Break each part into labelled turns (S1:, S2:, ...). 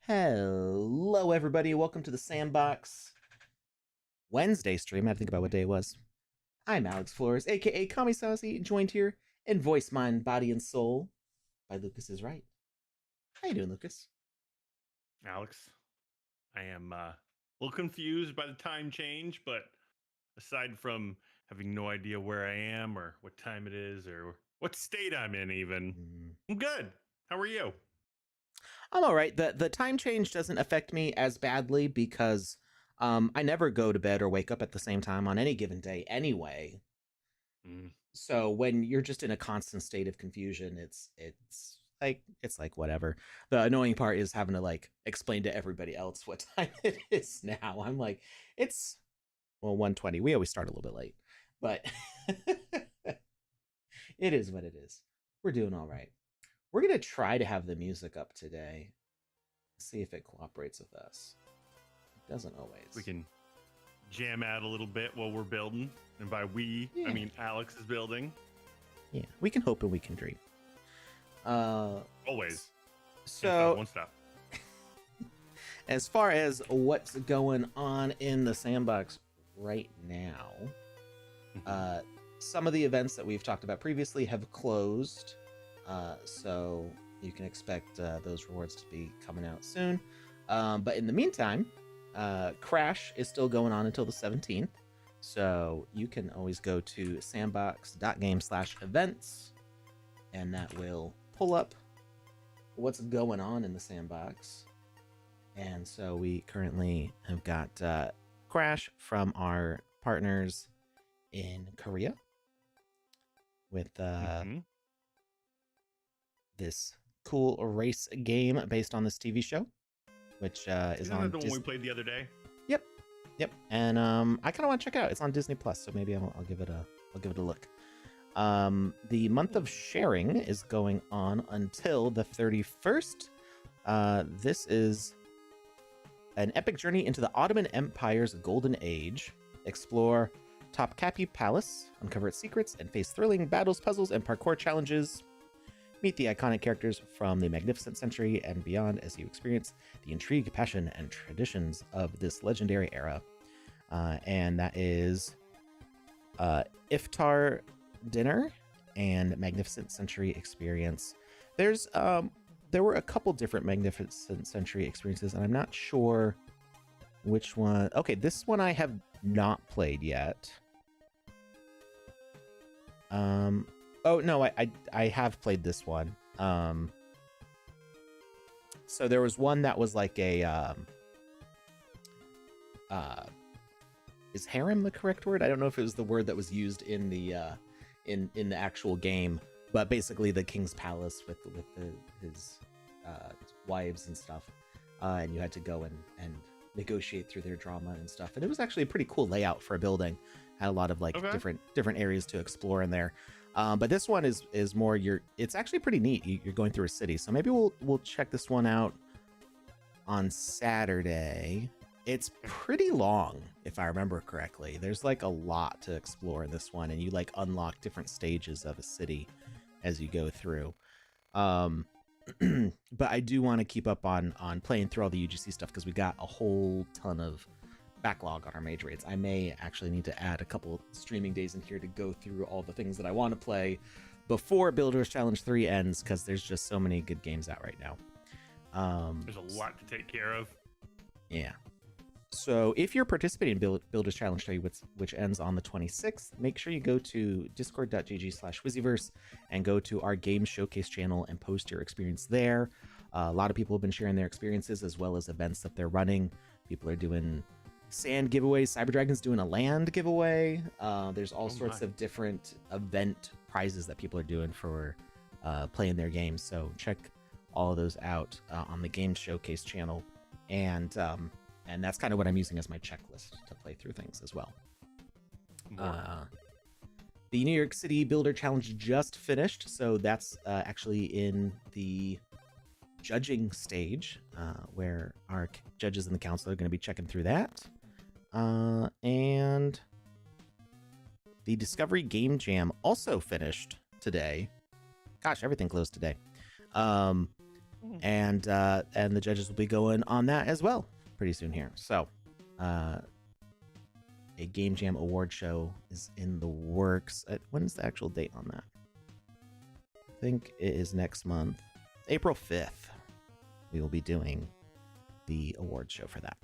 S1: Hello, everybody. Welcome to the Sandbox Wednesday stream. I had to think about what day it was. I'm Alex Flores, aka Kami Saucy, joined here in Voice, Mind, Body, and Soul by Lucas is Right. How you doing, Lucas?
S2: Alex, I am a little confused by the time change, but aside from having no idea where I am or what time it is or what state I'm in, even, I'm good. How are you?
S1: I'm all right. The time change doesn't affect me as badly because I never go to bed or wake up at the same time on any given day anyway. So when you're just in a constant state of confusion, it's like whatever. The annoying part is having to like explain to everybody else what time it is now. I'm like, it's 1:20. We always start a little bit late, but it is what it is. We're doing all right. We're gonna try to have the music up today. See if it cooperates with us. It doesn't always.
S2: We can jam out a little bit while we're building, and by we, I mean Alex is building.
S1: Yeah, we can hope and we can dream.
S2: Always.
S1: So
S2: one stop.
S1: As far as what's going on in the sandbox right now, some of the events that we've talked about previously have closed, so you can expect those rewards to be coming out soon. But in the meantime, Crash is still going on until the 17th, so you can always go to sandbox.game/events, and that will pull up what's going on in the sandbox. And so we currently have got Crash from our partners in Korea with this cool race game based on this TV show, which is on
S2: the one we played the other day.
S1: Yep. And I kind of want to check it out. It's on Disney Plus, so maybe I'll give it a look. The month of sharing is going on until the 31st. This is an epic journey into the Ottoman Empire's golden age. Explore Topkapi Palace, uncover its secrets, and face thrilling battles, puzzles, and parkour challenges. Meet the iconic characters from the magnificent century and beyond as you experience the intrigue, passion, and traditions of this legendary era. And that is Iftar Dinner and Magnificent Century Experience. There were a couple different Magnificent Century experiences, and I'm not sure which one. Okay, this one I have not played yet. Oh no, I have played this one. So there was one that was like a is harem the correct word? I don't know if it was the word that was used in the in the actual game, but basically the king's palace with his wives and stuff, and you had to go and negotiate through their drama and stuff. And it was actually a pretty cool layout for a building. Had a lot of like different areas to explore in there. But this one is more it's actually pretty neat. You're going through a city, so maybe we'll check this one out on Saturday. It's pretty long, if I remember correctly. There's like a lot to explore in this one, and you like unlock different stages of a city as you go through. But I do want to keep up on playing through all the UGC stuff because we got a whole ton of backlog on our mage rates. I may actually need to add a couple streaming days in here to go through all the things that I want to play before Builders Challenge 3 ends, because there's just so many good games out right now.
S2: There's a lot to take care of.
S1: Yeah. So if you're participating in Builders Challenge 3, which ends on the 26th, make sure you go to discord.gg/Wizzyverse and go to our game showcase channel and post your experience there. A lot of people have been sharing their experiences as well as events that they're running. People are doing sand giveaways. Cyberdragon's doing a land giveaway. There's all sorts of different event prizes that people are doing for playing their games. So check all of those out on the game showcase channel. And that's kind of what I'm using as my checklist to play through things as well. The New York City Builder Challenge just finished, so that's actually in the judging stage, where our judges in the council are going to be checking through that. And the Discovery Game Jam also finished today. Gosh, everything closed today. and the judges will be going on that as well pretty soon here. So, a Game Jam award show is in the works. When is the actual date on that? I think it is next month, April 5th. We will be doing the award show for that.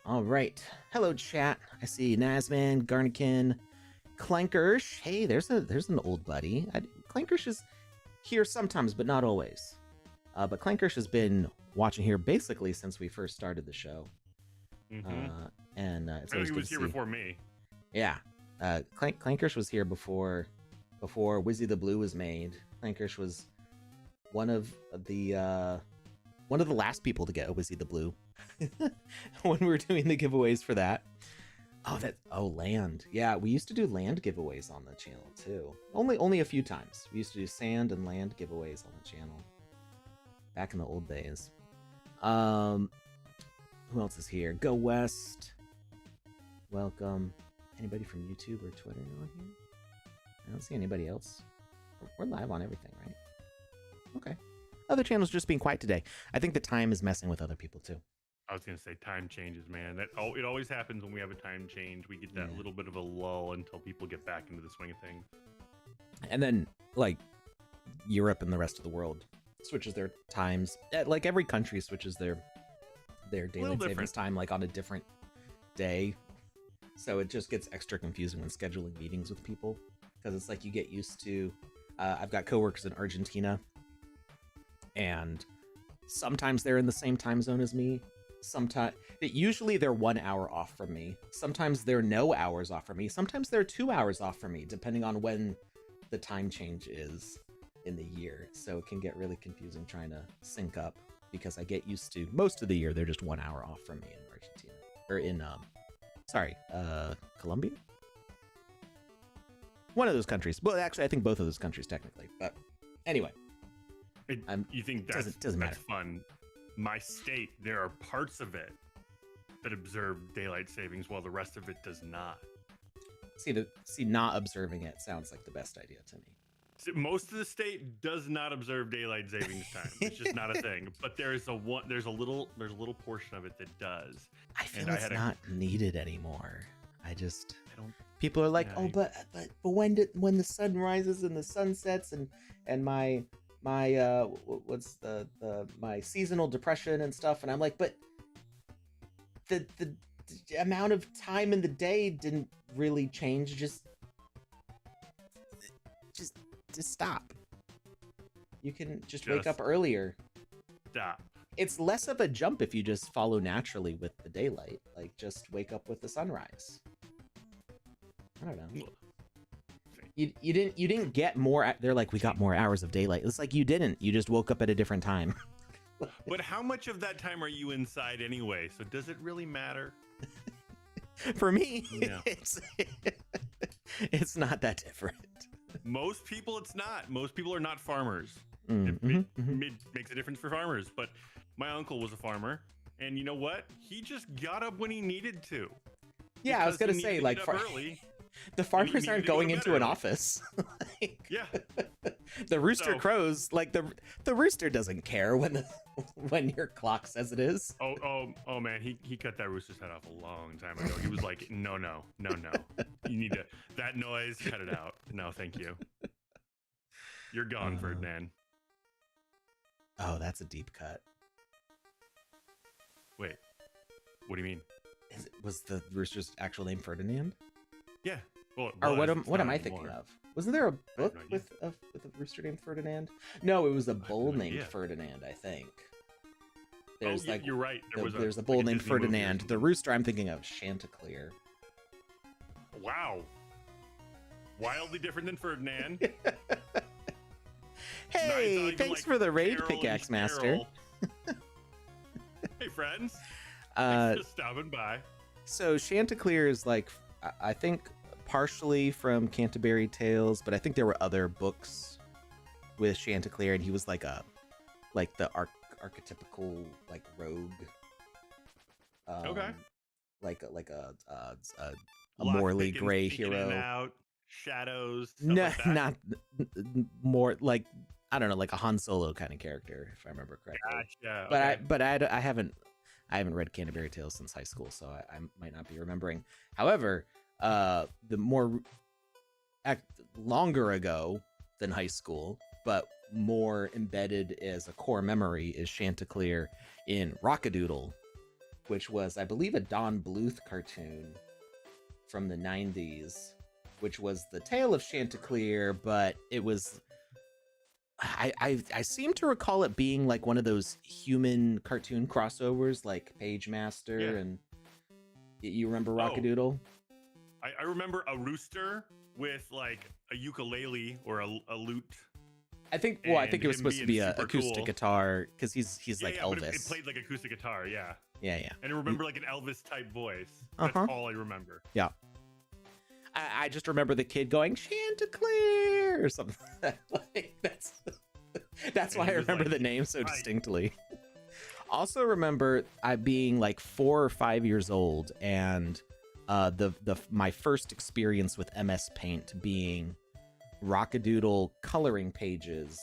S1: All right. Hello, chat. I see Nazman, Garnikin, Clankersh. Hey, there's an old buddy. Clankersh is here sometimes, but not always. But Clankersh has been watching here basically since we first started the show. And it's always
S2: he
S1: good
S2: was
S1: to
S2: here
S1: see.
S2: before me.
S1: Yeah. Clankersh was here before Wizzy the Blue was made. Clankersh was one of the last people to get a Wizzy the Blue when we were doing the giveaways for that. Land. Yeah, we used to do land giveaways on the channel too. Only a few times. We used to do sand and land giveaways on the channel back in the old days. Who else is here? Go West. Welcome. Anybody from YouTube or Twitter on here? I don't see anybody else. We're live on everything, right? Okay. Other channels just being quiet today. I think the time is messing with other people too.
S2: I was gonna say time changes, man. It always happens when we have a time change. We get that little bit of a lull until people get back into the swing of things.
S1: And then, like, Europe and the rest of the world switches their times. Like, every country switches their daylight savings time, like, on a different day. So it just gets extra confusing when scheduling meetings with people, because it's like you get used to. I've got coworkers in Argentina, and sometimes they're in the same time zone as me. Usually they're 1 hour off from me. Sometimes they're no hours off from me. Sometimes they're 2 hours off from me, depending on when the time change is in the year. So it can get really confusing trying to sync up, because I get used to most of the year they're just 1 hour off from me in Argentina, or in Colombia. One of those countries. Well, actually, I think both of those countries technically. But anyway,
S2: you think that's
S1: doesn't matter.
S2: Fun? My state, there are parts of it that observe daylight savings while the rest of it does not.
S1: See, not observing it sounds like the best idea to me.
S2: Most of the state does not observe daylight savings time. It's just not a thing. But there's a little portion of it that does.
S1: I feel it's not needed anymore. People are like, but when the sun rises and the sun sets and my my seasonal depression and stuff, and I'm like, but the amount of time in the day didn't really change. Just stop. You can just wake up earlier.
S2: Stop.
S1: It's less of a jump if you just follow naturally with the daylight. Like, just wake up with the sunrise. I don't know. You didn't get more. They're like, we got more hours of daylight. It's like, you didn't. You just woke up at a different time.
S2: But how much of that time are you inside anyway? So does it really matter?
S1: For me,
S2: no.
S1: It's not that different.
S2: Most people, it's not. Most people are not farmers.
S1: It
S2: makes a difference for farmers. But my uncle was a farmer, and you know what? He just got up when he needed to.
S1: Yeah, I was gonna say, like,
S2: early.
S1: The farmers aren't going into an office.
S2: Yeah.
S1: The rooster crows. Like, the rooster doesn't care when your clock says it is.
S2: Oh man, he cut that rooster's head off a long time ago. He was like, no. You need that noise, cut it out. No, thank you. You're gone, Ferdinand.
S1: Oh, that's a deep cut.
S2: Wait, what do you mean?
S1: Was the rooster's actual name Ferdinand?
S2: Yeah. Well,
S1: or what am I thinking of? Wasn't there a book with a rooster named Ferdinand? No, it was a bull named Ferdinand, I think. There's
S2: you're right.
S1: There's a bull named Ferdinand. The rooster I'm thinking of, Chanticleer.
S2: Wow. Wildly different than Ferdinand.
S1: Hey, thanks for the raid, Pickaxe Master.
S2: Hey, friends. Thanks for stopping by.
S1: So Chanticleer is like, I think, partially from Canterbury Tales, but I think there were other books with Chanticleer, and he was like the archetypical like rogue.
S2: Okay.
S1: Like a morally gray hero.
S2: Out, shadows.
S1: No,
S2: like that.
S1: not more like I don't know, like a Han Solo kind of character, if I remember correctly.
S2: Gotcha.
S1: But
S2: Okay.
S1: I haven't read Canterbury Tales since high school, so I might not be remembering. However, the more longer ago than high school, but more embedded as a core memory is Chanticleer in Rockadoodle, which was, I believe, a Don Bluth cartoon from the 90s, which was the tale of Chanticleer, but it was I seem to recall it being like one of those human cartoon crossovers like Page Master and you remember Rockadoodle?
S2: I remember a rooster with like a ukulele or a lute.
S1: I think it was supposed to be an acoustic guitar because he's like Elvis.
S2: But it played like acoustic guitar, yeah.
S1: Yeah.
S2: And I remember like an Elvis type voice. That's all I remember.
S1: Yeah. I just remember the kid going Chanticleer or something. Like that's why I remember the name so distinctly. Also remember I being like 4 or 5 years old and my first experience with MS Paint being Rockadoodle coloring pages,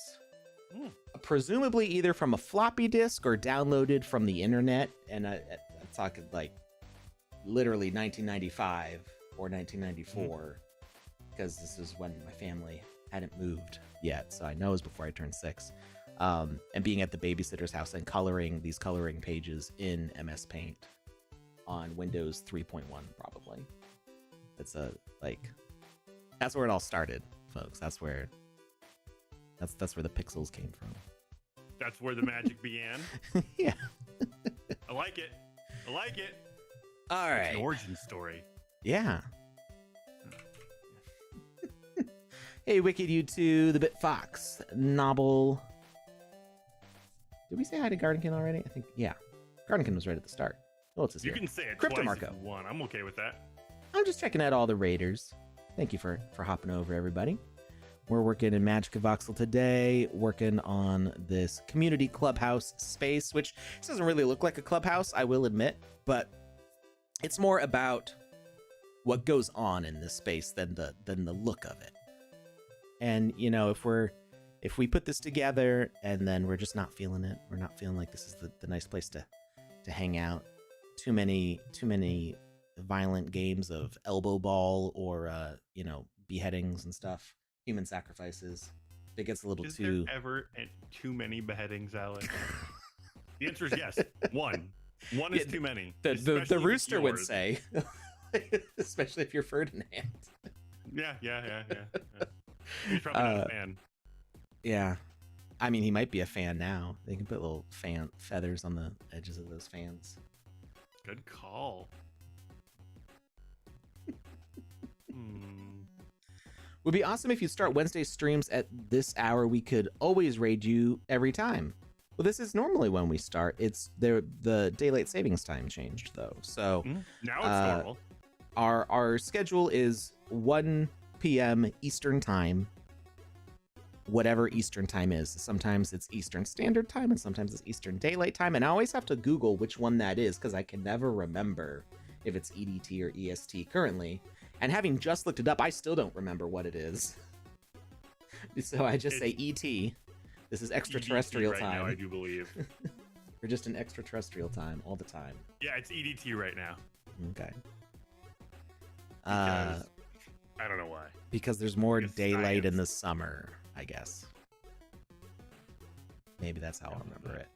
S1: presumably either from a floppy disk or downloaded from the internet. And I'm talking like literally 1995 or 1994, because this is when my family hadn't moved yet. So I know it was before I turned 6. And being at the babysitter's house and coloring these coloring pages in MS Paint on Windows 3.1, probably. It's that's where it all started, folks. That's where the pixels came from.
S2: That's where the magic began.
S1: Yeah.
S2: I like it.
S1: All right.
S2: It's an origin story.
S1: Yeah. Hey, Wicked U2, the Bit Fox, Nobble. Did we say hi to Gardenkin already? I think, yeah. Gardenkin was right at the start. Well, it's
S2: you can say it
S1: Crypto
S2: twice
S1: Marco.
S2: if you want. I'm okay with that.
S1: I'm just checking out all the raiders. Thank you for hopping over, everybody. We're working in MagicaVoxel today, working on this community clubhouse space, which doesn't really look like a clubhouse, I will admit, but it's more about what goes on in this space than the look of it. And you know, if we put this together and then we're just not feeling it, we're not feeling like this is the nice place to hang out. Too many violent games of elbow ball or beheadings and stuff, human sacrifices. It gets a little
S2: Is
S1: too.
S2: there ever too many beheadings, Alex? The answer is yes. One is too many.
S1: The rooster would say, especially if you're Ferdinand.
S2: Yeah. He's probably not a fan.
S1: Yeah. I mean, he might be a fan now. They can put little fan feathers on the edges of those fans.
S2: Good call.
S1: Would be awesome if you start Wednesday streams at this hour. We could always raid you every time. Well, this is normally when we start. It's the daylight savings time changed though. So
S2: now it's normal.
S1: Our schedule is 1 p.m. Eastern time. Whatever Eastern time is. Sometimes it's Eastern Standard Time and sometimes it's Eastern Daylight Time. And I always have to Google which one that is because I can never remember if it's EDT or EST currently. And having just looked it up, I still don't remember what it is. So I just say ET. This is extraterrestrial
S2: EDT right
S1: time.
S2: now, I do believe.
S1: We're just in extraterrestrial time all the time.
S2: Yeah, it's EDT right now.
S1: Okay.
S2: Because, I don't know why.
S1: Because there's more daylight
S2: science.
S1: in the summer, I guess. Maybe that's how I'll remember it.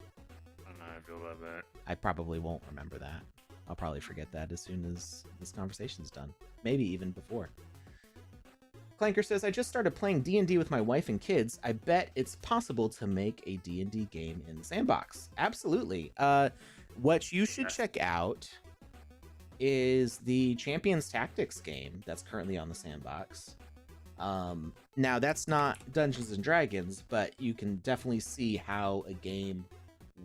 S2: I don't know how I feel about that.
S1: I probably won't remember that. I'll probably forget that as soon as this conversation's done. Maybe even before. Clanker says, I just started playing D&D with my wife and kids. I bet it's possible to make a D&D game in the Sandbox. Absolutely. What you should check out is the Champions Tactics game that's currently on the Sandbox. Now, that's not Dungeons & Dragons, but you can definitely see how a game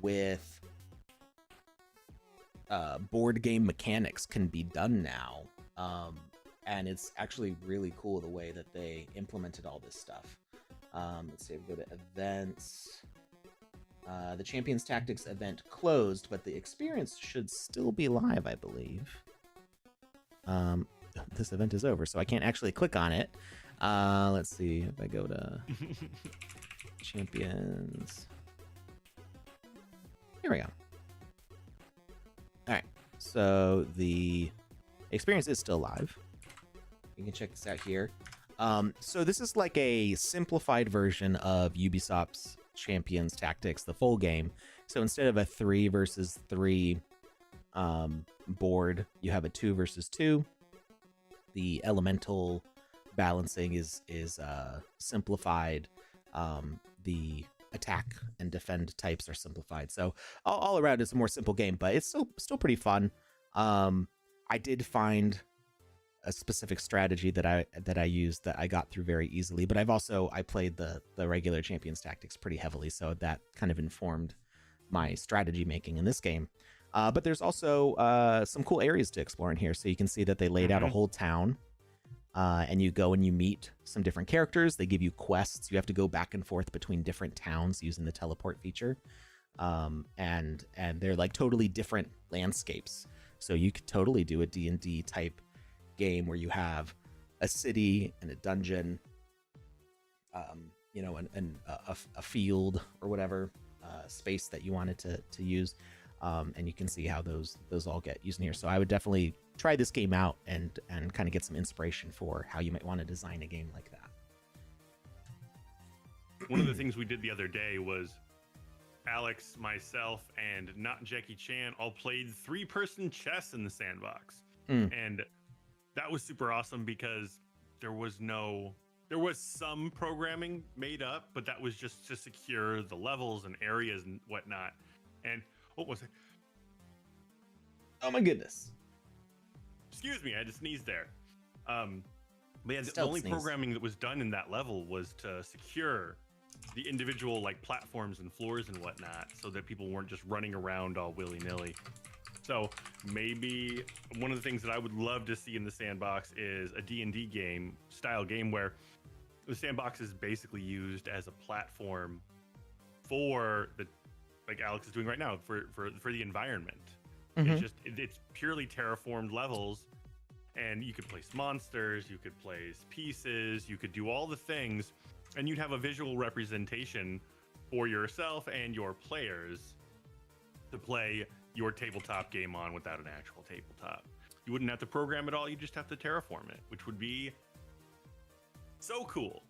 S1: with board game mechanics can be done now. And it's actually really cool the way that they implemented all this stuff. Let's see, we go to events. The Champions Tactics event closed, but the experience should still be live, I believe. This event is over, so I can't actually click on it. Let's see if I go to champions. Here we go. All right, so the experience is still live. You can check this out here. So this is like a simplified version of Ubisoft's Champions Tactics, the full game. So instead of a 3 versus 3 board, you have a 2 versus 2. The elemental balancing is simplified. The attack and defend types are simplified. So all around, it's a more simple game, but it's still pretty fun. I did find a specific strategy that I used that I got through very easily, but I played the regular Champions Tactics pretty heavily, so that kind of informed my strategy making in this game. But there's also some cool areas to explore in here. So you can see that they laid out a whole town, and you go and you meet some different characters. They give you quests. You have to go back and forth between different towns using the teleport feature, and they're like totally different landscapes. So you could totally do a D&D type game where you have a city and a dungeon, and a field or whatever space that you wanted to use, and you can see how those all get used in here. So I would definitely try this game out and kind of get some inspiration for how you might want to design a game like that.
S2: One of the things we did the other day was Alex, myself, and not Jackie Chan all played 3-person chess in the sandbox. And that was super awesome because there was some programming made up, but that was just to secure the levels and areas and whatnot. And what was it?
S1: Oh my goodness.
S2: Excuse me, I just sneezed there. But yeah, the
S1: Stealth
S2: only
S1: sneeze.
S2: programming that was done in that level was to secure the individual like platforms and floors and whatnot, so that people weren't just running around all willy-nilly. So maybe one of the things that I would love to see in the sandbox is a D&D game style game where the sandbox is basically used as a platform for the, like Alex is doing right now, for the environment. It's purely terraformed levels, and you could place monsters, you could place pieces, you could do all the things, and you'd have a visual representation for yourself and your players to play your tabletop game on without an actual tabletop. You wouldn't have to program it all, you just have to terraform it, which would be so cool.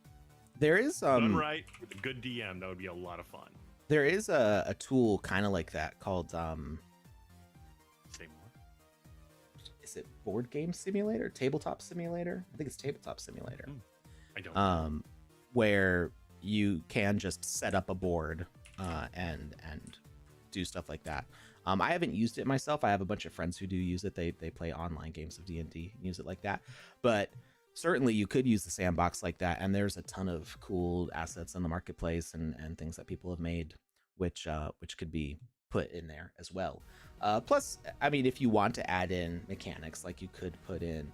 S1: There is
S2: done right with a good DM, that would be a lot of fun.
S1: There is a tool kind of like that called
S2: Say more.
S1: Is it Board Game Simulator? Tabletop Simulator? I think it's Tabletop Simulator.
S2: I don't know.
S1: Where you can just set up a board and do stuff like that. I haven't used it myself. I have a bunch of friends who do use it. They play online games of D&D and use it like that. But certainly you could use the sandbox like that, and there's a ton of cool assets in the marketplace and things that people have made which could be put in there as well. Plus, I mean, if you want to add in mechanics, like you could put in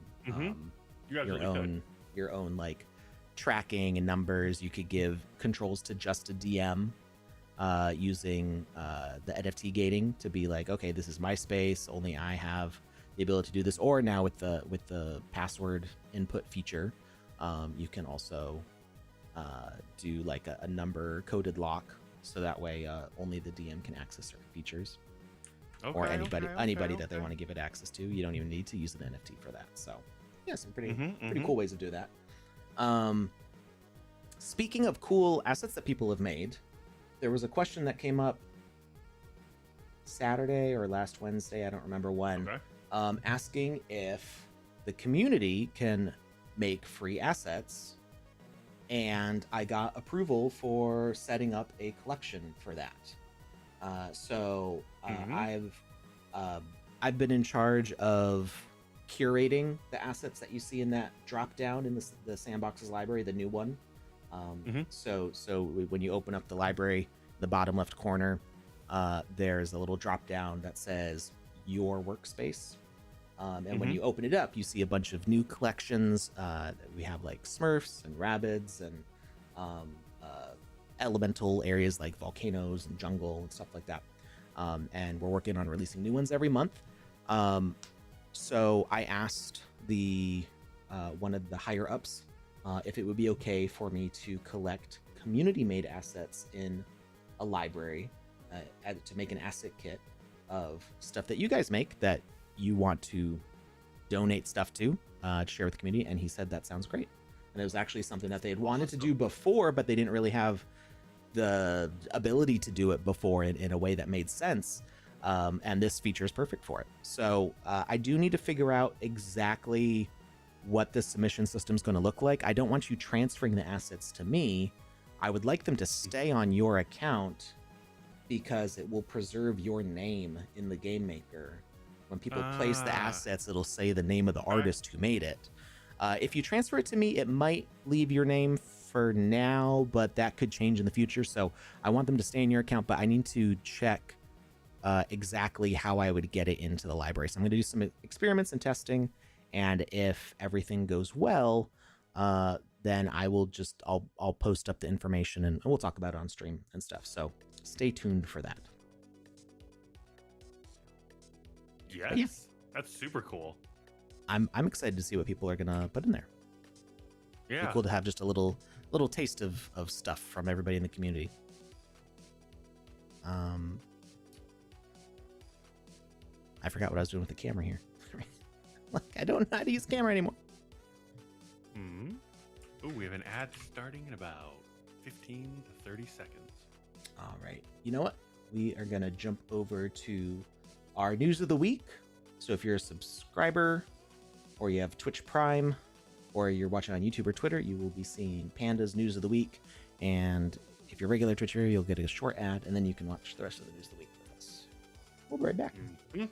S1: your own like tracking and numbers. You could give controls to just a DM using the NFT gating to be like, okay, this is my space, only I have the ability to do this. Or now with the password input feature, you can also do like a number coded lock, so that way only the DM can access certain features. Or anybody that they want to give it access to. You don't even need to use an NFT for that. So yeah, some pretty cool ways of doing that. Speaking of cool assets that people have made, there was a question that came up Saturday or last Wednesday, I don't remember when, asking if the community can make free assets, and I got approval for setting up a collection for that. I've been in charge of curating the assets that you see in that drop down in the Sandbox's library, the new one. So when you open up the library, the bottom left corner, there's a little drop down that says your workspace. And when you open it up, you see a bunch of new collections. We have like Smurfs and Rabbids and elemental areas like volcanoes and jungle and stuff like that. And we're working on releasing new ones every month. So I asked one of the higher ups if it would be okay for me to collect community-made assets in a library to make an asset kit of stuff that you guys make that you want to donate stuff to share with the community. And he said that sounds great. And it was actually something that they had wanted to do before, but they didn't really have the ability to do it before in a way that made sense. And this feature is perfect for it. So I do need to figure out exactly what the submission system is going to look like. I don't want you transferring the assets to me. I would like them to stay on your account because it will preserve your name in the Game Maker. When people place the assets, it'll say the name of the artist who made it. If you transfer it to me, it might leave your name for now, but that could change in the future. So I want them to stay in your account, but I need to check exactly how I would get it into the library. So I'm going to do some experiments and testing, and if everything goes well, then I'll post up the information and we'll talk about it on stream and stuff. So stay tuned for that.
S2: Yes, yeah. That's super cool.
S1: I'm excited to see what people are gonna put in there. Yeah, it'd be cool to have just a little taste of stuff from everybody in the community. I forgot what I was doing with the camera here. Like, I don't know how to use the camera anymore.
S2: Oh, we have an ad starting in about 15 to 30 seconds.
S1: All right. You know what? We are going to jump over to our news of the week. So if you're a subscriber or you have Twitch Prime or you're watching on YouTube or Twitter, you will be seeing Panda's news of the week. And if you're a regular Twitcher, you'll get a short ad, and then you can watch the rest of the news of the week with us. We'll be right back.
S2: Mm-hmm.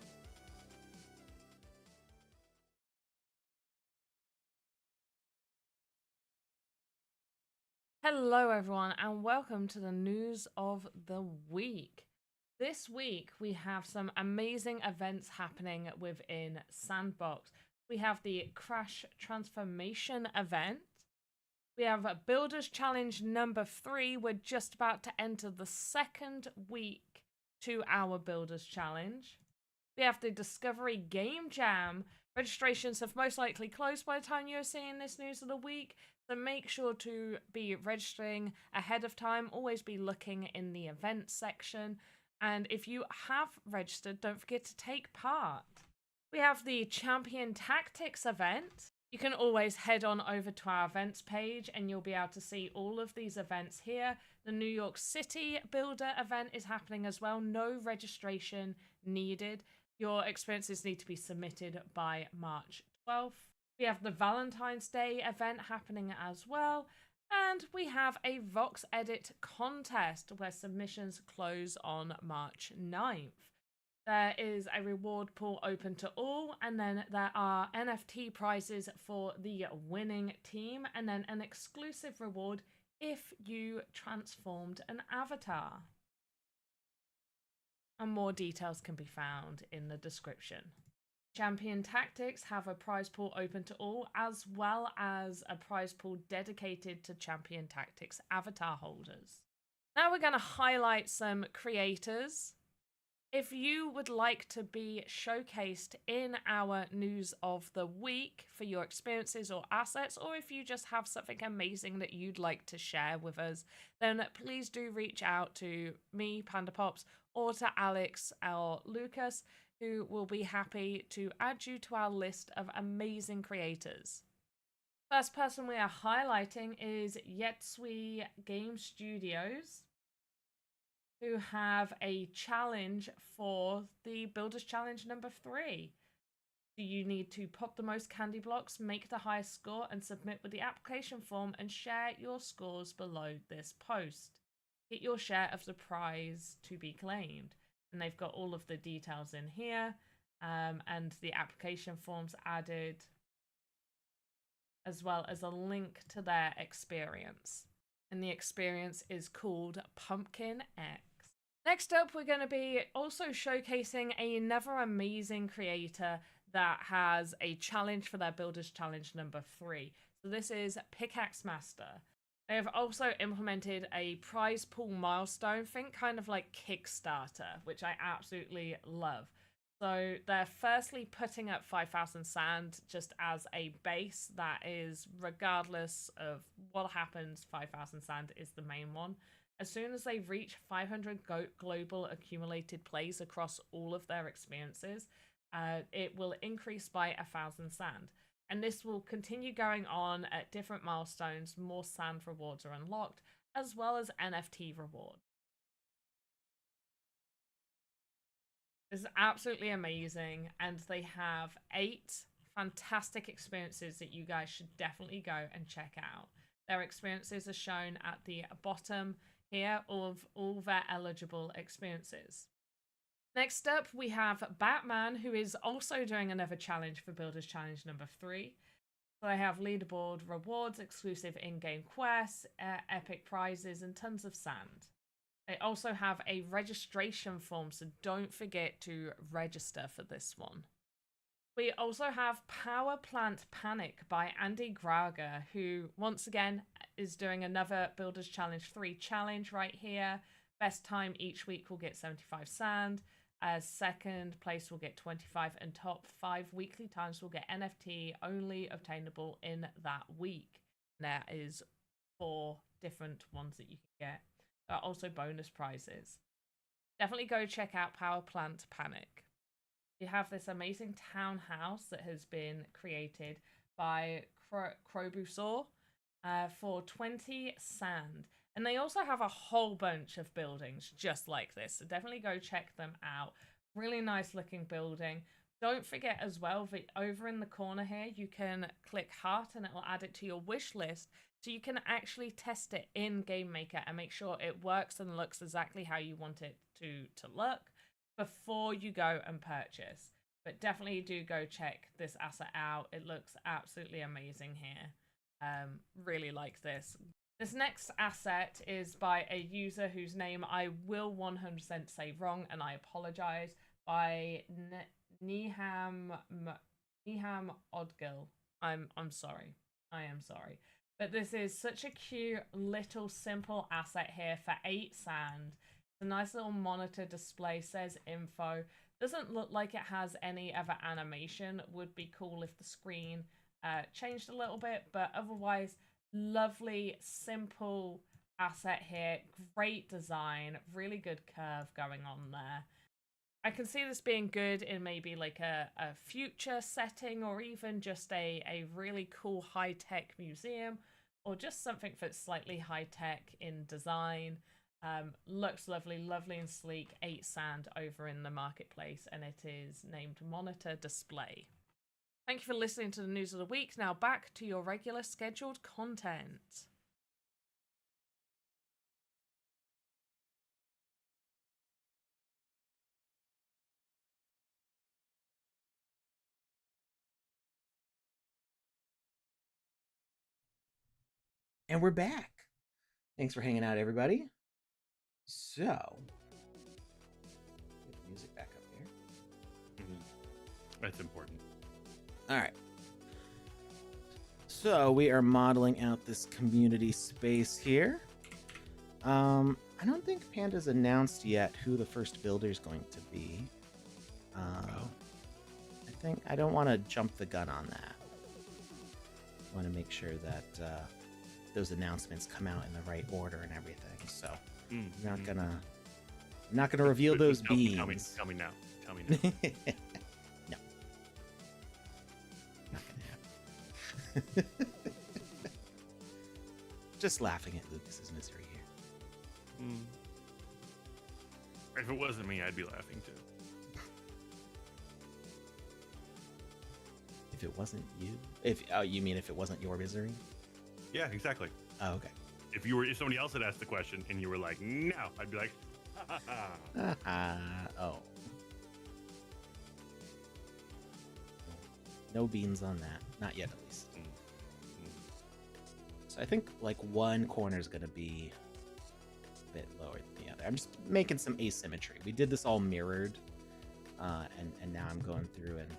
S3: Hello everyone and welcome to the news of the week. This week we have some amazing events happening within Sandbox. We have the Crash Transformation event. We have Builders Challenge number 3. We're just about to enter the second week to our Builders Challenge. We have the Discovery Game Jam. Registrations have most likely closed by the time you're seeing this news of the week. So make sure to be registering ahead of time. Always be looking in the events section. And if you have registered, don't forget to take part. We have the Champion Tactics event. You can always head on over to our events page and you'll be able to see all of these events here. The New York City Builder event is happening as well. No registration needed. Your experiences need to be submitted by March 12th. We have the Valentine's Day event happening as well. And we have a VoxEdit contest where submissions close on March 9th. There is a reward pool open to all, and then there are NFT prizes for the winning team, and then an exclusive reward if you transformed an avatar. And more details can be found in the description. Champion Tactics have a prize pool open to all, as well as a prize pool dedicated to Champion Tactics avatar holders. Now we're going to highlight some creators. If you would like to be showcased in our news of the week for your experiences or assets, or if you just have something amazing that you'd like to share with us, then please do reach out to me, Panda Pops, or to Alex or Lucas, who will be happy to add you to our list of amazing creators. First person we are highlighting is Yetsui Game Studios, who have a challenge for the Builders Challenge number 3. So you need to pop the most candy blocks, make the highest score, and submit with the application form and share your scores below this post. Get your share of the prize to be claimed. And they've got all of the details in here, and the application forms added, as well as a link to their experience. And the experience is called Pumpkin X. Next up, we're going to be also showcasing another amazing creator that has a challenge for their Builders Challenge number 3. So this is Pickaxe Master. They have also implemented a prize pool milestone, think kind of like Kickstarter, which I absolutely love. So they're firstly putting up 5,000 sand just as a base. That is, regardless of what happens, 5,000 sand is the main one. As soon as they reach 500 global accumulated plays across all of their experiences, it will increase by 1,000 sand. And this will continue going on at different milestones. More sand rewards are unlocked, as well as NFT rewards. It's absolutely amazing, and they have 8 fantastic experiences that you guys should definitely go and check out. Their experiences are shown at the bottom here of all their eligible experiences. Next up, we have Batman, who is also doing another challenge for Builders Challenge number 3. So they have leaderboard rewards, exclusive in-game quests, epic prizes, and tons of sand. They also have a registration form, so don't forget to register for this one. We also have Power Plant Panic by Andy Graga, who once again is doing another Builders Challenge 3 challenge right here. Best time each week will get 75 sand. As second place will get 25, and top 5 weekly times will get NFT only obtainable in that week. There is 4 different ones that you can get. There are also bonus prizes. Definitely go check out Power Plant Panic. You have this amazing townhouse that has been created by Crobusaur for 20 sand. And they also have a whole bunch of buildings just like this. So definitely go check them out. Really nice looking building. Don't forget as well that over in the corner here, you can click heart and it will add it to your wish list. So you can actually test it in Game Maker and make sure it works and looks exactly how you want it to look before you go and purchase. But definitely do go check this asset out. It looks absolutely amazing here. Really like this. This next asset is by a user whose name I will 100% say wrong, and I apologize, by Niham Odgil. I'm sorry. I am sorry. But this is such a cute little simple asset here for 8 sand. It's a nice little monitor display, says info. Doesn't look like it has any other animation. Would be cool if the screen changed a little bit, but otherwise, lovely, simple asset here. Great design, really good curve going on there. I can see this being good in maybe like a future setting, or even just a really cool high-tech museum, or just something that's slightly high-tech in design. Looks lovely, lovely and sleek. 8 sand over in the marketplace, and it is named Monitor Display. Thank you for listening to the news of the week. Now back to your regular scheduled content.
S1: And we're back. Thanks for hanging out, everybody. So, get the music back up here.
S2: That's important.
S1: All right. So we are modeling out this community space here. I don't think Panda's announced yet who the first builder is going to be. I don't want to jump the gun on that. I want to make sure that those announcements come out in the right order and everything. So I'm not gonna reveal those beans.
S2: Tell me now.
S1: No. Not gonna happen. Just laughing at Lucas's misery here.
S2: If it wasn't me, I'd be laughing too.
S1: If it wasn't you? You mean if it wasn't your misery?
S2: Yeah, exactly.
S1: Oh, okay.
S2: If somebody else had asked the question and you were like, no, I'd be like, ha ha ha.
S1: Oh. No beans on that. Not yet, at least. So I think like one corner is going to be a bit lower than the other. I'm just making some asymmetry. We did this all mirrored, and now I'm going through and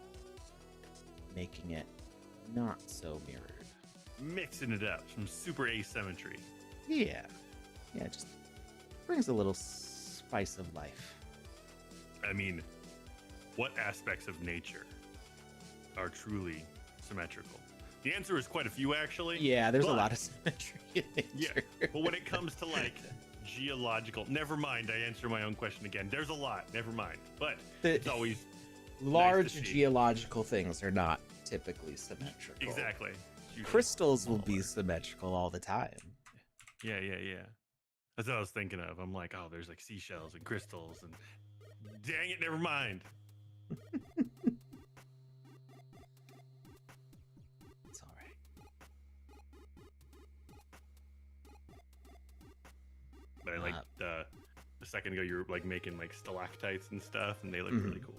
S1: making it not so mirrored.
S2: Mixing it up, some super asymmetry.
S1: Yeah, it just brings a little spice of life.
S2: I mean, what aspects of nature are truly symmetrical? The answer is quite a few, actually.
S1: Yeah, there's a
S2: but-
S1: lot of symmetry in nature.
S2: Yeah, but when it comes to like geological, never mind. I answer my own question again. There's a lot. Never mind. But it's always
S1: large
S2: nice to see.
S1: geological things are not typically symmetrical.
S2: Exactly. Usually
S1: Crystals will be
S2: smaller.
S1: symmetrical all the time.
S2: Yeah. That's what I was thinking of. I'm like, oh, there's like seashells and crystals, and dang it, never mind.
S1: It's all right.
S2: But I like the second ago you were like making like stalactites and stuff, and they look
S1: Mhm.
S2: really cool.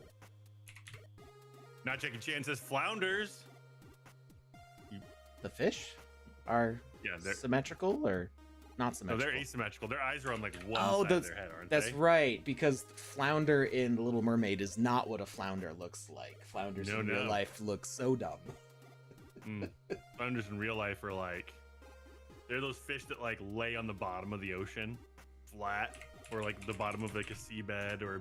S2: Not Jackie Chan says flounders.
S1: The fish are
S2: Yeah, they're
S1: symmetrical or not
S2: no,
S1: symmetrical?
S2: they're asymmetrical. Their eyes are on like one
S1: Oh,
S2: side of their head, aren't
S1: That's
S2: they?
S1: right, because Flounder in The Little Mermaid is not what a flounder looks like. Flounders
S2: No,
S1: in real
S2: no.
S1: life look so dumb.
S2: Flounders in real life are like they're those fish that like lay on the bottom of the ocean, flat, or like the bottom of like a seabed or a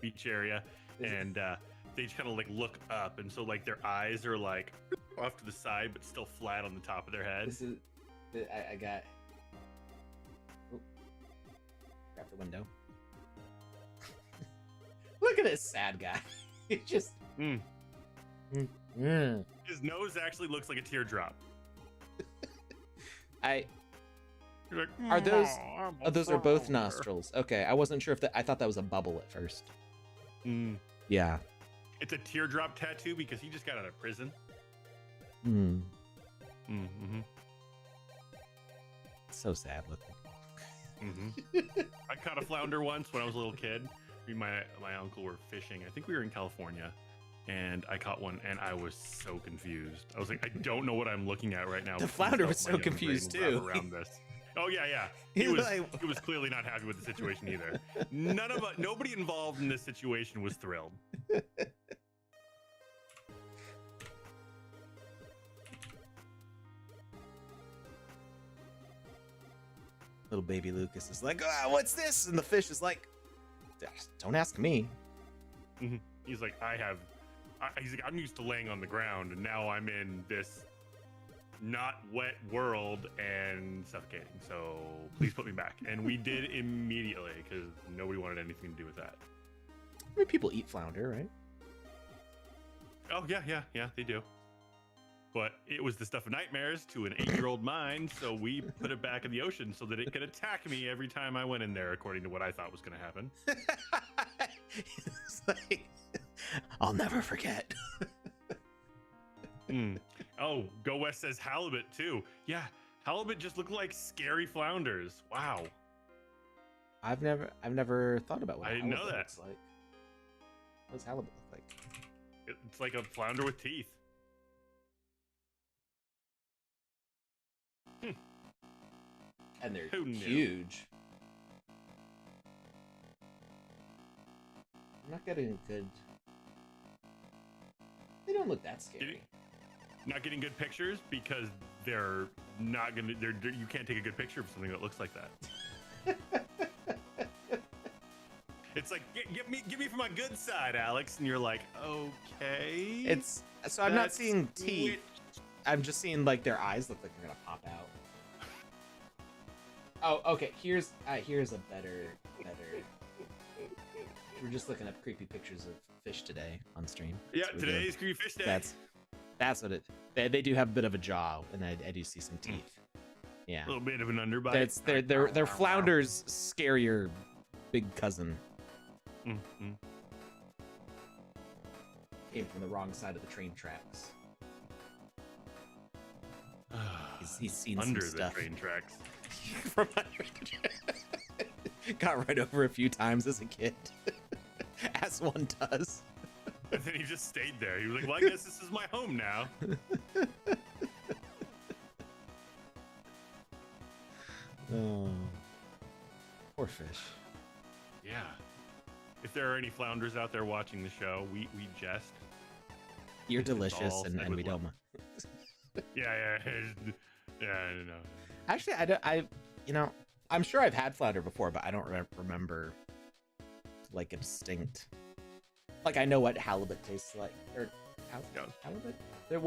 S2: beach area,
S1: Is it-
S2: and they just kind of like look up, and so like their eyes are like off to the side, but still flat on the top of their head.
S1: This is. I got. Oh. Grab the window. Look at this sad guy. He just.
S2: Mm.
S1: Mm.
S2: His nose actually looks like a teardrop.
S1: I.
S2: You're like,
S1: Are those-
S2: "Aw, I'm a
S1: Oh, those are both
S2: flounder."
S1: nostrils. Okay, I wasn't sure if that. I thought that was a bubble at first.
S2: Mm.
S1: Yeah.
S2: It's a teardrop tattoo because he just got out of prison.
S1: Hmm.
S2: Mm-hmm.
S1: So sad looking.
S2: Mm-hmm. I caught a flounder once when I was a little kid. Me and my uncle were fishing. I think we were in California, and I caught one, and I was so confused. I was like, I don't know what I'm looking at right now.
S1: The
S2: Please
S1: flounder
S2: help
S1: was
S2: my
S1: so
S2: young brain
S1: confused,
S2: wrap
S1: too.
S2: Around this. Oh yeah.
S1: He's
S2: He was
S1: like-
S2: he was clearly not happy with the situation either. Nobody involved in this situation was thrilled.
S1: Little baby Lucas is like, ah, what's this? And the fish is like, don't ask me.
S2: He's like, he's like, I'm used to laying on the ground, and now I'm in this not wet world and suffocating. So please put me back. And we did immediately because nobody wanted anything to do with that.
S1: I mean, people eat flounder, right?
S2: Oh yeah, they do. But it was the stuff of nightmares to an 8-year-old mind, so we put it back in the ocean so that it could attack me every time I went in there, according to what I thought was going to happen.
S1: It's like, I'll never forget.
S2: Oh, Go West says halibut too. Yeah, halibut just look like scary flounders. Wow.
S1: I've never thought about what
S2: I didn't know
S1: halibut
S2: that.
S1: looks like. What does halibut look like?
S2: It's like a flounder with teeth.
S1: And they're
S2: Who knew?
S1: huge. I'm not getting a good. They don't look that scary.
S2: Not getting good pictures because they're not gonna. You can't take a good picture of something that looks like that. It's like give me from my good side, Alex, and you're like, okay.
S1: It's so I'm not
S2: That's
S1: seeing teeth.
S2: which-
S1: I'm just seeing like their eyes look like they're gonna pop out. Oh, okay. Here's a better. We're just looking up creepy pictures of fish today on stream.
S2: Yeah,
S1: That's what we're doing.
S2: today's creepy fish day.
S1: That's what it. They do have a bit of a jaw, and I do see some teeth. Yeah,
S2: a little bit of an underbite.
S1: that's their flounder's scarier big cousin.
S2: Mm-hmm.
S1: Came from the wrong side of the train tracks. He's seen
S2: Under
S1: some
S2: the
S1: stuff.
S2: train tracks.
S1: From under- Got run over a few times as a kid, as one does.
S2: And then he just stayed there. He was like, well, I guess this is my home now.
S1: Oh, poor fish.
S2: Yeah. If there are any flounders out there watching the show, we jest.
S1: You're
S2: It's
S1: delicious,
S2: all
S1: and
S2: said
S1: we
S2: with
S1: don't.
S2: love. Yeah. I don't know.
S1: Actually, I don't. I'm sure I've had flounder before, but I don't remember like a distinct Like I know what halibut tastes like, or halibut.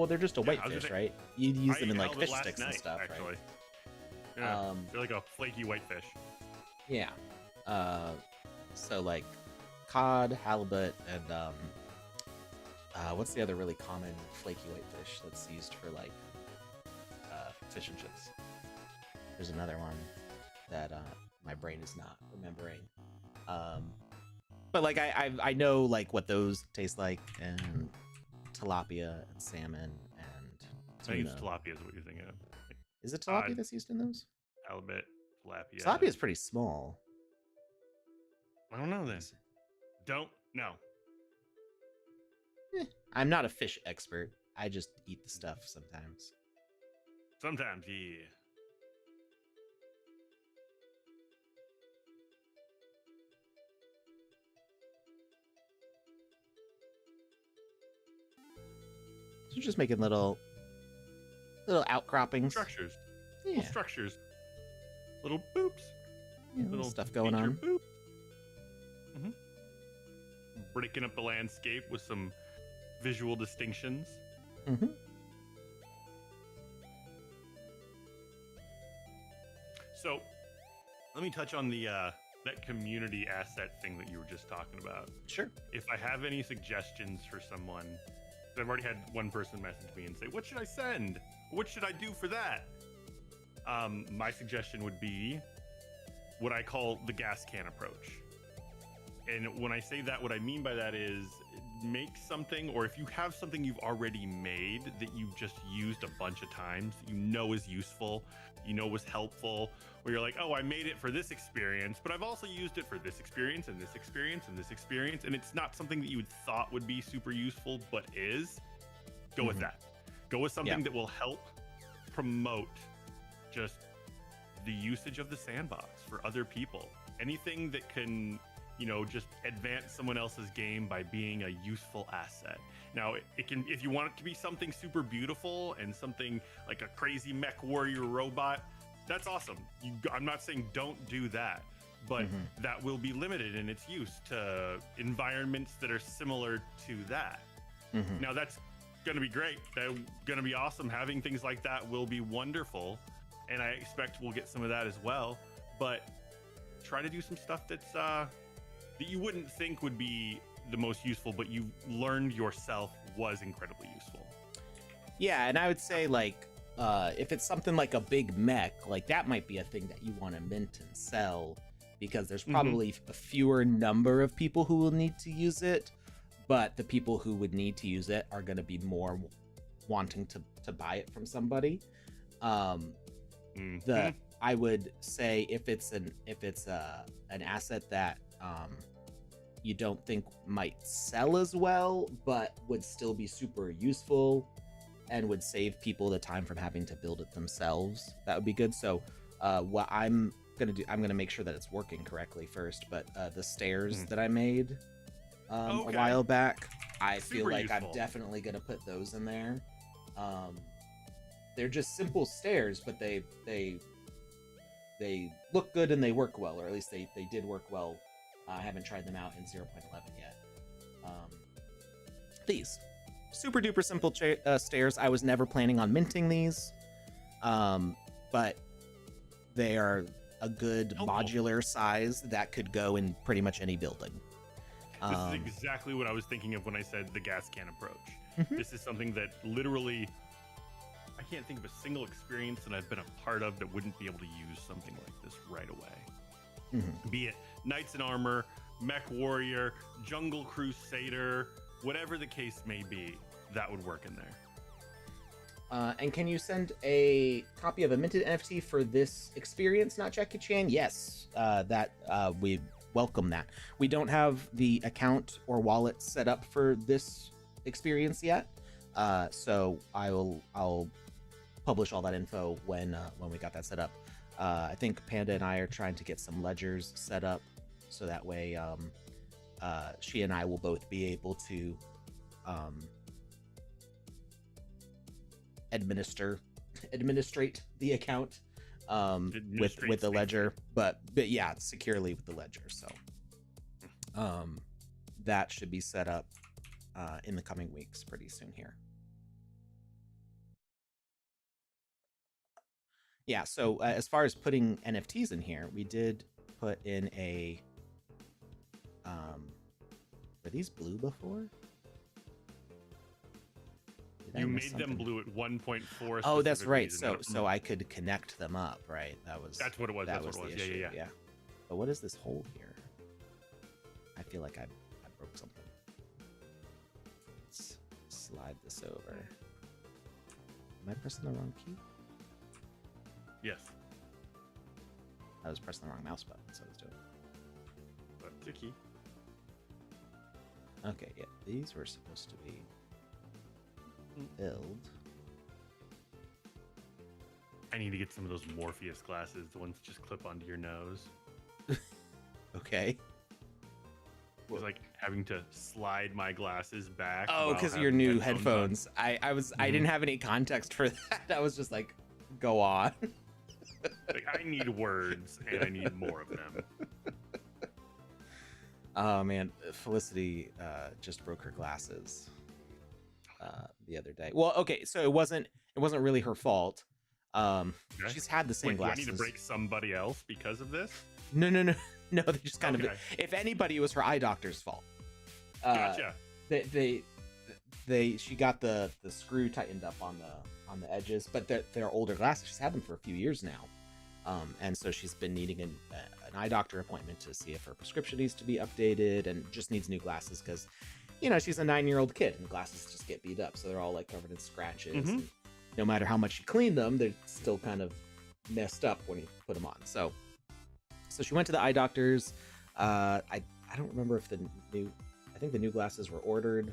S1: They're just a whitefish, right? You use them in like fish sticks and stuff,
S2: actually.
S1: right?
S2: Yeah, they're like a flaky whitefish.
S1: Yeah. So like cod, halibut, and what's the other really common flaky whitefish that's used for like fish and chips? There's another one that my brain is not remembering. But like I know like what those taste like, and tilapia and salmon and
S2: I use tilapia is what you're thinking of.
S1: Is it tilapia that's used in those?
S2: Halibut, tilapia.
S1: Tilapia is pretty small.
S2: I don't know then. Don't know.
S1: I'm not a fish expert. I just eat the stuff sometimes.
S2: Sometimes, yeah.
S1: So just making little outcroppings.
S2: Structures.
S1: Yeah.
S2: Little structures. Little boops.
S1: Yeah, little stuff going on.
S2: Boop. Mm-hmm. Breaking up the landscape with some visual distinctions.
S1: Mm-hmm.
S2: So, let me touch on the that community asset thing that you were just talking about.
S1: Sure.
S2: If I have any suggestions for someone, I've already had one person message me and say, "What should I send? What should I do for that?" My suggestion would be what I call the gas can approach. And when I say that, what I mean by that is make something, or if you have something you've already made that you've just used a bunch of times, you know is useful, you know was helpful, where you're like, oh, I made it for this experience, but I've also used it for this experience and this experience and this experience, and it's not something that you would thought would be super useful, but is, go with that. Go with something that will help promote just the usage of the sandbox for other people. Anything that can, you know, just advance someone else's game by being a useful asset. Now, it can, if you want it to be something super beautiful and something like a crazy mech warrior robot, that's awesome. I'm not saying don't do that, but that will be limited in its use to environments that are similar to that. Now, that's going to be great. That's going to be awesome. Having things like that will be wonderful, and I expect we'll get some of that as well. But try to do some stuff that's that you wouldn't think would be the most useful, but you learned yourself was incredibly useful.
S1: Yeah, and I would say like if it's something like a big mech, like that might be a thing that you want to mint and sell, because there's probably a fewer number of people who will need to use it, but the people who would need to use it are going to be more wanting to buy it from somebody. I would say if it's an asset that you don't think might sell as well, but would still be super useful and would save people the time from having to build it themselves, that would be good. So what I'm gonna do, I'm gonna make sure that it's working correctly first, but the stairs that I made a while back, I feel like I'm definitely gonna put those in there. They're just simple stairs, but they look good and they work well, or at least they did work well. I haven't tried them out in 0.11 yet. These super duper simple stairs. I was never planning on minting these, but they are a good modular size that could go in pretty much any building.
S2: This is exactly what I was thinking of when I said the gas can approach. This is something that literally, I can't think of a single experience that I've been a part of that wouldn't be able to use something like this right away. Be it Knights in Armor, Mech Warrior, Jungle Crusader, whatever the case may be, that would work in there.
S1: And can you send a copy of a minted NFT for this experience, not Jackie Chan? Yes, we welcome that. We don't have the account or wallet set up for this experience yet, so I'll publish all that info when we got that set up. I think Panda and I are trying to get some ledgers set up, so that way she and I will both be able to administrate the account with the ledger, but yeah, securely with the ledger. So that should be set up in the coming weeks pretty soon here. Yeah, so as far as putting NFTs in here, we did put in a... were these blue before? Did I
S2: You
S1: miss
S2: made them
S1: something?
S2: blue at 1.4.
S1: Oh, that's
S2: specific
S1: right.
S2: reason.
S1: So I could connect them up, right?
S2: That's what it was.
S1: That
S2: That's
S1: was
S2: what
S1: the
S2: it was.
S1: issue.
S2: Yeah.
S1: But what is this hole here? I feel like I broke something. Let's slide this over. Am I pressing the wrong key?
S2: Yes.
S1: I was pressing the wrong mouse button, so I was doing.
S2: But the key.
S1: Okay, yeah, these were supposed to be filled.
S2: I need to get some of those Morpheus glasses, the ones that just clip onto your nose.
S1: Okay.
S2: It's like having to slide my glasses back.
S1: Oh,
S2: while
S1: because of your
S2: having
S1: new
S2: on.
S1: headphones. I didn't have any context for that. I was just like, go on.
S2: Like, I need words and I need more of them.
S1: Oh man, Felicity just broke her glasses the other day. Well, okay, so it wasn't really her fault.
S2: Okay.
S1: She's had the same
S2: Wait,
S1: glasses.
S2: do I need to break somebody else because of this?
S1: No. They just kind
S2: Okay.
S1: of. If anybody, it was her eye doctor's fault.
S2: Gotcha.
S1: She got the screw tightened up on the edges, but they're older glasses. She's had them for a few years now, and so she's been needing an eye doctor appointment to see if her prescription needs to be updated, and just needs new glasses because, she's a 9-year-old kid and glasses just get beat up, so they're all like covered in scratches.
S2: Mhm.
S1: And no matter how much you clean them, they're still kind of messed up when you put them on. So she went to the eye doctor's. I don't remember if I think the new glasses were ordered.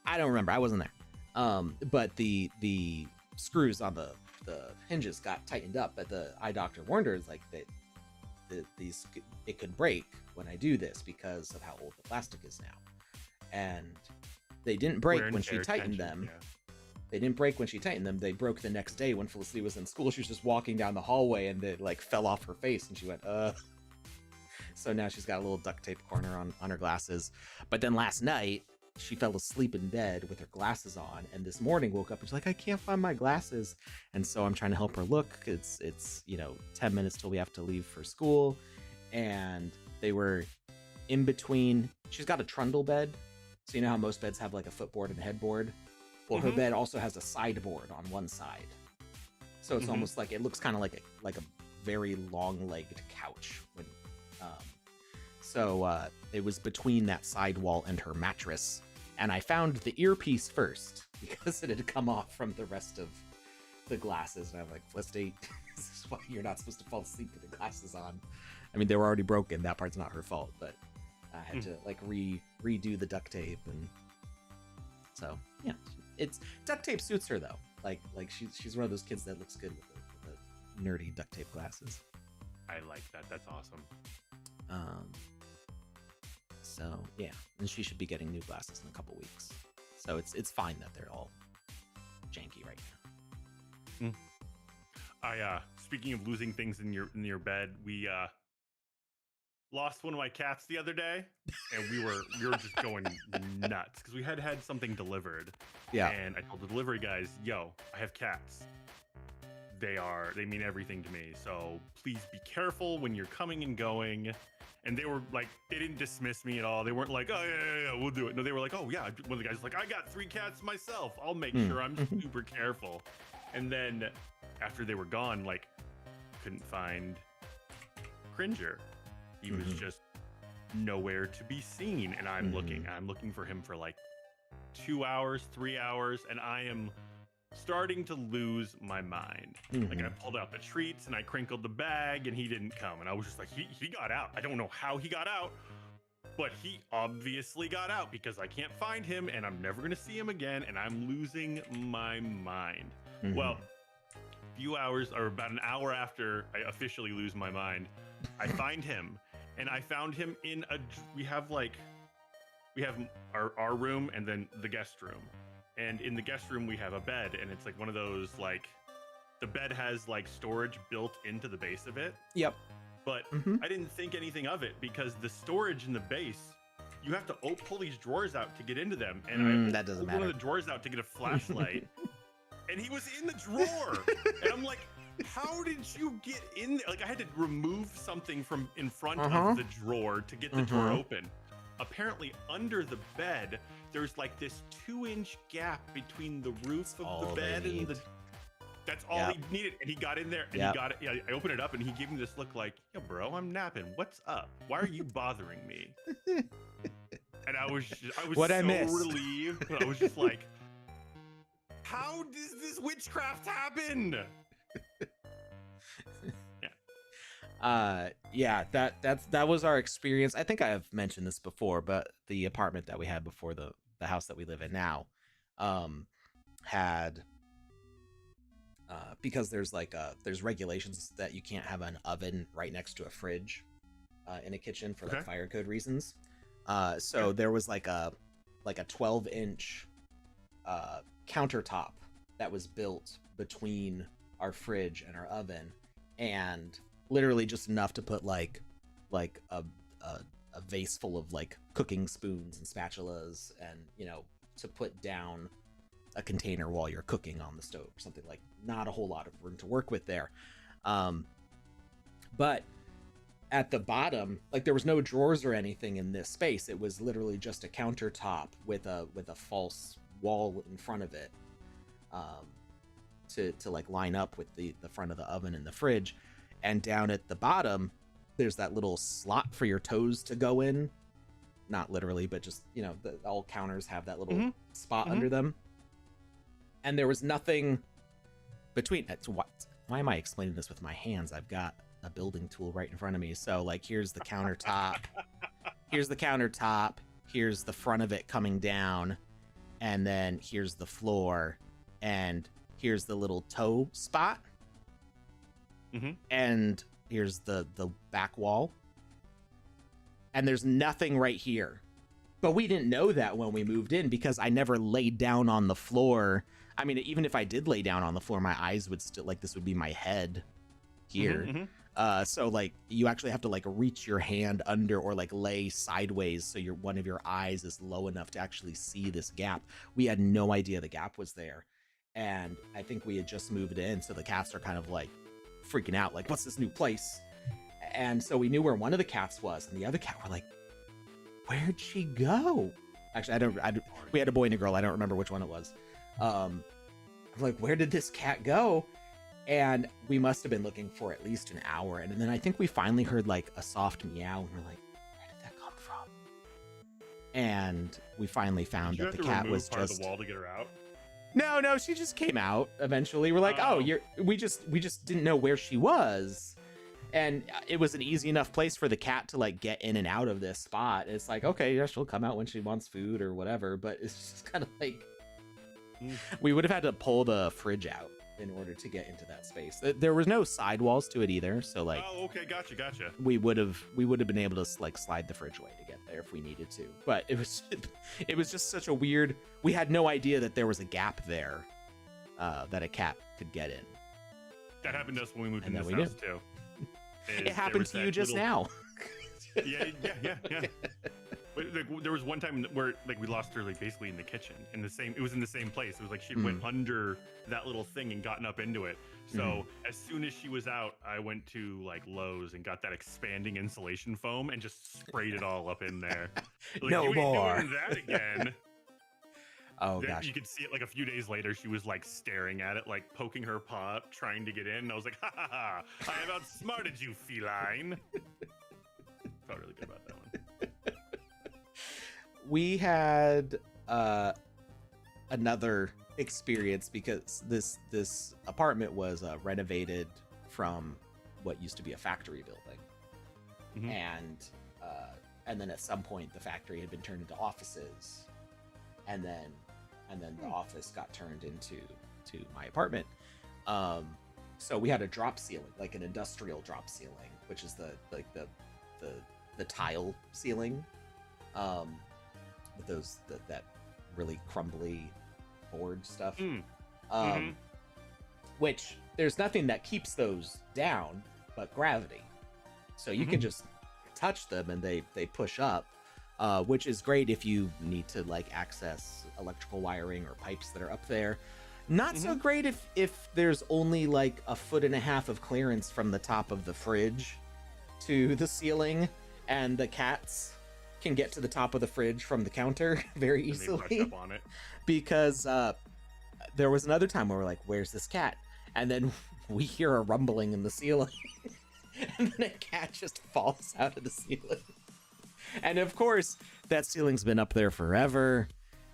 S1: I don't remember. I wasn't there. But the screws on the hinges got tightened up. But the eye doctor warned her, like, that it could break when I do this because of how old the plastic is now. And they didn't break
S2: Wear and
S1: when she
S2: tear
S1: tightened
S2: tension,
S1: them.
S2: yeah.
S1: They didn't break when she tightened them. They broke the next day when Felicity was in school. She was just walking down the hallway and they like fell off her face and she went, So now she's got a little duct tape corner on her glasses. But then last night she fell asleep in bed with her glasses on, and this morning woke up and she's like, I can't find my glasses. And so I'm trying to help her look. It's 10 minutes till we have to leave for school. And they were in between. She's got a trundle bed. So you know how most beds have like a footboard and a headboard? Well, her bed also has a sideboard on one side. So it's almost like, it looks kind of like a very long-legged couch. It was between that side wall and her mattress. And I found the earpiece first because it had come off from the rest of the glasses. And I'm like, Felicity, this is why you're not supposed to fall asleep with the glasses on. I mean, they were already broken. That part's not her fault, but I had to like redo the duct tape. And so, yeah. It's duct tape suits her though. Like she's one of those kids that looks good with the nerdy duct tape glasses.
S2: I like that. That's awesome.
S1: So yeah, and she should be getting new glasses in a couple weeks. So it's fine that they're all janky right now.
S2: Speaking of losing things in your bed, we lost one of my cats the other day, and we were just going nuts because we had something delivered.
S1: Yeah.
S2: And I told the delivery guys, yo, I have cats. They mean everything to me. So please be careful when you're coming and going. And they were like, they didn't dismiss me at all. They weren't like, oh yeah, we'll do it. No, they were like, oh yeah. One of the guys was like, I got 3 cats myself. I'll make sure I'm super careful. And then after they were gone, like, couldn't find Cringer. He was just nowhere to be seen. And I'm looking for him for like 2 hours, 3 hours, and I am starting to lose my mind. Like, I pulled out the treats and I crinkled the bag and he didn't come. And I was just like, he got out. I don't know how he got out, but he obviously got out because I can't find him and I'm never going to see him again. And I'm losing my mind. Well, a few hours or about an hour after I officially lose my mind, I find him. And I found him in we have our room and then the guest room. And in the guest room, we have a bed, and it's like one of those, like, the bed has like storage built into the base of it.
S1: Yep.
S2: But I didn't think anything of it because the storage in the base, you have to pull these drawers out to get into them. And I
S1: that doesn't
S2: pulled
S1: matter.
S2: one of the drawers out to get a flashlight, and he was in the drawer. And I'm like, how did you get in there? Like, I had to remove something from in front of the drawer to get the drawer open. Apparently, under the bed, there's like this 2-inch gap between the roof of the bed and the. That's all he needed, and he got in there, and he got it. Yeah, I opened it up, and he gave me this look like, "Yo, bro, I'm napping. What's up? Why are you bothering me?" And I was
S1: What
S2: so
S1: I missed?
S2: relieved. I was just like, "How does this witchcraft happen?"
S1: That was our experience. I think I have mentioned this before, but the apartment that we had before the house that we live in now had because there's there's regulations that you can't have an oven right next to a fridge in a kitchen for like fire code reasons. So there was like a 12-inch countertop that was built between our fridge and our oven, and literally just enough to put like a vase full of like cooking spoons and spatulas, and to put down a container while you're cooking on the stove or something. Like, not a whole lot of room to work with there. But at the bottom, like, there was no drawers or anything in this space. It was literally just a countertop with a false wall in front of it to like line up with the front of the oven and the fridge. And down at the bottom, there's that little slot for your toes to go in. Not literally, but just, all counters have that little spot under them. And there was nothing between. Why am I explaining this with my hands? I've got a building tool right in front of me. So, like, here's the countertop. Here's the countertop. Here's the front of it coming down. And then here's the floor. And here's the little toe spot. And here's the back wall. And there's nothing right here. But we didn't know that when we moved in, because I never laid down on the floor. I mean, even if I did lay down on the floor, my eyes would still, like, this would be my head here. So, like, you actually have to, like, reach your hand under or, like, lay sideways so one of your eyes is low enough to actually see this gap. We had no idea the gap was there. And I think we had just moved in, so the cats are kind of, like, freaking out, like, what's this new place? And so we knew where one of the cats was, and the other cat were like, where'd she go? Actually, we had a boy and a girl. I don't remember which one it was. I'm like, where did this cat go? And we must have been looking for at least an hour. And then I think we finally heard like a soft meow, and we're like, where did that come from? And we finally found that the cat was
S2: part
S1: just
S2: of the wall to get her out.
S1: No, she just came out eventually. We're like, we just didn't know where she was. And it was an easy enough place for the cat to like get in and out of this spot. It's like, okay, yeah, she'll come out when she wants food or whatever. But it's just kind of like, we would have had to pull the fridge out in order to get into that space. There was no sidewalls to it either. So like,
S2: okay, gotcha.
S1: We would have been able to like slide the fridge away to get there if we needed to. But it was just such a weird, we had no idea that there was a gap there that a cat could get in.
S2: That happened to us when we moved in this house too.
S1: It happened to you just now.
S2: Yeah. There was one time where like we lost her like basically in the kitchen it was in the same place. It was like she went under that little thing and gotten up into it. So as soon as she was out, I went to like Lowe's and got that expanding insulation foam and just sprayed it all up in there. Like,
S1: no more.
S2: Doing that again.
S1: Oh gosh.
S2: You could see it like a few days later. She was like staring at it, like poking her paw up, trying to get in. And I was like, ha, I have outsmarted you, feline. Felt really good about that one.
S1: We had another experience because this apartment was renovated from what used to be a factory building. And then at some point the factory had been turned into offices, and then the office got turned into my apartment. So we had a drop ceiling, like an industrial drop ceiling, which is the tile ceiling, with that really crumbly board stuff. Which there's nothing that keeps those down but gravity. So you can just touch them and they push up. which is great if you need to like access electrical wiring or pipes that are up there. Not so great if there's only like 1.5 feet of clearance from the top of the fridge to the ceiling, and the cats can get to the top of the fridge from the counter very easily.
S2: And they brush up on it.
S1: Because there was another time where we're like, "Where's this cat?" And then we hear a rumbling in the ceiling, and then a cat just falls out of the ceiling. And of course, that ceiling's been up there forever.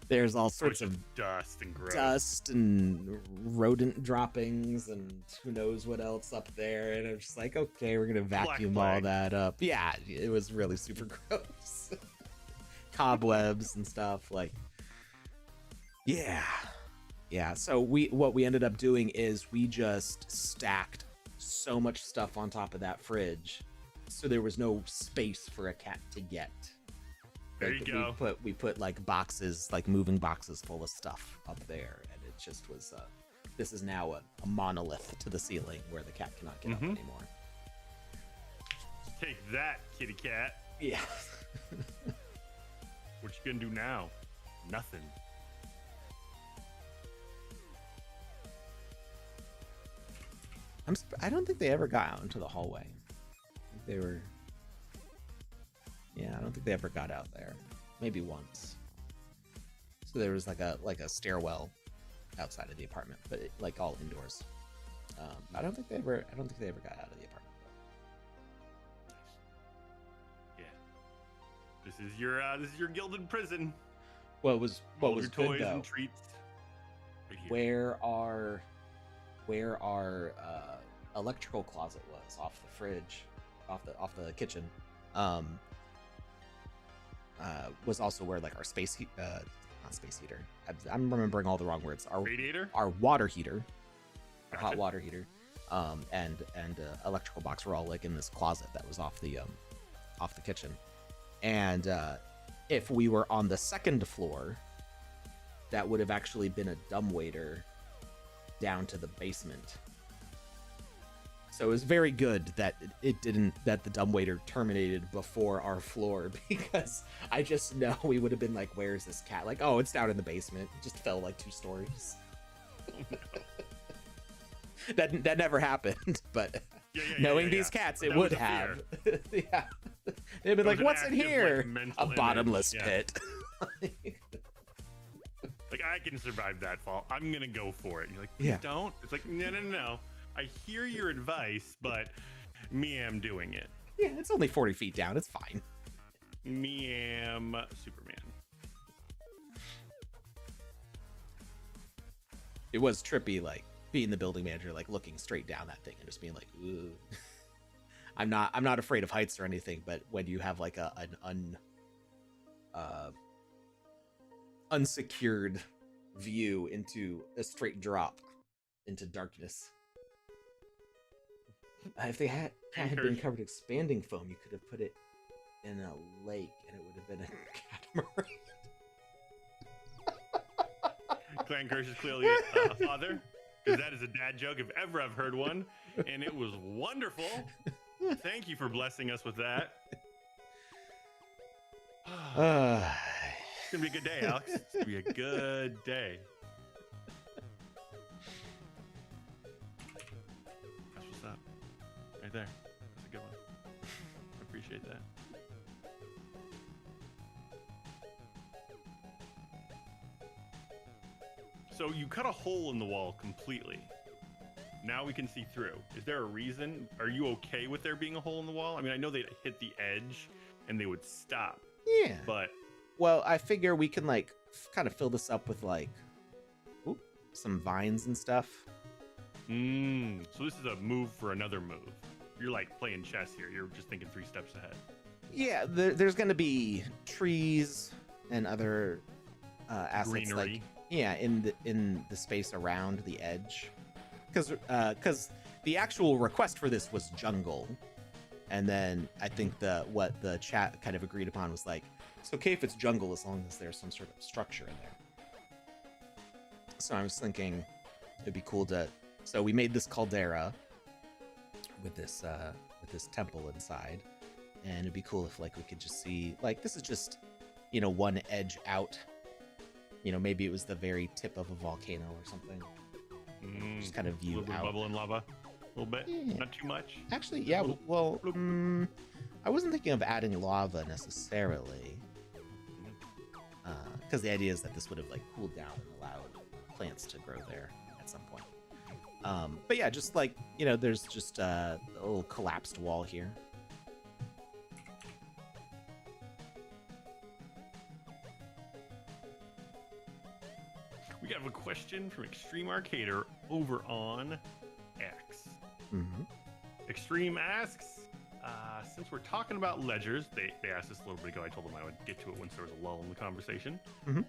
S1: There's all sorts of
S2: dust and gross.
S1: dust and rodent droppings and who knows what else up there. And I'm just like, okay, we're gonna vacuum all that up. Yeah, it was really super gross. Cobwebs and stuff, like, yeah. So what we ended up doing is we just stacked so much stuff on top of that fridge, so there was no space for a cat to get.
S2: There you go.
S1: We put like boxes, like moving boxes full of stuff up there, and it just was. This is now a monolith to the ceiling where the cat cannot get up anymore.
S2: Take that, kitty cat.
S1: Yeah.
S2: What you gonna do now? Nothing.
S1: I don't think they ever got out into the hallway. I think they were. Yeah, I don't think they ever got out there. Maybe once. So there was like a stairwell outside of the apartment, but like all indoors. I don't think they ever got out of the apartment.
S2: Yeah. This is your gilded prison.
S1: What was
S2: All
S1: good
S2: your toys
S1: though?
S2: and treats. Right here.
S1: Where our electrical closet was off the fridge, off the kitchen. Was also where like our not space heater. I'm remembering all the wrong words. Our
S2: radiator,
S1: our water heater, our
S2: Gotcha.
S1: hot water heater, and electrical box were all like in this closet that was off the kitchen. And if we were on the second floor, that would have actually been a dumbwaiter down to the basement. So it was very good that that the dumbwaiter terminated before our floor, because I just know we would have been like, where's this cat? Like, oh, it's down in the basement. It just fell like 2 stories. That never happened, but knowing these cats, it would have. Yeah. They'd be like, what's in here? A bottomless pit.
S2: Like, I can survive that fall. I'm gonna go for it. And you're like, please don't. It's like, no. I hear your advice, but me am doing it.
S1: Yeah, it's only 40 feet down. It's fine.
S2: Me am Superman.
S1: It was trippy, like being the building manager, like looking straight down that thing and just being like, ooh. I'm not afraid of heights or anything, but when you have like an unsecured view into a straight drop into darkness. If they had been covered expanding foam, you could have put it in a lake and it would have been a catamaran.
S2: Clan Curse is clearly a father, because that is a dad joke if ever I've heard one, and it was wonderful. Thank you for blessing us with that. It's gonna be a good day, Alex. It's gonna be a good day. That's what's up. Right there. That's a good one. I appreciate that. So you cut a hole in the wall completely. Now we can see through. Is there a reason? Are you okay with there being a hole in the wall? I mean, I know they'd hit the edge and they would stop.
S1: Yeah.
S2: But
S1: well, I figure we can like kind of fill this up with like some vines and stuff.
S2: So this is a move for another move. You're like playing chess here. You're just thinking 3 steps ahead.
S1: Yeah, there's going to be trees and other assets.
S2: Greenery.
S1: Like, yeah, in the space around the edge, because the actual request for this was jungle, and then I think what the chat kind of agreed upon was like, it's okay if it's jungle as long as there's some sort of structure in there. So I was thinking it'd be cool to. So we made this caldera with this temple inside, and it'd be cool if like we could just see like this is just one edge out. Maybe it was the very tip of a volcano or something. Just kind of
S2: A
S1: view
S2: little bit of
S1: out.
S2: bubble and lava. A little bit.
S1: Yeah.
S2: Not too much.
S1: Actually, yeah.
S2: Little-
S1: Well, I wasn't thinking of adding lava necessarily, because the idea is that this would have like cooled down and allowed plants to grow there at some point. But yeah, just like there's just a little collapsed wall here.
S2: We have a question from Extreme Arcader over on X.
S1: Mm-hmm.
S2: Extreme asks, since we're talking about ledgers, they asked this a little bit ago. I told them I would get to it once there was a lull in the conversation.
S1: Mhm.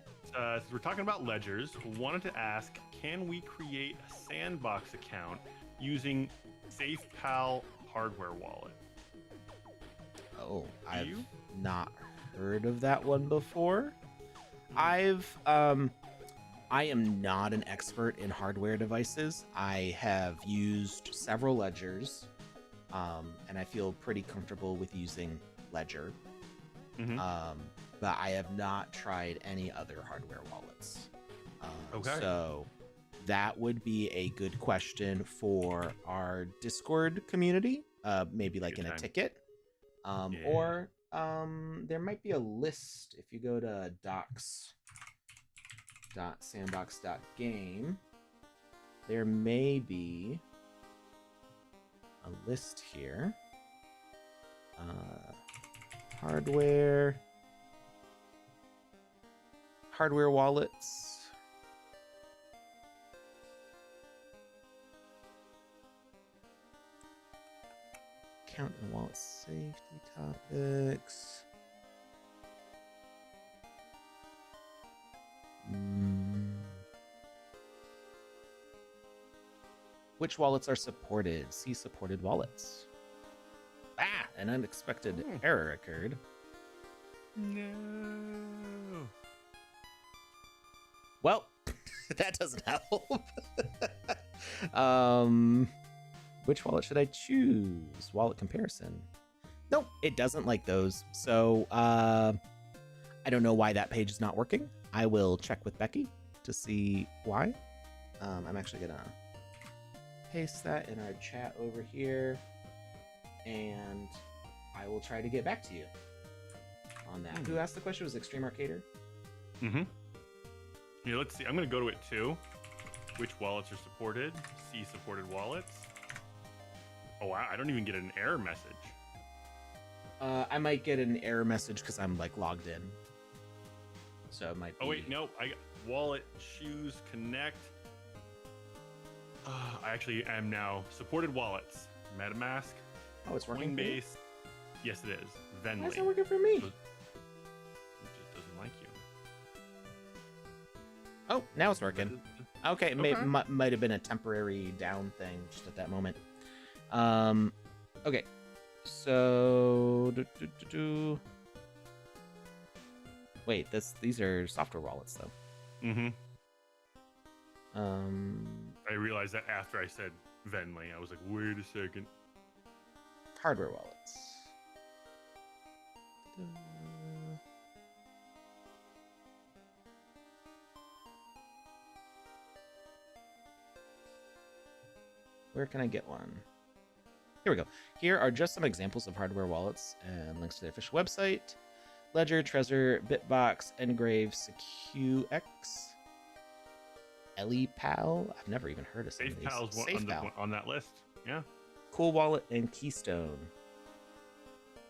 S2: Since we're talking about ledgers, wanted to ask, can we create a Sandbox account using SafePal hardware wallet?
S1: Oh,
S2: Do
S1: I've
S2: you?
S1: not heard of that one before. I am not an expert in hardware devices. I have used several ledgers, and I feel pretty comfortable with using Ledger.
S2: Mhm.
S1: But I have not tried any other hardware wallets.
S2: Okay.
S1: So that would be a good question for our Discord community, maybe like
S2: Good
S1: in a
S2: time.
S1: ticket.
S2: Yeah.
S1: Or there might be a list if you go to docs.sandbox.game. There may be a list here. Hardware wallets. Account and wallet safety topics. Which wallets are supported? See supported wallets. An unexpected error occurred.
S2: No.
S1: Well, that doesn't help. Which wallet should I choose? Wallet comparison. Nope, it doesn't like those. So I don't know why that page is not working. I will check with Becky to see why. I'm actually gonna paste that in our chat over here, and I will try to get back to you on that. Who asked the question? Was Extreme Arcader?
S2: Mm-hmm. Yeah, let's see. I'm going to go to it too. Which wallets are supported? See supported wallets. Oh, wow. I don't even get an error message.
S1: I might get an error message because I'm like logged in. So it might be...
S2: Oh, wait. No. I got wallet, shoes, connect. I actually am now supported wallets. MetaMask.
S1: Oh, it's working for you?
S2: Coinbase. Yes, it is. Venly.
S1: Why is it working for me?
S2: It just doesn't like you.
S1: Oh, now it's working. Okay, it might have been a temporary down thing just at that moment. Okay, so wait, these are software wallets though.
S2: Mm-hmm. I realized that after I said Venly, I was like, wait a second.
S1: Hardware wallets. Where can I get one? Here we go. Here are just some examples of hardware wallets and links to their official website. Ledger, Trezor, Bitbox, Engrave, SecuX, EliPal. I've never even heard of some of these.
S2: SafePal's on that list. Yeah.
S1: Cool Wallet and Keystone.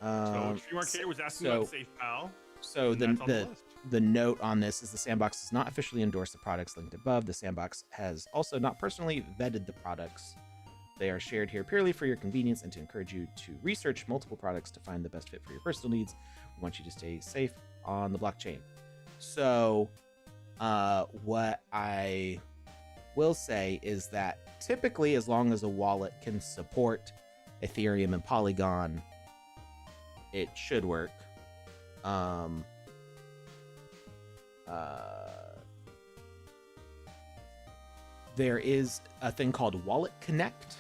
S2: So Extreme Arcader was asking about SafePal.
S1: So the note on this is the Sandbox does not officially endorse the products linked above. The Sandbox has also not personally vetted the products. They are shared here purely for your convenience and to encourage you to research multiple products to find the best fit for your personal needs. We want you to stay safe on the blockchain. So what I will say is that typically, as long as a wallet can support Ethereum and Polygon, it should work. There is a thing called Wallet Connect,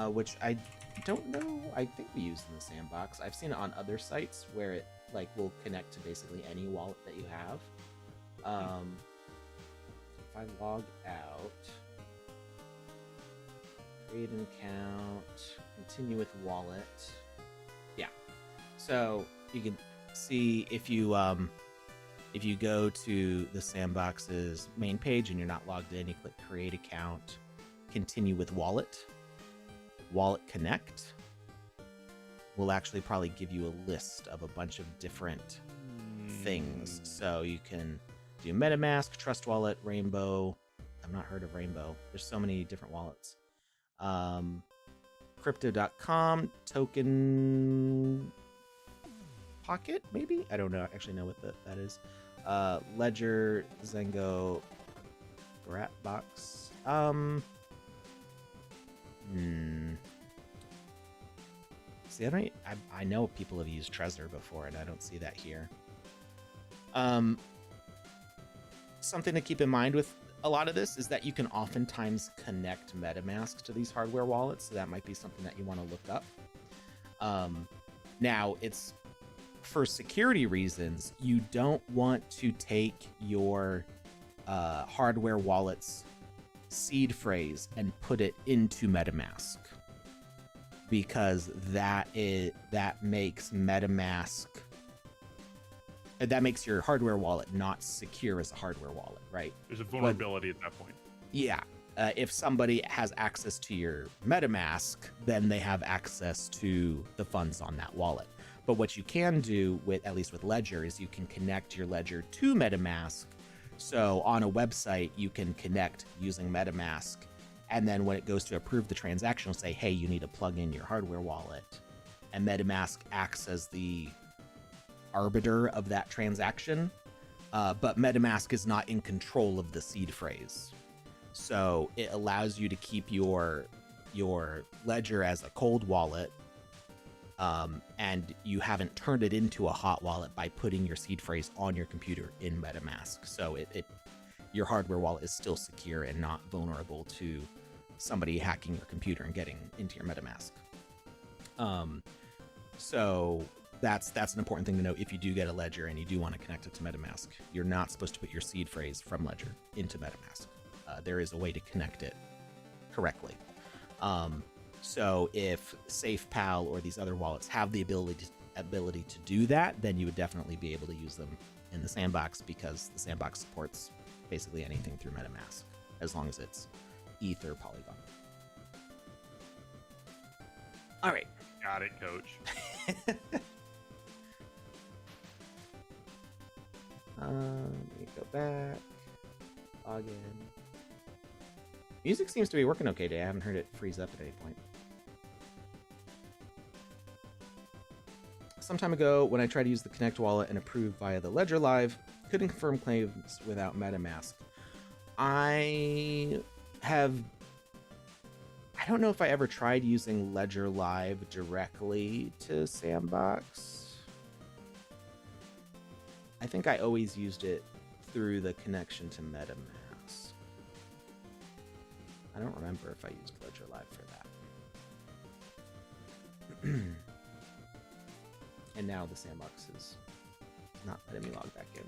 S1: which I don't know. I think we use in the Sandbox. I've seen it on other sites where it like will connect to basically any wallet that you have. If I log out, create an account, continue with wallet. Yeah. So you can see if you go to the Sandbox's main page and you're not logged in, you click create account, continue with wallet, wallet connect. Will actually probably give you a list of a bunch of different things. So you can do MetaMask, Trust Wallet, Rainbow. I've not heard of Rainbow. There's so many different wallets. Crypto.com, Token Pocket, maybe? I don't know. Actually know what that is. Ledger, Zengo, Gratbox. See, I know people have used Trezor before, and I don't see that here. Something to keep in mind with a lot of this is that you can oftentimes connect MetaMask to these hardware wallets, so that might be something that you want to look up. Now, it's for security reasons, you don't want to take your hardware wallet's seed phrase and put it into MetaMask, because that makes MetaMask, that makes your hardware wallet not secure as a hardware wallet, right?
S2: There's a vulnerability at that point.
S1: Yeah. If somebody has access to your MetaMask, then they have access to the funds on that wallet. But what you can do, at least with Ledger, is you can connect your Ledger to MetaMask. So on a website, you can connect using MetaMask. And then when it goes to approve the transaction, it'll say, hey, you need to plug in your hardware wallet. And MetaMask acts as the arbiter of that transaction. But MetaMask is not in control of the seed phrase. So it allows you to keep your Ledger as a cold wallet. And you haven't turned it into a hot wallet by putting your seed phrase on your computer in MetaMask. So your hardware wallet is still secure and not vulnerable to somebody hacking your computer and getting into your MetaMask. So that's an important thing to know. If you do get a Ledger and you do want to connect it to MetaMask, you're not supposed to put your seed phrase from Ledger into MetaMask. There is a way to connect it correctly. So if SafePal or these other wallets have the ability to do that, then you would definitely be able to use them in the Sandbox, because the Sandbox supports basically anything through MetaMask, as long as it's ETH or Polygon. All right.
S2: Got it, coach.
S1: Let me go back. Log in. Music seems to be working okay today. I haven't heard it freeze up at any point. Some time ago, when I tried to use the Connect wallet and approve via the Ledger Live, couldn't confirm claims without MetaMask. I don't know if I ever tried using Ledger Live directly to Sandbox. I think I always used it through the connection to MetaMask. I don't remember if I used Ledger Live for that. And now the Sandbox is not letting me log back in.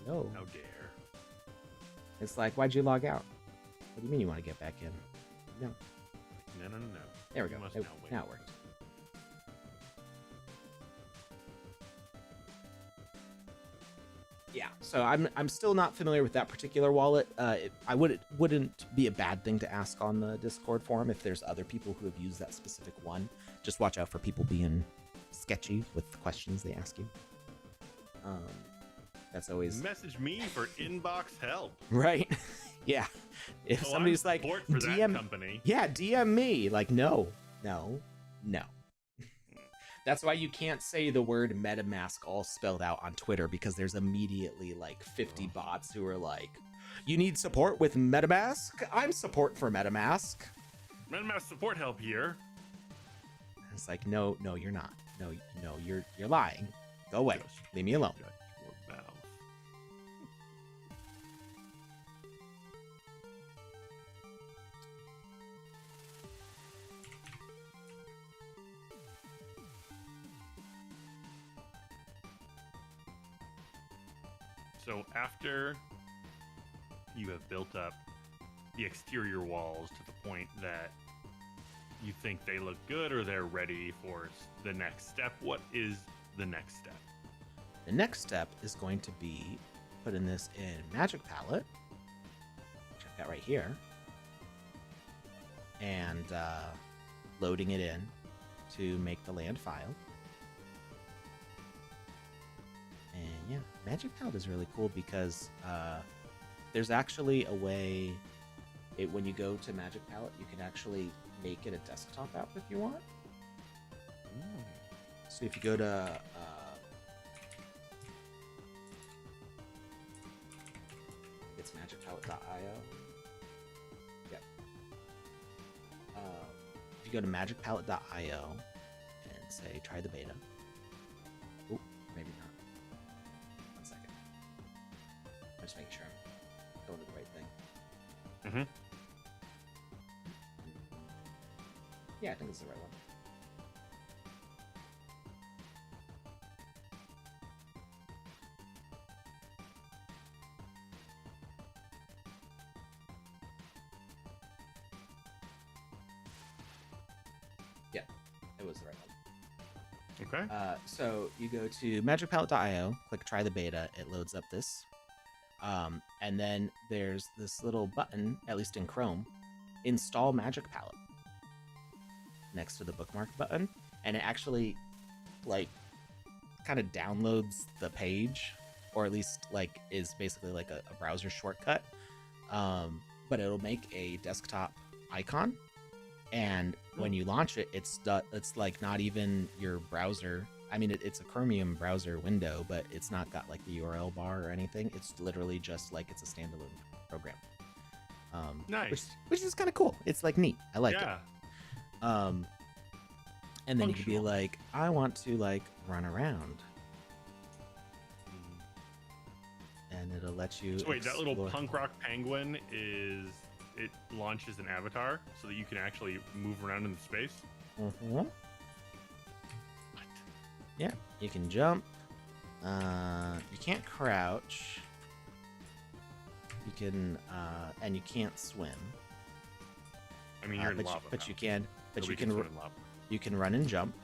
S1: No.
S2: How dare.
S1: It's like, why'd you log out? What do you mean you want to get back in? No.
S2: No.
S1: There we go.
S2: You must
S1: Now it worked. Yeah, so I'm still not familiar with that particular wallet. I wouldn't be a bad thing to ask on the Discord forum if there's other people who have used that specific one. Just watch out for people being sketchy with the questions they ask you. That's always
S2: message me for inbox help.
S1: Right. Yeah. If somebody's like,
S2: for
S1: DM
S2: that company.
S1: Yeah, DM me. Like, no. That's why you can't say the word MetaMask all spelled out on Twitter, because there's immediately like 50 bots who are like, you need support with MetaMask? I'm support for MetaMask.
S2: MetaMask support help here.
S1: It's like, no, you're not. No, you're lying. Go away. Leave me alone.
S2: Your mouth. So after you have built up the exterior walls to the point that you think they look good or they're ready for the next step, what is the next step?
S1: The next step is going to be putting this in Magic Palette, which I've got right here, and loading it in to make the land file. And yeah, Magic Palette is really cool because there's actually a way, when you go to Magic Palette, you can actually make it a desktop app if you want. So if you go to it's magicpalette.io. Yep. If you go to magicpalette.io and say try the beta. Oh, maybe not. 1 second. I'm just making sure I'm going to the right thing.
S2: Mm-hmm.
S1: Yeah, I think it's the right one. Yeah, it was the right one.
S2: Okay.
S1: So you go to magicpalette.io, click try the beta, it loads up this. And then there's this little button, at least in Chrome, install Magic Palette, next to the bookmark button. And it actually, like, kind of downloads the page, or at least, like, is basically like a browser shortcut. But it'll make a desktop icon. And when you launch it, it's like not even your browser. I mean, it's a Chromium browser window, but it's not got like the URL bar or anything. It's literally just like it's a standalone program.
S2: Nice.
S1: Which is kind of cool. It's like neat. I like it. And then you can be
S2: Functional.
S1: like, I want to like run around, and it'll let you.
S2: So wait, that little
S1: explore.
S2: punk rock penguin it launches an avatar so that you can actually move around in the space?
S1: Mhm.
S2: What?
S1: Yeah, you can jump. You can't crouch. You can, and you can't swim.
S2: I mean, you're in
S1: but
S2: lava.
S1: but
S2: now.
S1: you can, but
S2: Nobody
S1: you can,
S2: swim in lava.
S1: you can run and jump.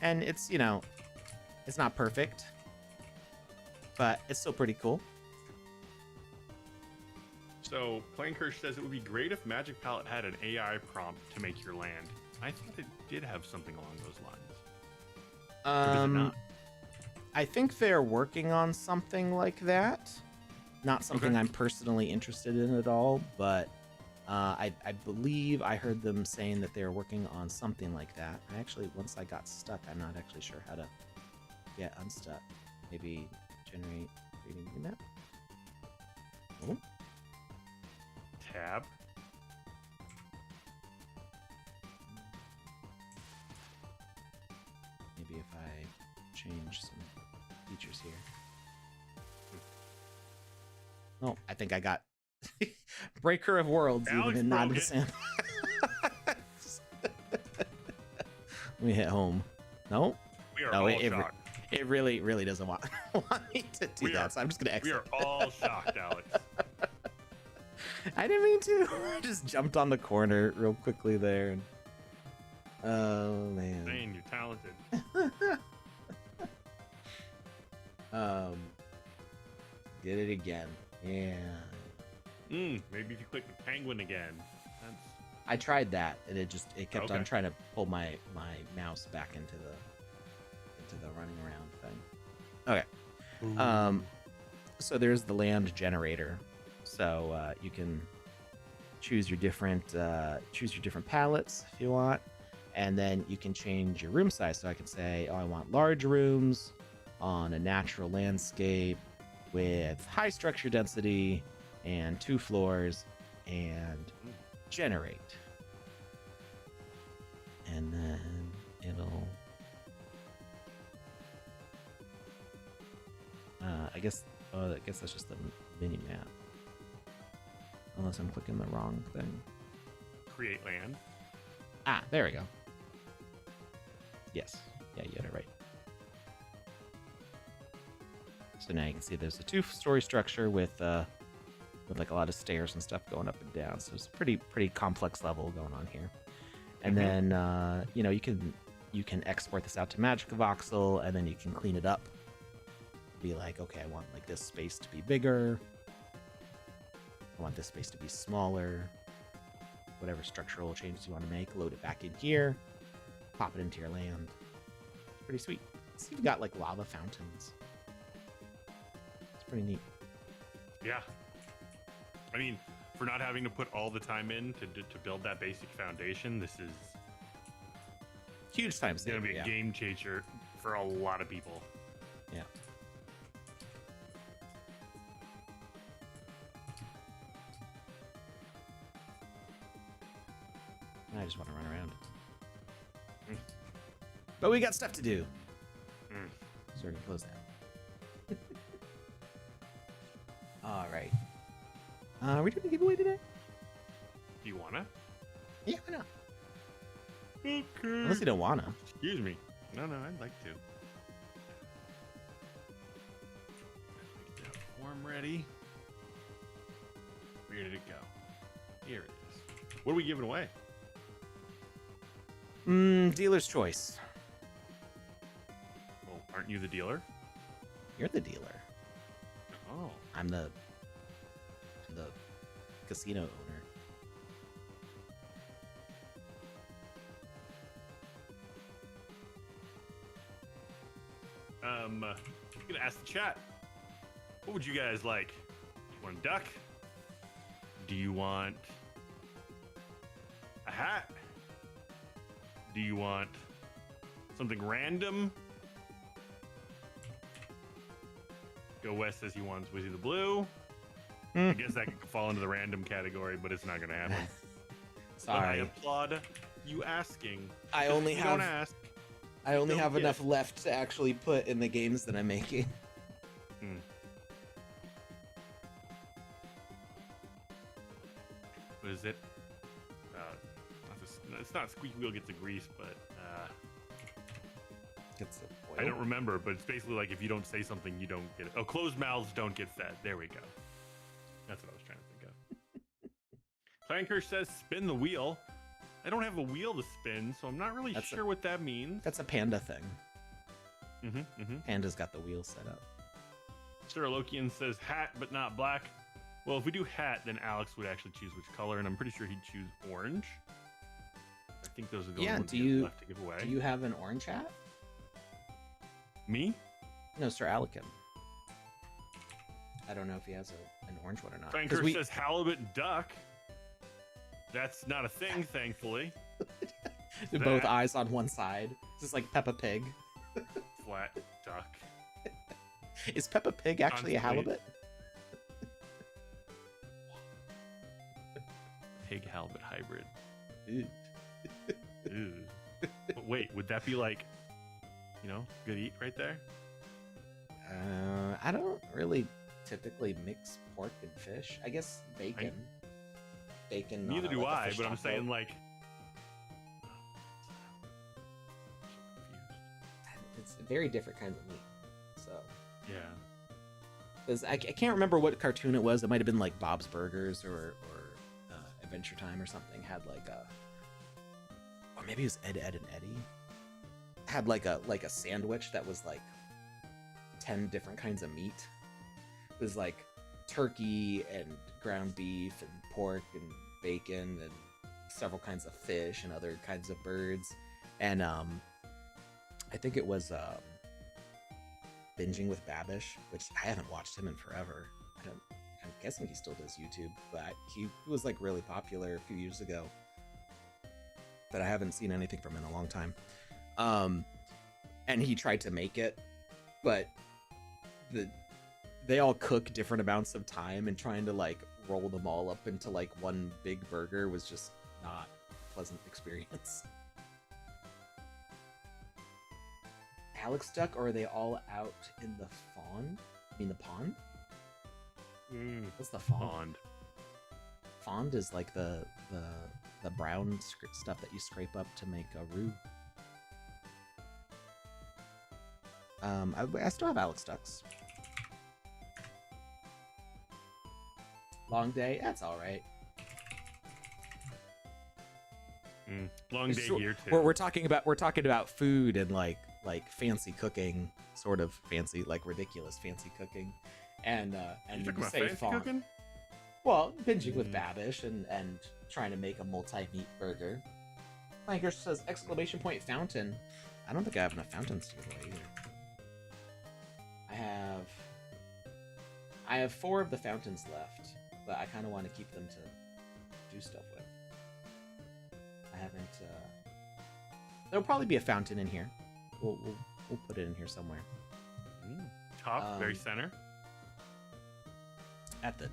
S1: And it's, you know, it's not perfect, but it's still pretty cool.
S2: So, Plankirsch says it would be great if Magic Palette had an AI prompt to make your land. I thought it did have something along those lines. Or does it not?
S1: I think they're working on something like that. Not something
S2: Okay.
S1: I'm personally interested in at all, but I believe I heard them saying that they're working on something like that. I actually, once I got stuck, I'm not actually sure how to get unstuck. Maybe generate 3D map. Oh.
S2: Tab.
S1: Maybe if I change some features here. Oh, I think I got Breaker of Worlds
S2: Alex
S1: even and not
S2: broke
S1: the
S2: it.
S1: same. Let me hit home. No,
S2: We are
S1: no,
S2: all
S1: it
S2: shocked.
S1: really doesn't want me to do
S2: We
S1: that.
S2: are-
S1: So I'm just gonna
S2: We
S1: exit.
S2: are all shocked, Alex.
S1: I didn't mean to. I just jumped on the corner real quickly there. And... Oh man.
S2: Man, you're talented.
S1: Did it again. Yeah.
S2: Maybe if you click the penguin again. That's...
S1: I tried that, and it kept on
S2: Okay.
S1: trying to pull my mouse back into the running around thing. Okay. So there's the land generator. So you can choose your different palettes if you want, and then you can change your room size. So I can say, oh, I want large rooms on a natural landscape with high structure density and 2 floors, and generate. And then it'll I guess that's just the mini map, unless I'm clicking the wrong thing.
S2: Create land.
S1: Ah, there we go. Yes, yeah, you had it right. So now you can see there's a 2-story structure with like a lot of stairs and stuff going up and down. So it's a pretty complex level going on here. And then you know, you can export this out to MagicaVoxel, and then you can clean it up. Be like, okay, I want like this space to be bigger. I want this space to be smaller. Whatever structural changes you want to make, load it back in here, pop it into your land. It's pretty sweet. So you've got like lava fountains. It's pretty neat.
S2: Yeah. I mean, for not having to put all the time in to build that basic foundation, this is
S1: Huge time
S2: it's going
S1: saver.
S2: to be a game changer for a lot of people.
S1: Yeah. I just want to run around. But we got stuff to do. So we're gonna close that. All right. Are we doing a giveaway today?
S2: Do you want to?
S1: Yeah, why not?
S2: Okay.
S1: Unless you don't wanna.
S2: Excuse me. No, I'd like to. Get that form ready. Where did it go? Here it is. What are we giving away?
S1: Dealer's choice.
S2: Well, aren't you the dealer?
S1: You're the dealer.
S2: Oh.
S1: I'm the casino owner.
S2: I'm gonna ask the chat. What would you guys like? You want a duck? Do you want a hat? Do you want something random? Go West says he wants Wizzy the Blue. I guess that could fall into the random category, but it's not going to happen. But I
S1: Sorry.
S2: applaud you asking.
S1: I only
S2: If you
S1: have
S2: don't ask.
S1: I only
S2: don't
S1: have
S2: get
S1: enough left to actually put in the games that I'm making.
S2: What is it? It's not squeaky wheel gets the grease, but
S1: Gets the
S2: I
S1: oil.
S2: don't remember. But it's basically like if you don't say something, you don't get it. Oh, closed mouths don't get fed. There we go. That's what I was trying to think of. Clanker says spin the wheel. I don't have a wheel to spin, so I'm not really sure what that means.
S1: That's a panda thing. Panda's got the wheel set up.
S2: Sir Lokian says hat, but not black. Well, if we do hat, then Alex would actually choose which color, and I'm pretty sure he'd choose orange. I think those are the only ones we have left to give away.
S1: Do you have an orange hat?
S2: Me?
S1: No, Sir Alican. I don't know if he has an orange one or not.
S2: Franker says halibut duck. That's not a thing, thankfully.
S1: Both eyes on one side. This is like Peppa Pig.
S2: Flat duck.
S1: Is Peppa Pig actually a halibut?
S2: Pig halibut hybrid.
S1: Ew.
S2: Ew. But wait, would that be like, good eat right there?
S1: I don't really typically mix pork and fish. I guess bacon. Bacon.
S2: Neither
S1: on
S2: do
S1: like a
S2: I,
S1: fish
S2: but I'm
S1: taco.
S2: saying like.
S1: It's very different kinds of meat. So.
S2: Yeah.
S1: Because I can't remember what cartoon it was. It might have been like Bob's Burgers or Adventure Time or something. Had like a, or maybe it was Ed, Ed and Eddie. Had like a sandwich that was like 10 different kinds of meat. It was like turkey and ground beef and pork and bacon and several kinds of fish and other kinds of birds. And I think it was Binging with Babish, which I haven't watched him in forever. I'm guessing he still does YouTube, but he was like really popular a few years ago. But I haven't seen anything from him in a long time. And he tried to make it, but they all cook different amounts of time, and trying to like roll them all up into like one big burger was just not a pleasant experience. Alex duck, or are they all out in the fawn? I mean the pond? What's the fawn? Fond is like the brown stuff that you scrape up to make a roux. I still have Alex ducks. Long day. That's all right.
S2: Long day here too.
S1: We're talking about food and like fancy cooking, sort of fancy, like ridiculous fancy cooking, and
S2: you
S1: you say
S2: fancy
S1: fawn.
S2: cooking?
S1: Well, binging with Babish and trying to make a multi-meat burger. Flanker says exclamation point fountain. I don't think I have enough fountains to give away either. I have 4 of the fountains left, but I kind of want to keep them to do stuff with. I haven't. There'll probably be a fountain in here. We'll put it in here somewhere.
S2: Top, very center.
S1: At the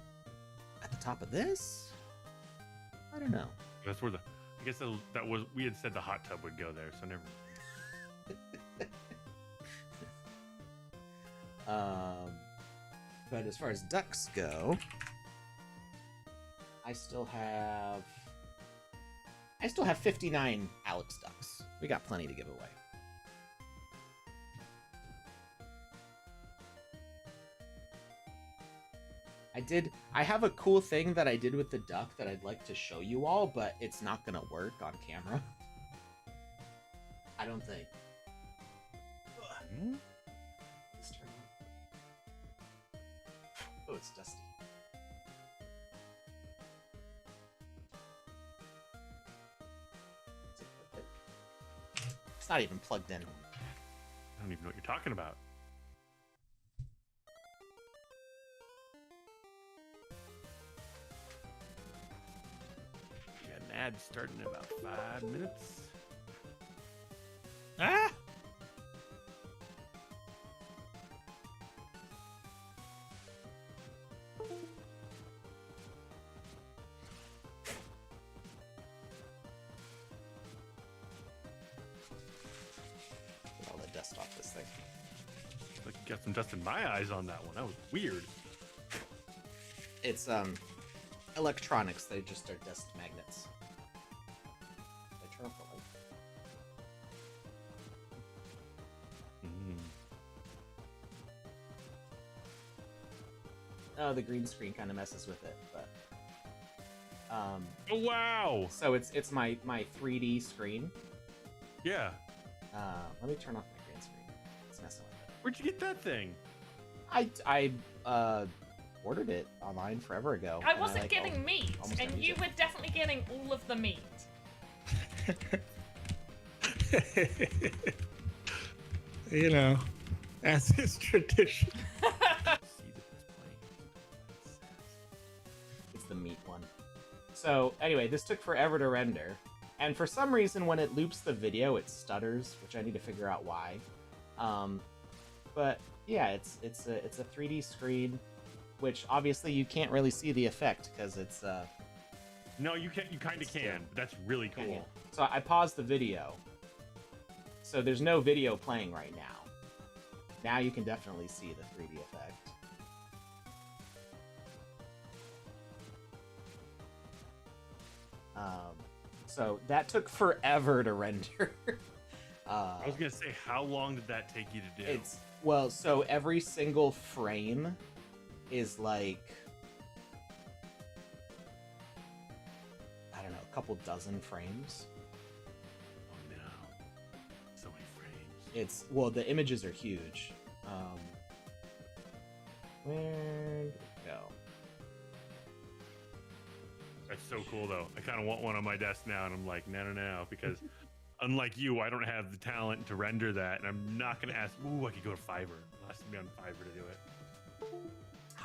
S1: top of this. I don't know.
S2: That's where I guess that was. We had said the hot tub would go there, so never.
S1: But as far as ducks go, I still have 59 Alex ducks. We got plenty to give away. I have a cool thing that I did with the duck that I'd like to show you all, but it's not gonna work on camera. I don't think. Let's turn on. Oh, it's dusty. It's not even plugged in.
S2: I don't even know what you're talking about. We got an ad starting in about 5 minutes. Ah!
S1: Get all the dust off this thing.
S2: Like you got some dust in my eyes on that one. That was weird.
S1: It's electronics. They just are dust magnets. They turn off the light. Oh, the green screen kind of messes with it, but
S2: Oh wow!
S1: so it's my 3D screen.
S2: Yeah.
S1: Let me turn off my green screen. It's messing with it.
S2: Where'd you get that thing?
S1: I ordered it online forever ago.
S3: I
S1: and
S3: wasn't getting meat,
S1: almost
S3: and
S1: never
S3: you
S1: use
S3: were definitely getting all of the meat.
S4: You know, as is tradition.
S1: It's the meat one. So anyway, this took forever to render, and for some reason when it loops the video, it stutters, which I need to figure out why. But yeah, it's a 3D screen, which obviously you can't really see the effect because it's
S2: No, you can't. You kind of can. But that's really cool.
S1: So I paused the video. So there's no video playing right now. Now you can definitely see the 3D effect. So that took forever to render.
S2: I was gonna say, how long did that take you to do?
S1: Well, so every single frame is like, I don't know, a couple dozen frames.
S2: Oh no, so many frames.
S1: Well, the images are huge. Where did it go?
S2: That's so cool, though. I kind of want one on my desk now, and I'm like, no, because unlike you, I don't have the talent to render that, and I'm not gonna ask. Ooh, I could go to Fiverr. It has to be on Fiverr to do it.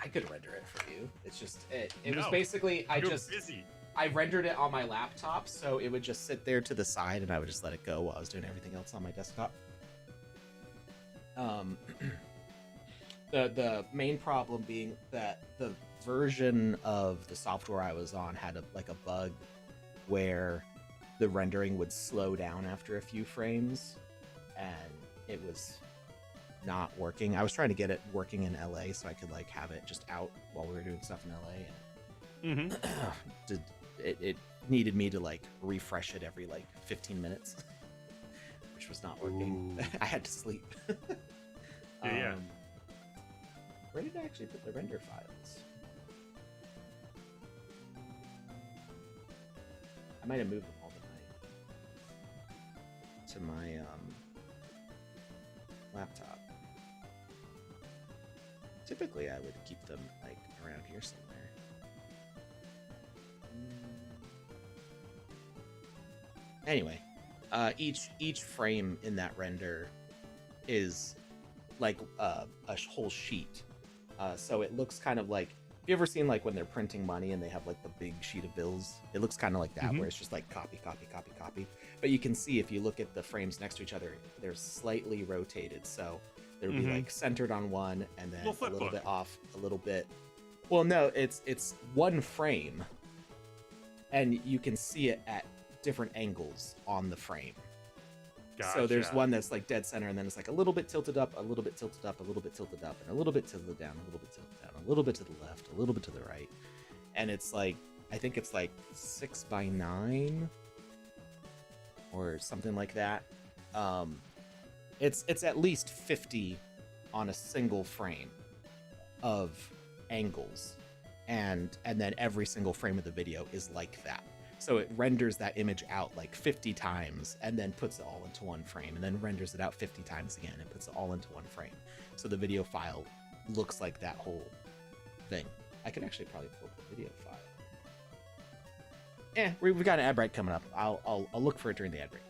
S1: I could render it for you. It's just it was basically
S2: You're busy.
S1: I rendered it on my laptop, so it would just sit there to the side, and I would just let it go while I was doing everything else on my desktop. The main problem being that the version of the software I was on had a bug where the rendering would slow down after a few frames, and it was not working. I was trying to get it working in LA so I could like have it just out while we were doing stuff in LA, and it needed me to like refresh it every like 15 minutes, which was not working. I had to sleep.
S2: Yeah.
S1: Where did I actually put the render files? I might have moved them all to my laptop. Typically, I would keep them like around here somewhere. Anyway, each frame in that render is like a whole sheet. So it looks kind of like, have you ever seen like when they're printing money and they have like the big sheet of bills? It looks kind of like that, where it's just like copy, copy, copy, copy. But you can see if you look at the frames next to each other, they're slightly rotated. So they'll be like centered on one and then a little bit off, a little bit. Well, no, it's one frame, and you can see it at different angles on the frame.
S2: Gotcha.
S1: So there's one that's like dead center, and then it's like a little bit tilted up, a little bit tilted up, a little bit tilted up, and a little bit tilted down, a little bit tilted down, a little bit to the left, a little bit to the right. And it's like, I think it's like 6x9 or something like that. It's at least 50 on a single frame of angles, and then every single frame of the video is like that. So it renders that image out like 50 times and then puts it all into one frame, and then renders it out 50 times again and puts it all into one frame. So the video file looks like that whole thing. I could actually probably pull up the video file. We've got an ad break coming up. I'll look for it during the ad break.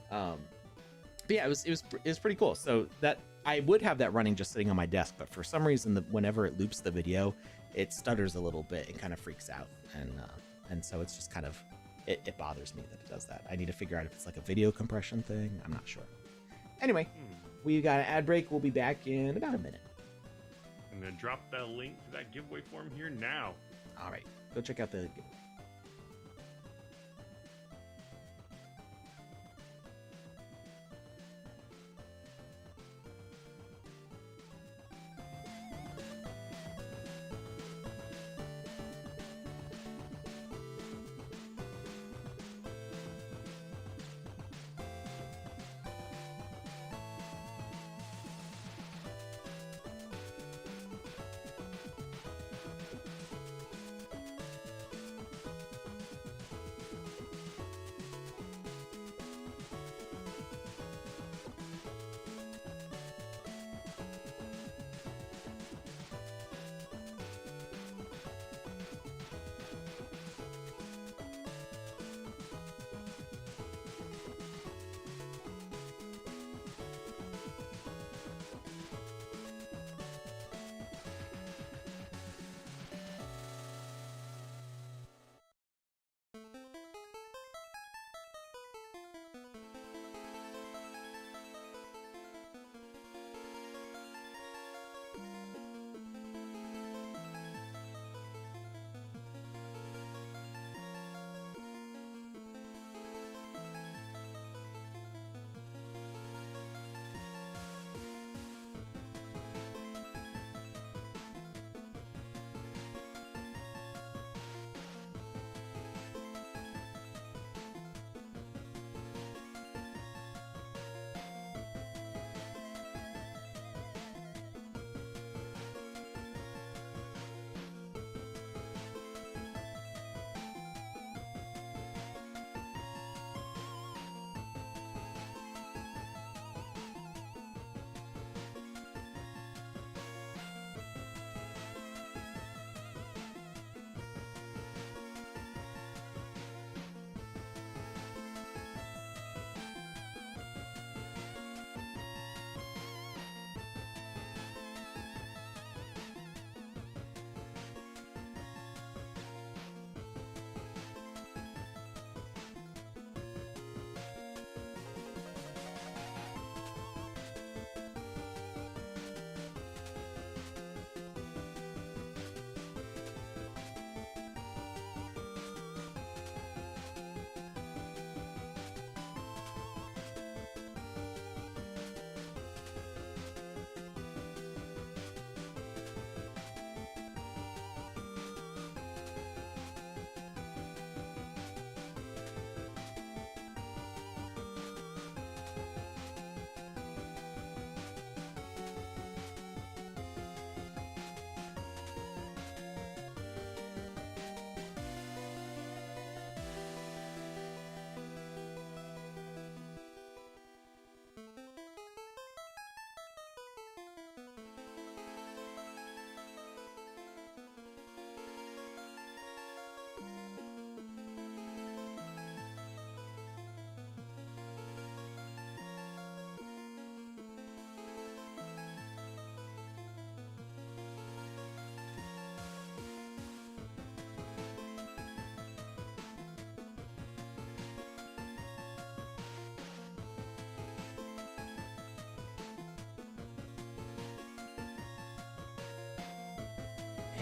S1: But yeah, it was pretty cool. So that I would have that running just sitting on my desk, but for some reason, whenever it loops the video, it stutters a little bit and kind of freaks out, and so it's just kind of it bothers me that it does that. I need to figure out if it's like a video compression thing. I'm not sure. Anyway, we got an ad break. We'll be back in about a minute.
S2: I'm gonna drop that link to that giveaway form here now.
S1: All right, go check out the.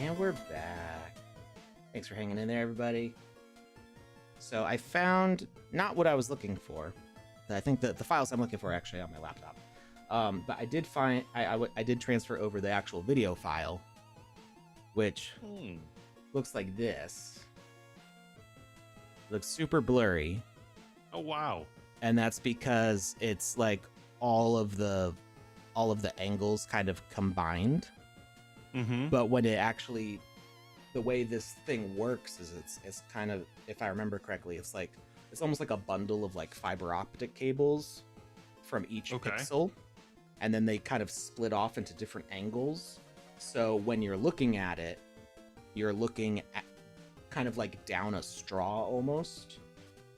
S1: And we're back. Thanks for hanging in there, everybody. So I found not what I was looking for. I think that the files I'm looking for are actually on my laptop. But I did find, I did transfer over the actual video file, which looks like this. Looks super blurry.
S2: Oh, wow.
S1: And that's because it's like all of the angles kind of combined.
S2: Mm-hmm.
S1: But when it actually, the way this thing works is it's kind of, if I remember correctly, it's almost like a bundle of like fiber optic cables from each pixel, and then they kind of split off into different angles. So when you're looking at it, you're looking at kind of like down a straw almost.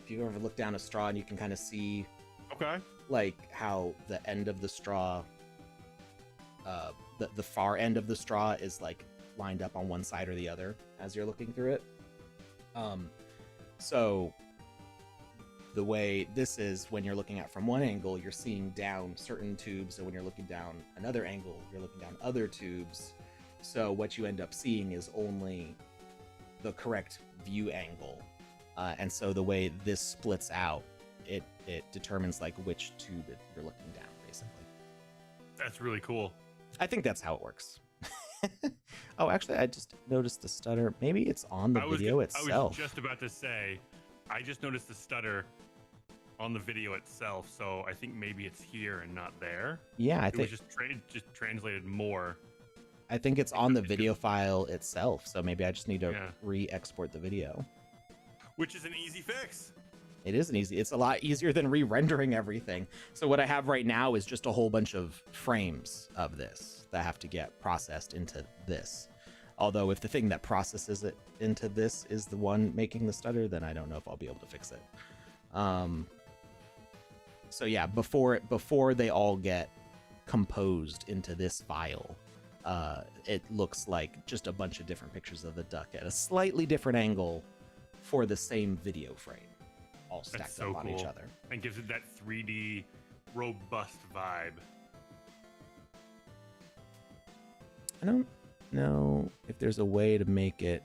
S1: If you ever look down a straw and you can kind of see like how the end of the straw, the far end of the straw is like lined up on one side or the other as you're looking through it. So the way this is, when you're looking at from one angle, you're seeing down certain tubes, and when you're looking down another angle, you're looking down other tubes. So what you end up seeing is only the correct view angle. And so the way this splits out, it determines like which tube you're looking down, basically.
S2: That's really cool.
S1: I think that's how it works. Oh, actually, I just noticed the stutter. Maybe it's on the video itself.
S2: I was just about to say, I just noticed the stutter on the video itself, so I think maybe it's here and not there.
S1: Yeah, I
S2: think
S1: think
S2: it just translated more.
S1: I think it's on the video file itself, so maybe I just need to re-export the video.
S2: Which is an easy fix.
S1: It is it's a lot easier than re-rendering everything. So what I have right now is just a whole bunch of frames of this that have to get processed into this. Although if the thing that processes it into this is the one making the stutter, then I don't know if I'll be able to fix it. So yeah, before they all get composed into this file, it looks like just a bunch of different pictures of the duck at a slightly different angle for the same video frame, all stacked up on each other.
S2: And gives it that 3D robust vibe.
S1: I don't know if there's a way to make it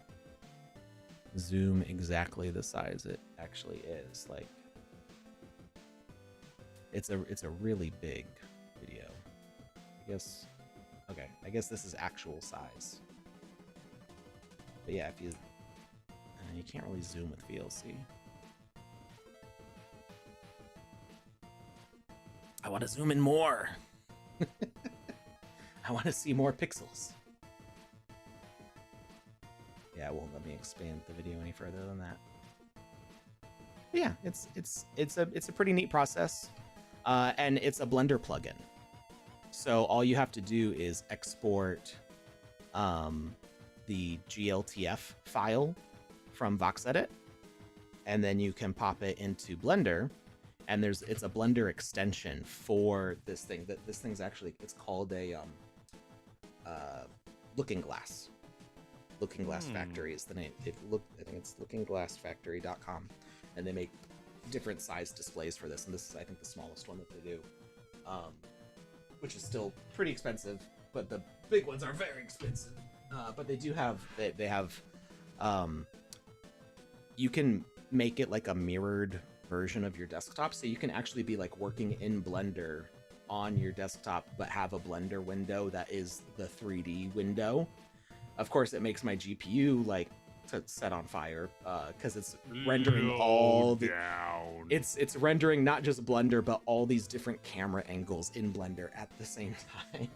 S1: zoom exactly the size it actually is. Like, it's a really big video. I guess. Okay, I guess this is actual size. But yeah, if you can't really zoom with VLC. I want to zoom in more. I want to see more pixels. Yeah, it won't let me expand the video any further than that. But yeah, it's a pretty neat process, and it's a Blender plugin. So all you have to do is export the GLTF file from VoxEdit, and then you can pop it into Blender. And it's a Blender extension for this thing. This thing's actually, it's called a Looking Glass. Looking Glass Factory is the name. I think it's lookingglassfactory.com, and they make different size displays for this. And this is, I think, the smallest one that they do, which is still pretty expensive. But the big ones are very expensive. But they do have they have you can make it like a mirrored version of your desktop, so you can actually be like working in Blender on your desktop but have a Blender window that is the 3D window. Of course, it makes my GPU like to set on fire because it's rendering all the it's rendering not just Blender but all these different camera angles in Blender at the same time.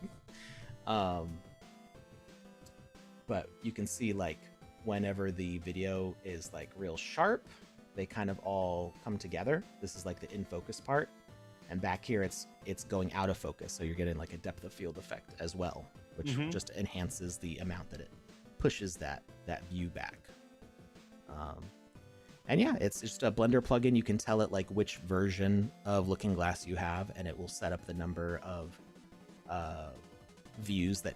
S1: But you can see like whenever the video is like real sharp, they kind of all come together. This is like the in focus part, and back here it's going out of focus, so you're getting like a depth of field effect as well, which just enhances the amount that it pushes that view back. And yeah, it's just a Blender plugin. You can tell it like which version of Looking Glass you have, and it will set up the number of views that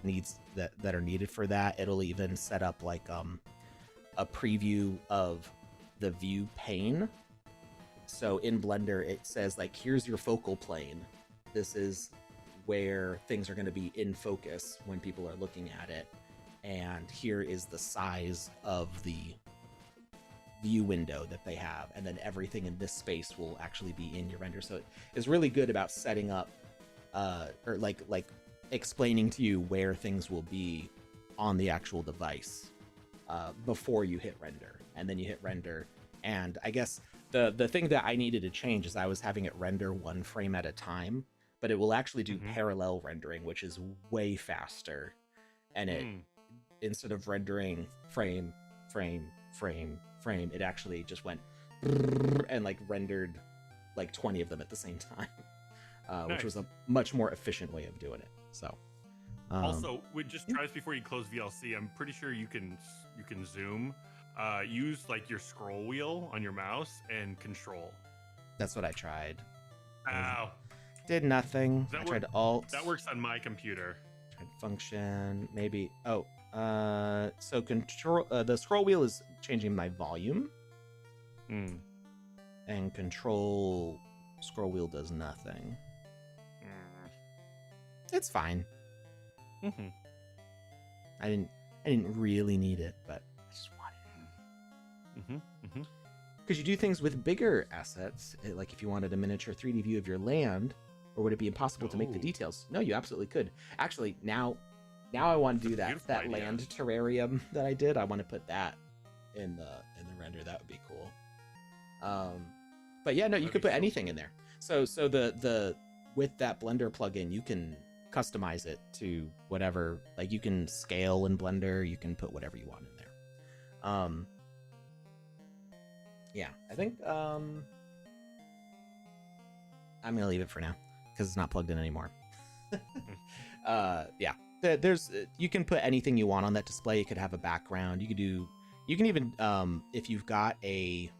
S1: are needed for that. It'll even set up like a preview of the view pane. So in Blender, it says like, here's your focal plane. This is where things are going to be in focus when people are looking at it. and here is the size of the view window that they have, and then everything in this space will actually be in your render. So it is really good about setting up or like explaining to you where things will be on the actual device before you hit render. And then you hit render, and I guess the thing that I needed to change is I was having it render one frame at a time, but it will actually do parallel rendering, which is way faster. And it instead of rendering frame, it actually just went and like rendered like 20 of them at the same time,
S2: Nice.
S1: which was a much more efficient way of doing it. So
S2: also, just try this before you close VLC. I'm pretty sure you can zoom. Use like your scroll wheel on your mouse and control.
S1: that's what I tried.
S2: Ow.
S1: Did nothing. I tried alt.
S2: That works on my computer.
S1: Tried function. Maybe. Oh. So control. The scroll wheel is changing my volume. And control scroll wheel does nothing. It's fine. I didn't really need it, but I just wanted it. Because you do things with bigger assets, like if you wanted a miniature 3D view of your land, or would it be impossible to make the details? No, you absolutely could. Actually, now I want to do that land terrarium that I did. I want to put that in the render. That would be cool. But yeah, no, you could put anything in there. So the with that Blender plugin, you can customize it to whatever. Like you can scale in Blender. You can put whatever you want in there. Yeah, I think I'm gonna leave it for now because it's not plugged in anymore. Yeah, there's you can put anything you want on that display. You could have a background. You can even if you've got a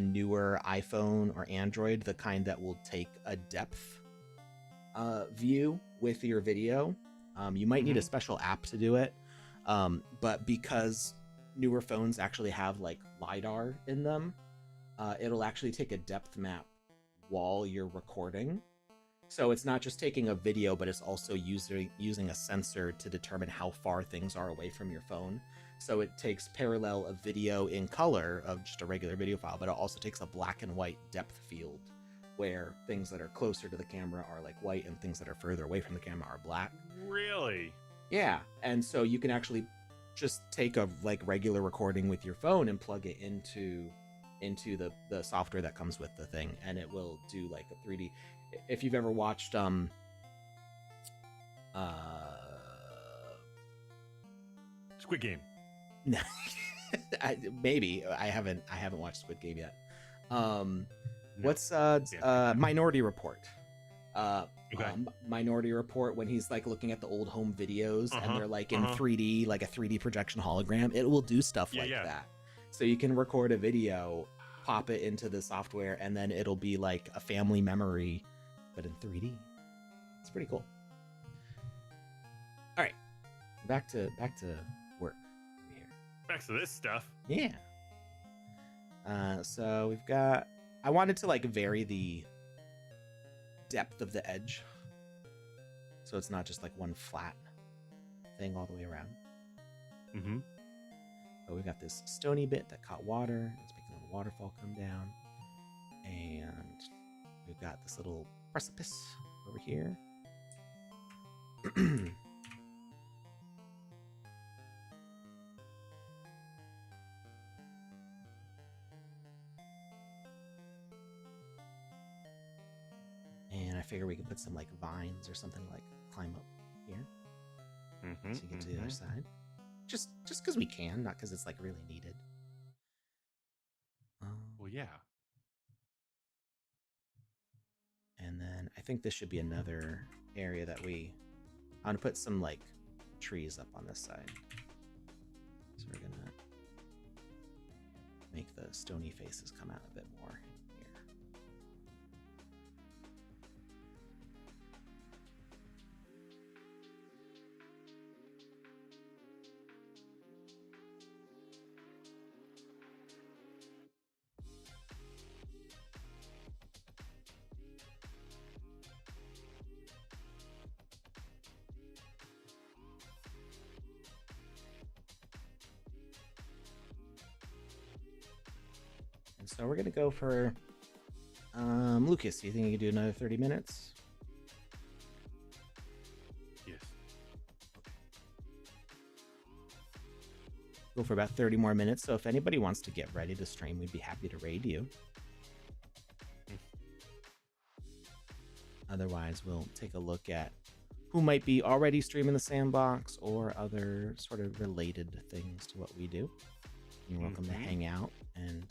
S1: newer iPhone or Android, the kind that will take a depth view with your video. You might need a special app to do it, but because newer phones actually have like LiDAR in them, it'll actually take a depth map while you're recording. So it's not just taking a video, but it's also using a sensor to determine how far things are away from your phone. So it takes parallel a video in color of just a regular video file, but it also takes a black and white depth field where things that are closer to the camera are like white and things that are further away from the camera are black.
S2: Really?
S1: Yeah, and so you can actually just take a like regular recording with your phone and plug it into the software that comes with the thing, and it will do like a 3D. If you've ever watched
S2: Squid Game.
S1: No, maybe I haven't watched Squid Game yet. What's Minority Report? Minority Report, when he's like looking at the old home videos and they're like in 3D, like a 3D projection hologram, it will do stuff like that. So you can record a video, pop it into the software, and then it'll be like a family memory, but in 3D. It's pretty cool. All right, back to work here.
S2: Back to this stuff.
S1: Yeah. So we've got. I wanted to like vary the depth of the edge, so it's not just like one flat thing all the way around. But we've got this stony bit that caught water. It's making a little waterfall come down, and we've got this little precipice over here. And I figure we can put some like vines or something to like climb up here, so you get to the other side. Just because we can, not because it's like really needed.
S2: Well, yeah.
S1: And then I think this should be another area that I'm gonna put some like trees up on this side. So we're gonna make the stony faces come out a bit more here. And so we're gonna go for Lucas. Do you think you can do another 30 minutes?
S2: Yes.
S1: Go for about 30 more minutes. So if anybody wants to get ready to stream, we'd be happy to raid you. Otherwise, we'll take a look at who might be already streaming the Sandbox or other sort of related things to what we do. You're welcome to hang out and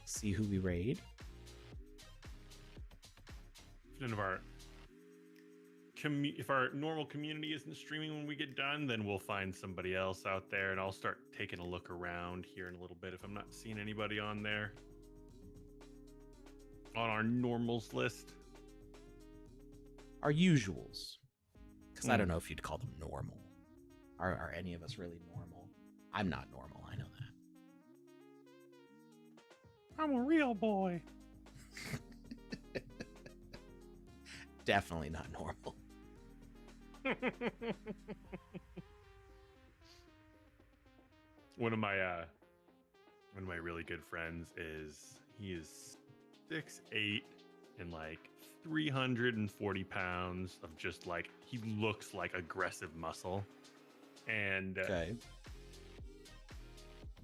S1: see who we raid.
S2: None of our if our normal community isn't streaming when we get done, then we'll find somebody else out there, and I'll start taking a look around here in a little bit if I'm not seeing anybody on there on our normals list.
S1: Our usuals. Because I don't know if you'd call them normal. Are any of us really normal? I'm not normal, I know that.
S2: I'm a real boy.
S1: Definitely not normal.
S2: One of my really good friends he is 6'8" and like 340 pounds of just like, he looks like aggressive muscle. And
S1: Okay.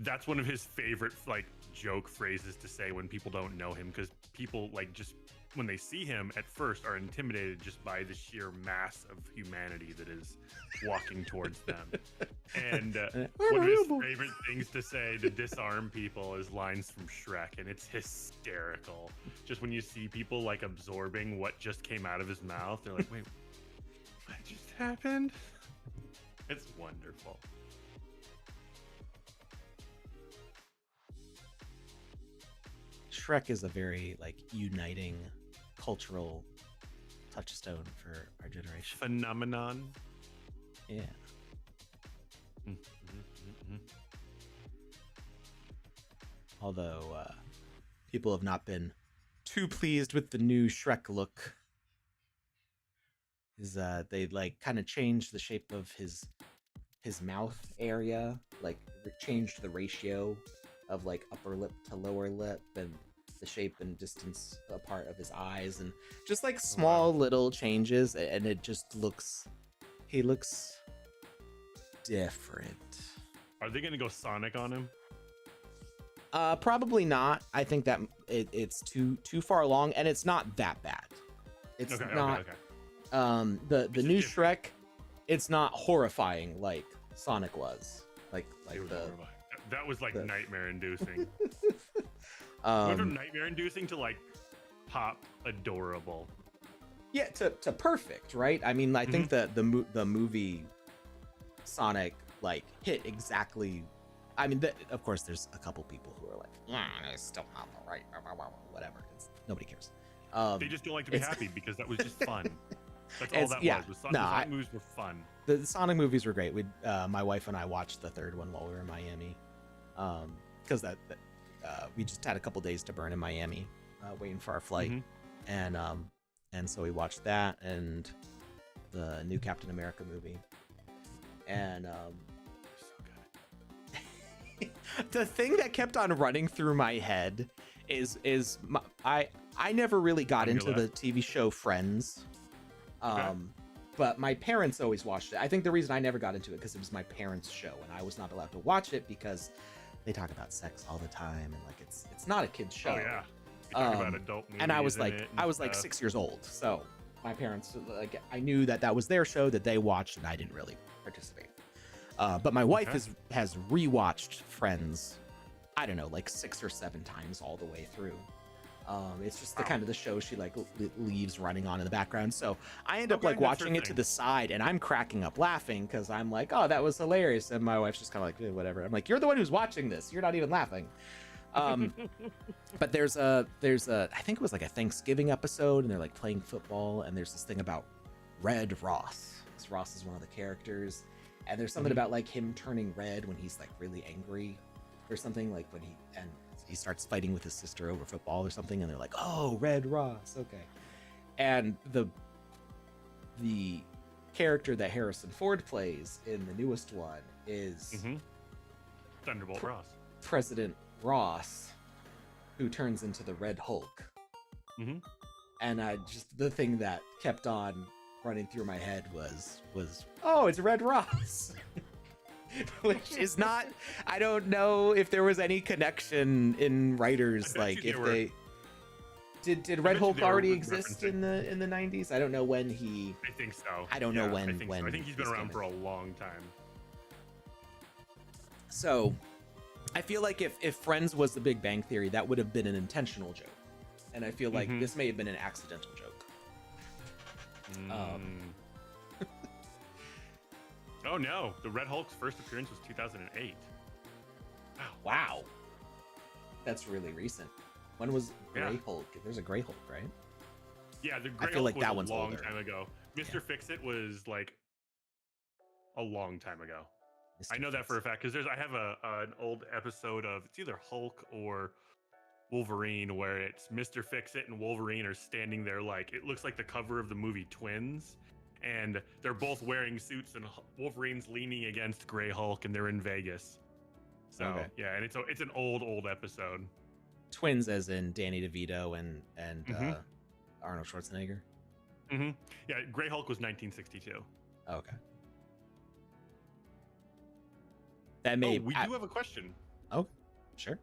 S2: That's one of his favorite like joke phrases to say when people don't know him, because people like just when they see him at first are intimidated just by the sheer mass of humanity that is walking towards them. And one of his favorite things to say to disarm people is lines from Shrek, and it's hysterical. Just when you see people like absorbing what just came out of his mouth, they're like, wait, what just happened? It's wonderful.
S1: Shrek is a very like uniting cultural touchstone for our generation.
S2: Phenomenon.
S1: Yeah. Although people have not been too pleased with the new Shrek look. They like kind of changed the shape of his mouth area, like changed the ratio of like upper lip to lower lip, and the shape and distance apart of his eyes, and just like small little changes, and it just looks, he looks different.
S2: Are they gonna go Sonic on him?
S1: Probably not. I think that it's too far along, and it's not that bad. It's not.
S2: Okay.
S1: The new Shrek, it's not horrifying like Sonic was. Like
S2: that was like nightmare inducing. Went from nightmare inducing to like pop adorable.
S1: Yeah, to perfect, right? I mean, I think that the movie Sonic like hit exactly. I mean, of course, there's a couple people who are like, it's still not the right, whatever. Nobody cares.
S2: They just don't like to be happy because that was just fun. That's all that was. The Sonic movies were fun.
S1: The Sonic movies were great. My wife and I watched the third one while we were in Miami, because we just had a couple days to burn in Miami, waiting for our flight, and so we watched that and the new Captain America movie, and the thing that kept on running through my head is I never really got into the TV show Friends. But my parents always watched it. I think the reason I never got into it because it was my parents' show, and I was not allowed to watch it because they talk about sex all the time, and like it's not a kid's show.
S2: Oh yeah, you talk about adult movies.
S1: And I was like 6 years old, so my parents, like, I knew that was their show that they watched, and I didn't really participate. But my wife has rewatched Friends, I don't know, like 6 or 7 times all the way through. It's just the kind of the show she like leaves running on in the background. So I end up like watching it to the side, and I'm cracking up laughing because I'm like, oh, that was hilarious. And my wife's just kind of like, whatever. I'm like, you're the one who's watching this. You're not even laughing. But there's a I think it was like a Thanksgiving episode, and they're like playing football, and there's this thing about Red Ross. Ross is one of the characters, and there's something about like him turning red when he's like really angry or something, like when he starts fighting with his sister over football or something, and they're like, oh, Red Ross, okay. And the character that Harrison Ford plays in the newest one is
S2: Thunderbolt Ross.
S1: President Ross, who turns into the Red Hulk.
S2: Mhm.
S1: And I just the thing that kept on running through my head was oh, it's Red Ross. Which is not, I don't know if there was any connection in writers, like if they did Red Hulk already exist in the 90s? I don't know when he.
S2: I think so.
S1: I don't know when.
S2: I think he's been around for a long time.
S1: So, I feel like if Friends was the Big Bang Theory, that would have been an intentional joke, and I feel like this may have been an accidental joke.
S2: Oh no, the Red Hulk's first appearance was 2008.
S1: Wow. That's really recent. When was Gray Hulk? There's a Gray Hulk, right?
S2: Yeah, the Gray
S1: I feel
S2: Hulk
S1: like that
S2: was
S1: one's
S2: a long
S1: older.
S2: time ago. Mr. Fix-It was like a long time ago. I know that for a fact because I have an old episode of, it's either Hulk or Wolverine, where it's Mr. Fix-It and Wolverine are standing there like, it looks like the cover of the movie Twins, and they're both wearing suits, and Wolverine's leaning against Gray Hulk, and they're in Vegas. So yeah, and it's an old episode.
S1: Twins, as in Danny DeVito and Arnold Schwarzenegger.
S2: Yeah, Gray Hulk was 1962.
S1: Okay. That may.
S2: We do have a question.
S1: Oh, sure.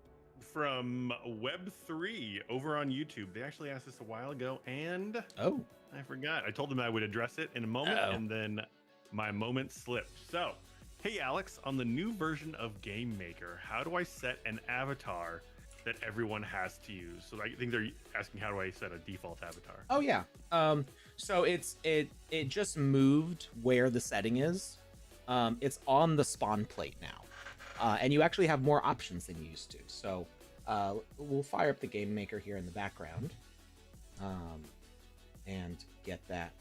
S2: From Web3 over on YouTube. They actually asked this a while ago, and I forgot. I told them I would address it in a moment, and then my moment slipped. So, hey Alex, on the new version of Game Maker, how do I set an avatar that everyone has to use? So I think they're asking, how do I set a default avatar?
S1: Oh yeah. So it just moved where the setting is. It's on the spawn plate now, and you actually have more options than you used to. So we'll fire up the Game Maker here in the background, and get that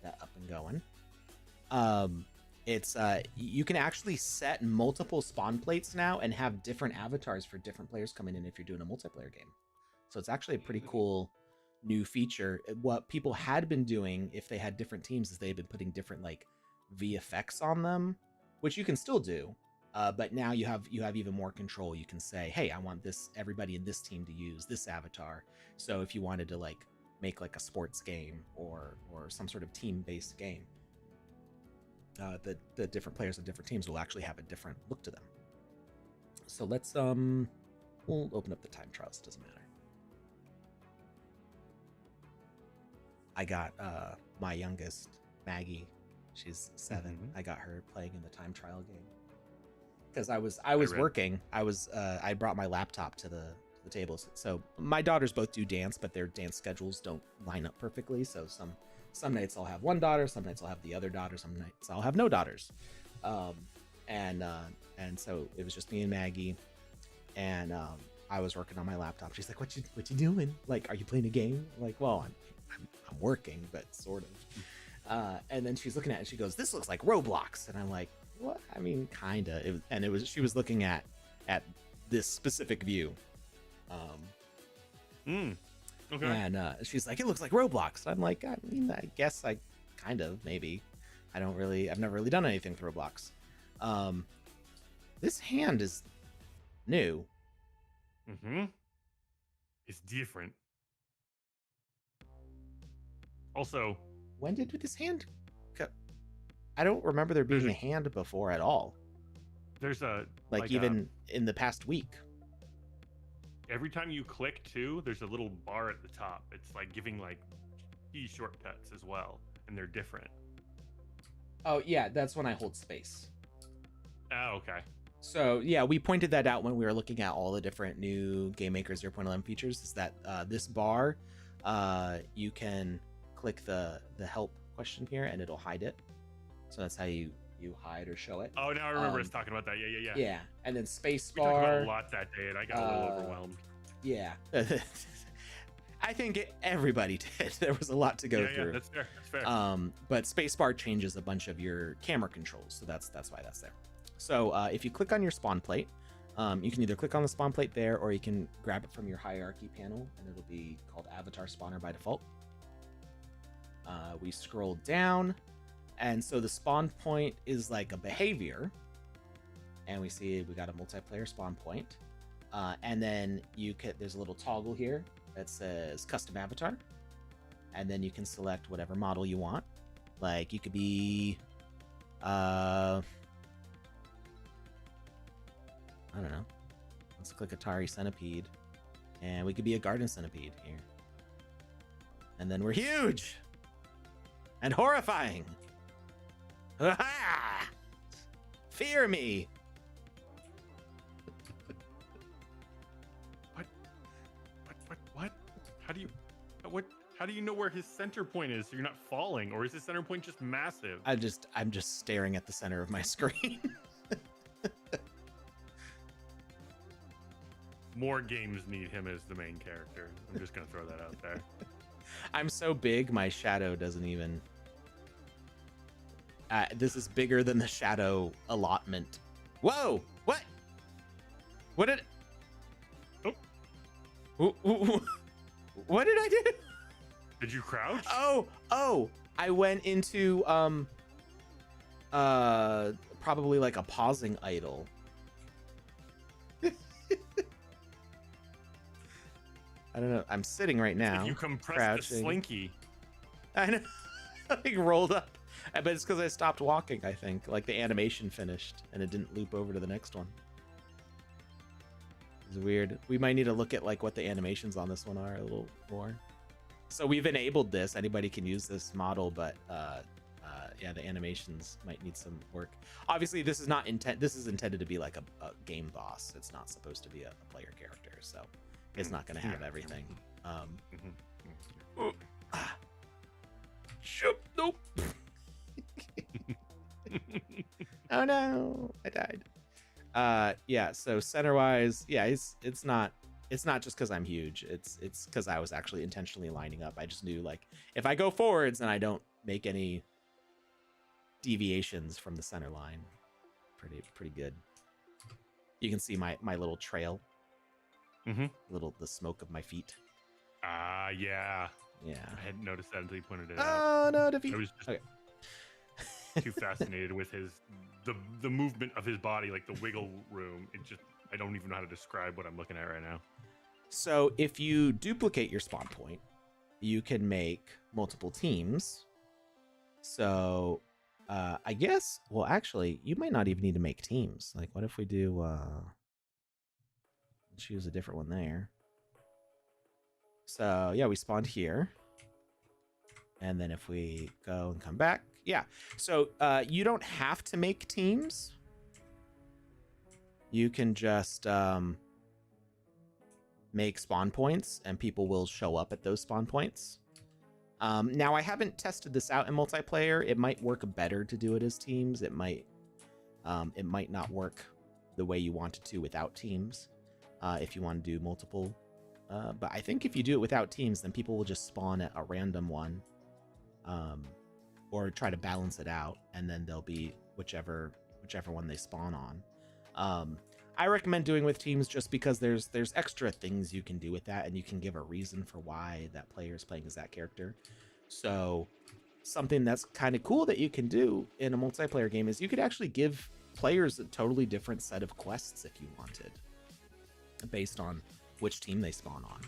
S1: up and going. It's you can actually set multiple spawn plates now and have different avatars for different players coming in if you're doing a multiplayer game. So it's actually a pretty cool new feature. What people had been doing, if they had different teams, is they've been putting different like VFX on them, which you can still do, but now you have even more control. You can say, hey, I want everybody in this team to use this avatar. So if you wanted to like make like a sports game or some sort of team-based game, the different players of different teams will actually have a different look to them. So let's we'll open up the time trials. Doesn't matter. I got my youngest, Maggie. She's 7. I got her playing in the time trial game because I was working. I brought my laptop to the tables. So my daughters both do dance, but their dance schedules don't line up perfectly. So some nights I'll have one daughter, some nights I'll have the other daughter, some nights I'll have no daughters. And so it was just me and Maggie, and I was working on my laptop. She's like, what you doing? Like, are you playing a game? I'm like, well, I'm working, but sort of. And then she's looking at it and she goes, this looks like Roblox. And I'm like, what? I mean, kinda. She was looking at this specific view. Okay. And she's like, it looks like Roblox. I'm like, I mean, I guess I kind of, maybe. I've never really done anything with Roblox. This hand is new.
S2: It's different. Also,
S1: when did this hand I don't remember there being a hand before at all.
S2: There's
S1: even in the past week.
S2: Every time you click too, there's a little bar at the top. It's like giving like key shortcuts as well, and they're different.
S1: Oh yeah, that's when I hold space.
S2: Oh, okay.
S1: So yeah, we pointed that out when we were looking at all the different new Game Maker 0.11 features, is that this bar, you can click the help question here and it'll hide it. So that's how you hide or show it.
S2: Oh, now I remember us talking about that. Yeah.
S1: Yeah, and then space
S2: we
S1: bar.
S2: We talked about it a lot that day, and I got a little overwhelmed.
S1: Yeah. I think everybody did. There was a lot to go through.
S2: Yeah, that's fair.
S1: But spacebar changes a bunch of your camera controls, so that's why that's there. So if you click on your spawn plate, you can either click on the spawn plate there, or you can grab it from your hierarchy panel, and it'll be called Avatar Spawner by default. We scroll down, and so the spawn point is like a behavior, and we see we got a multiplayer spawn point. And then there's a little toggle here that says custom avatar, and then you can select whatever model you want. Like you could be, I don't know. Let's click Atari Centipede, and we could be a garden centipede here. And then we're huge and horrifying. Fear me.
S2: What? How do you know where his center point is so you're not falling, or is his center point just massive?
S1: I'm just staring at the center of my screen.
S2: More games need him as the main character. I'm just gonna throw that out there.
S1: I'm so big, my shadow doesn't even. This is bigger than the shadow allotment. Whoa! What? What did? Oh. What did I do?
S2: Did you crouch?
S1: Oh! I went into probably like a pausing idle. I don't know. I'm sitting right now.
S2: If you compress
S1: crouching.
S2: the slinky.
S1: I know. I think rolled up. But it's because I stopped walking, I think. Like the animation finished and it didn't loop over to the next one. It's weird. We might need to look at like what the animations on this one are a little more. So we've enabled this. Anybody can use this model, but yeah, the animations might need some work. Obviously, this is not this is intended to be like a game boss. It's not supposed to be a player character, so it's not going to have everything. Nope. Oh no, I died. Yeah, so center wise, yeah, it's not just because I'm huge. It's because I was actually intentionally lining up. I just knew like if I go forwards and I don't make any deviations from the center line, pretty good. You can see my little trail, the smoke of my feet.
S2: Yeah.
S1: Yeah.
S2: I hadn't noticed that until you pointed it
S1: Oh
S2: out.
S1: no, defeat.
S2: I was just too fascinated with the movement of his body, like the wiggle room. I don't even know how to describe what I'm looking at right now.
S1: So if you duplicate your spawn point, you can make multiple teams. So I guess, well, actually, you might not even need to make teams. Like, what if we do choose a different one there? So yeah, we spawned here. And then if we go and come back, yeah. So you don't have to make teams. You can just make spawn points and people will show up at those spawn points. Now, I haven't tested this out in multiplayer. It might work better to do it as teams. It might not work the way you want it to without teams if you want to do multiple. But I think if you do it without teams, then people will just spawn at a random one or try to balance it out, and then there'll be whichever one they spawn on. I recommend doing with teams just because there's extra things you can do with that, and you can give a reason for why that player is playing as that character. So something that's kind of cool that you can do in a multiplayer game is you could actually give players a totally different set of quests if you wanted, based on which team they spawn on.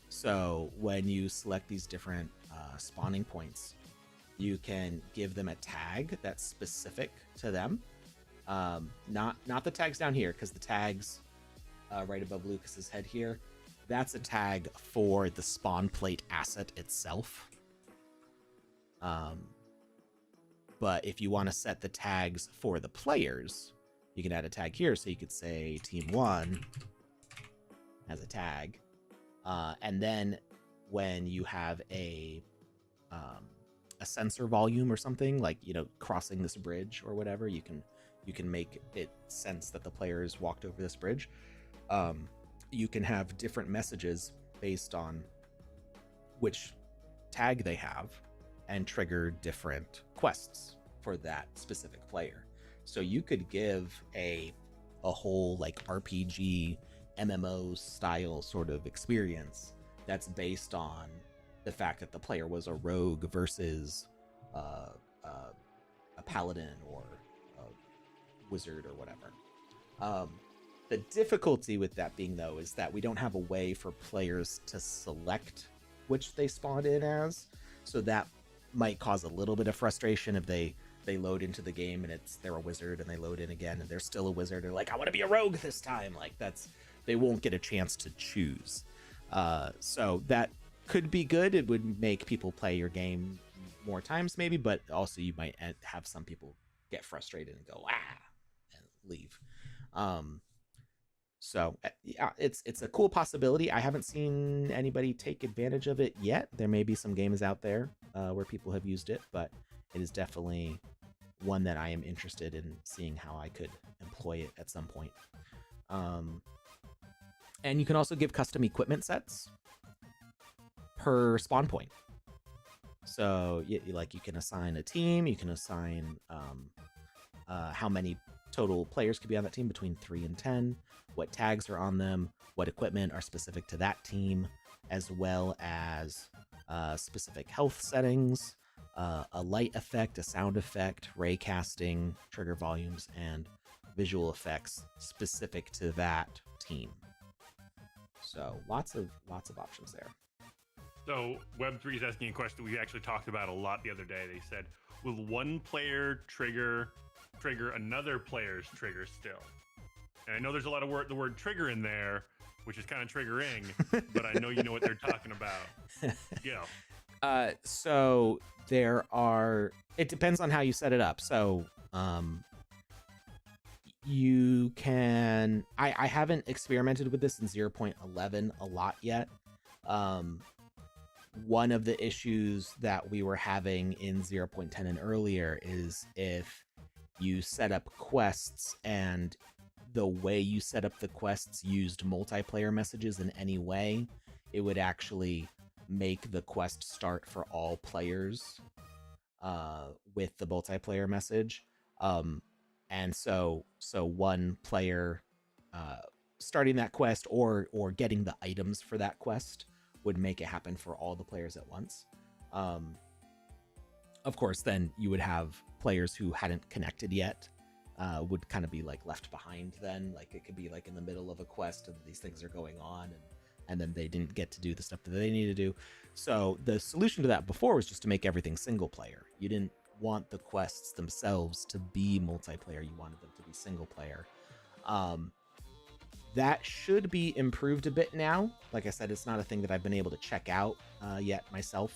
S1: So when you select these different spawning points, you can give them a tag that's specific to them. Not the tags down here, because the tags right above Lucas's head here, that's a tag for the spawn plate asset itself. But if you want to set the tags for the players, you can add a tag here. So you could say Team 1 as a tag, and then when you have a sensor volume or something, like, you know, crossing this bridge or whatever, you can make it sense that the players walked over this bridge. You can have different messages based on which tag they have and trigger different quests for that specific player. So you could give a whole like RPG MMO style sort of experience that's based on the fact that the player was a rogue versus a paladin or a wizard or whatever. The difficulty with that being, though, is that we don't have a way for players to select which they spawn in as. So that might cause a little bit of frustration if they load into the game and they're a wizard, and they load in again and they're still a wizard. They're like, I want to be a rogue this time. Like, they won't get a chance to choose. So that could be good. It would make people play your game more times maybe, but also you might have some people get frustrated and go, and leave. So yeah, it's a cool possibility. I haven't seen anybody take advantage of it yet. There may be some games out there where people have used it, but it is definitely one that I am interested in seeing how I could employ it at some point. And you can also give custom equipment sets per spawn point. So you can assign a team, you can assign how many total players could be on that team, between 3 and 10, what tags are on them, what equipment are specific to that team, as well as specific health settings, a light effect, a sound effect, ray casting, trigger volumes, and visual effects specific to that team. So lots of options there.
S2: So Web3 is asking a question we actually talked about a lot the other day. They said, will one player trigger another player's trigger still? And I know there's a lot of the word trigger in there, which is kind of triggering, but I know you know what they're talking about. Yeah.
S1: So it depends on how you set it up. So you can, I haven't experimented with this in 0.11 a lot yet. One of the issues that we were having in 0.10 and earlier is if you set up quests and the way you set up the quests used multiplayer messages in any way, it would actually make the quest start for all players with the multiplayer message. And so one player starting that quest or getting the items for that quest would make it happen for all the players at once. Of course, then you would have players who hadn't connected yet would kind of be like left behind then. Like it could be like in the middle of a quest and these things are going on and then they didn't get to do the stuff that they need to do. So the solution to that before was just to make everything single player. You didn't want the quests themselves to be multiplayer. You wanted them to be single player. That should be improved a bit now. Like I said, it's not a thing that I've been able to check out yet myself.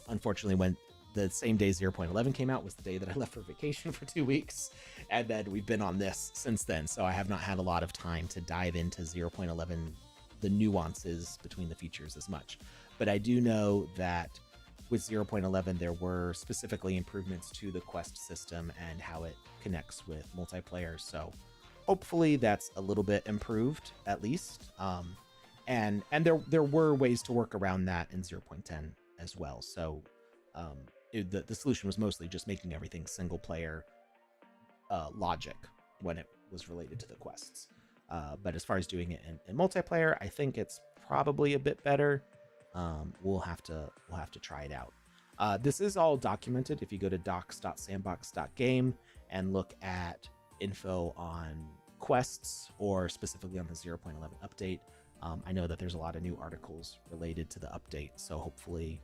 S1: Unfortunately, when the same day 0.11 came out was the day that I left for vacation for 2 weeks, and then we've been on this since then. So I have not had a lot of time to dive into 0.11, the nuances between the features as much. But I do know that with 0.11, there were specifically improvements to the quest system and how it connects with multiplayer. So hopefully that's a little bit improved at least. And there were ways to work around that in 0.10 as well. So the solution was mostly just making everything single player logic when it was related to the quests. But as far as doing it in multiplayer, I think it's probably a bit better. We'll have to try it out. This is all documented. If you go to docs.sandbox.game and look at info on quests or specifically on the 0.11 update, I know that there's a lot of new articles related to the update, so hopefully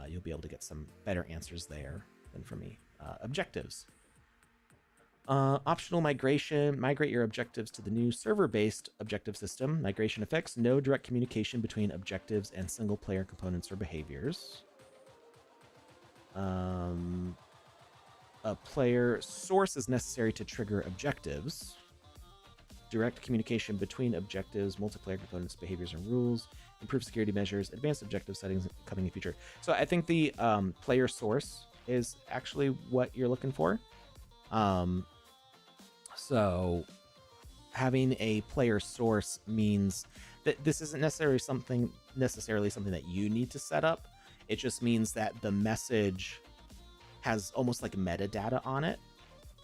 S1: you'll be able to get some better answers there than for me. Objectives. Optional migration. Migrate your objectives to the new server-based objective system. Migration affects no direct communication between objectives and single-player components or behaviors. A player source is necessary to trigger objectives. Direct communication between objectives, multiplayer components, behaviors, and rules. Improve security measures. Advanced objective settings coming in future. So I think the player source is actually what you're looking for. So having a player source means that this isn't necessarily something that you need to set up. It just means that the message has almost like metadata on it.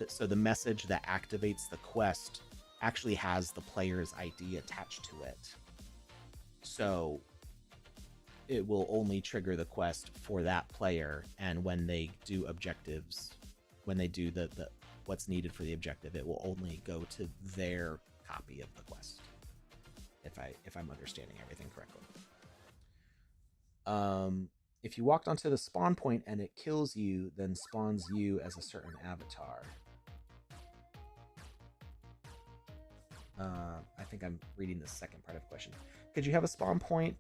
S1: So the message that activates the quest actually has the player's ID attached to it. So it will only trigger the quest for that player, and when they do objectives, when they do the what's needed for the objective, it will only go to their copy of the quest. If I'm understanding everything correctly. If you walked onto the spawn point and it kills you, then spawns you as a certain avatar. I think I'm reading the second part of the question. Could you have a spawn point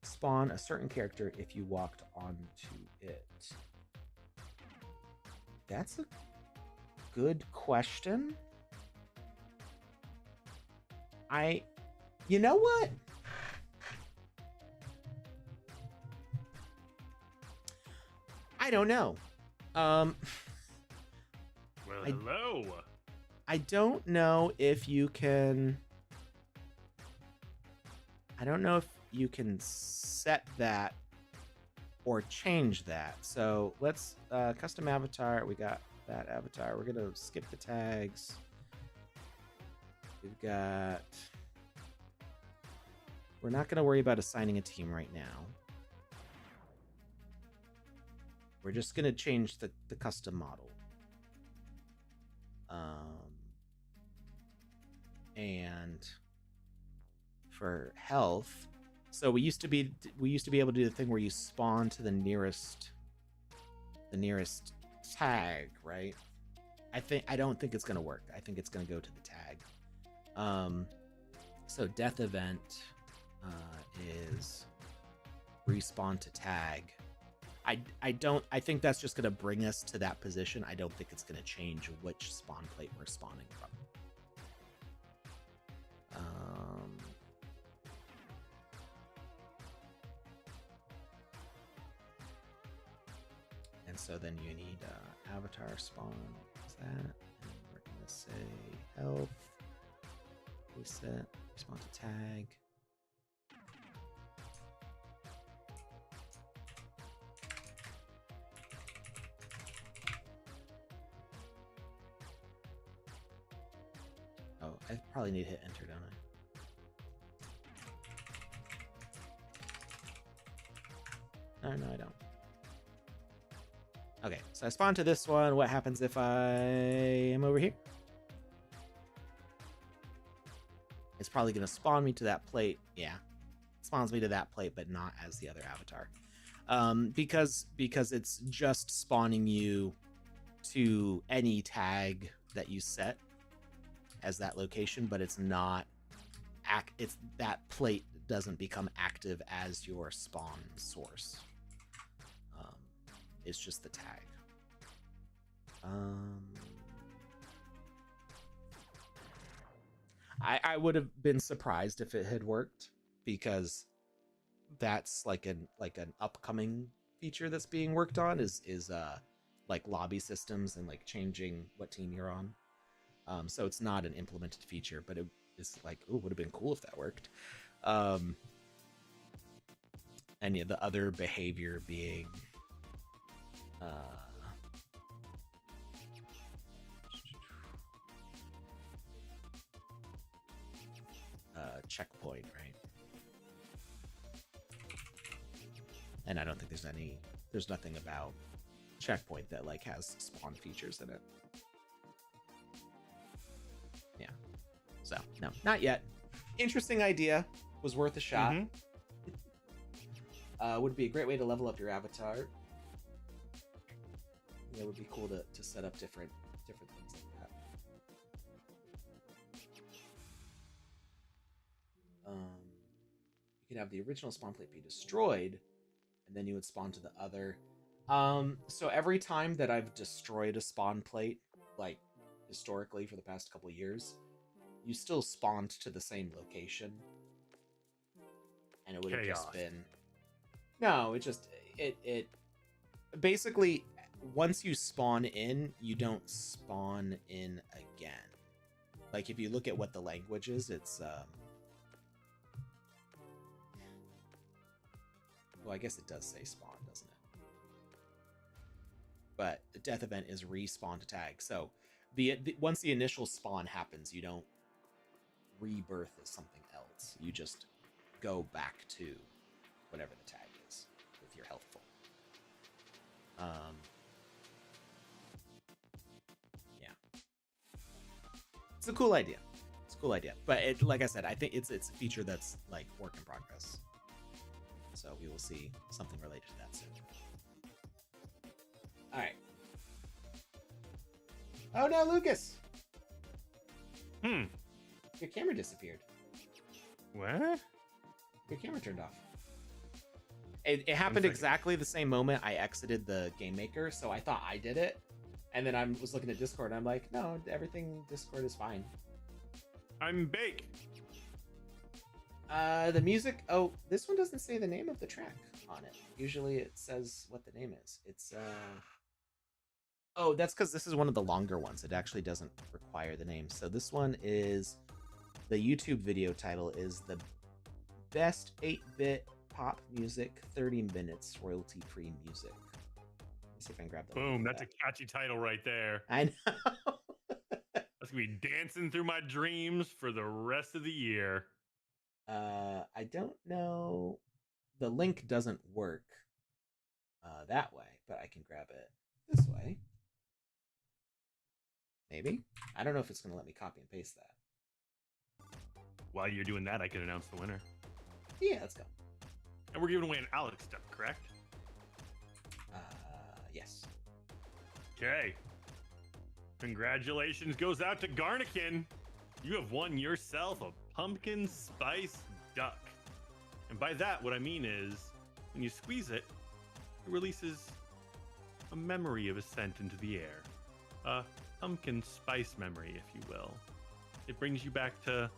S1: spawn a certain character if you walked onto it? That's a good question. You know what? I don't know.
S2: Well, hello.
S1: I don't know if you can. I don't know if you can set that or change that. So let's custom avatar. We got that avatar. We're gonna skip the tags. We've got. We're not gonna worry about assigning a team right now. We're just gonna change the custom model. And for health, so we used to be able to do the thing where you spawn to the nearest tag, right? I don't think it's gonna work. I think it's gonna go to the tag. So death event is respawn to tag. I think that's just gonna bring us to that position. I don't think it's gonna change which spawn plate we're spawning from. And so then you need avatar spawn. What's that? And we're gonna say health. Reset. Respawn to tag. Oh, I probably need to hit enter, don't I? No, I don't. Okay, so I spawn to this one. What happens if I am over here? It's probably going to spawn me to that plate. Yeah, it spawns me to that plate, but not as the other avatar. Because it's just spawning you to any tag that you set as that location, but it's not it's that plate doesn't become active as your spawn source. It's just the tag. I would have been surprised if it had worked, because that's like an upcoming feature that's being worked on is like lobby systems and like changing what team you're on. So it's not an implemented feature, but it is like, ooh, would have been cool if that worked. And yeah, the other behavior being checkpoint, right? And I don't think there's nothing about checkpoint that like has spawn features in it. Yeah. So no, not yet. Interesting idea. Was worth a shot. Would be a great way to level up your avatar. It would be cool to set up different things like that. You could have the original spawn plate be destroyed, and then you would spawn to the other. So every time that I've destroyed a spawn plate, like historically for the past couple of years, you still spawned to the same location, and it would have just been. No, it basically, once you spawn in, you don't spawn in again. Like if you look at what the language is, it's well, I guess it does say spawn, doesn't it? But the death event is respawn to tag. So once the initial spawn happens, you don't rebirth as something else. You just go back to whatever the tag is with your health full. Yeah. It's a cool idea. cool idea. But like I said, I think it's a feature that's like work in progress. So we will see something related to that soon. All right. Oh no, Lucas! Your camera disappeared.
S2: What?
S1: Your camera turned off. It happened exactly the same moment I exited the Game Maker, so I thought I did it. And then I was looking at Discord, and I'm like, no, everything Discord is fine.
S2: I'm Bake.
S1: The music... Oh, this one doesn't say the name of the track on it. Usually it says what the name is. It's... Oh, that's because this is one of the longer ones. It actually doesn't require the name. So this one is... The YouTube video title is the Best 8-Bit Pop Music 30 Minutes Royalty-Free Music. Let's see if I can grab that.
S2: Boom, that's a catchy title right there.
S1: I know.
S2: That's going to be dancing through my dreams for the rest of the year.
S1: I don't know. The link doesn't work that way, but I can grab it this way. Maybe? I don't know if it's going to let me copy and paste that.
S2: While you're doing that, I can announce the winner.
S1: Yeah, let's go.
S2: And we're giving away an Alex duck, correct?
S1: Yes.
S2: Okay. Congratulations goes out to Garnikin. You have won yourself a pumpkin spice duck. And by that, what I mean is, when you squeeze it, it releases a memory of a scent into the air. A pumpkin spice memory, if you will. It brings you back to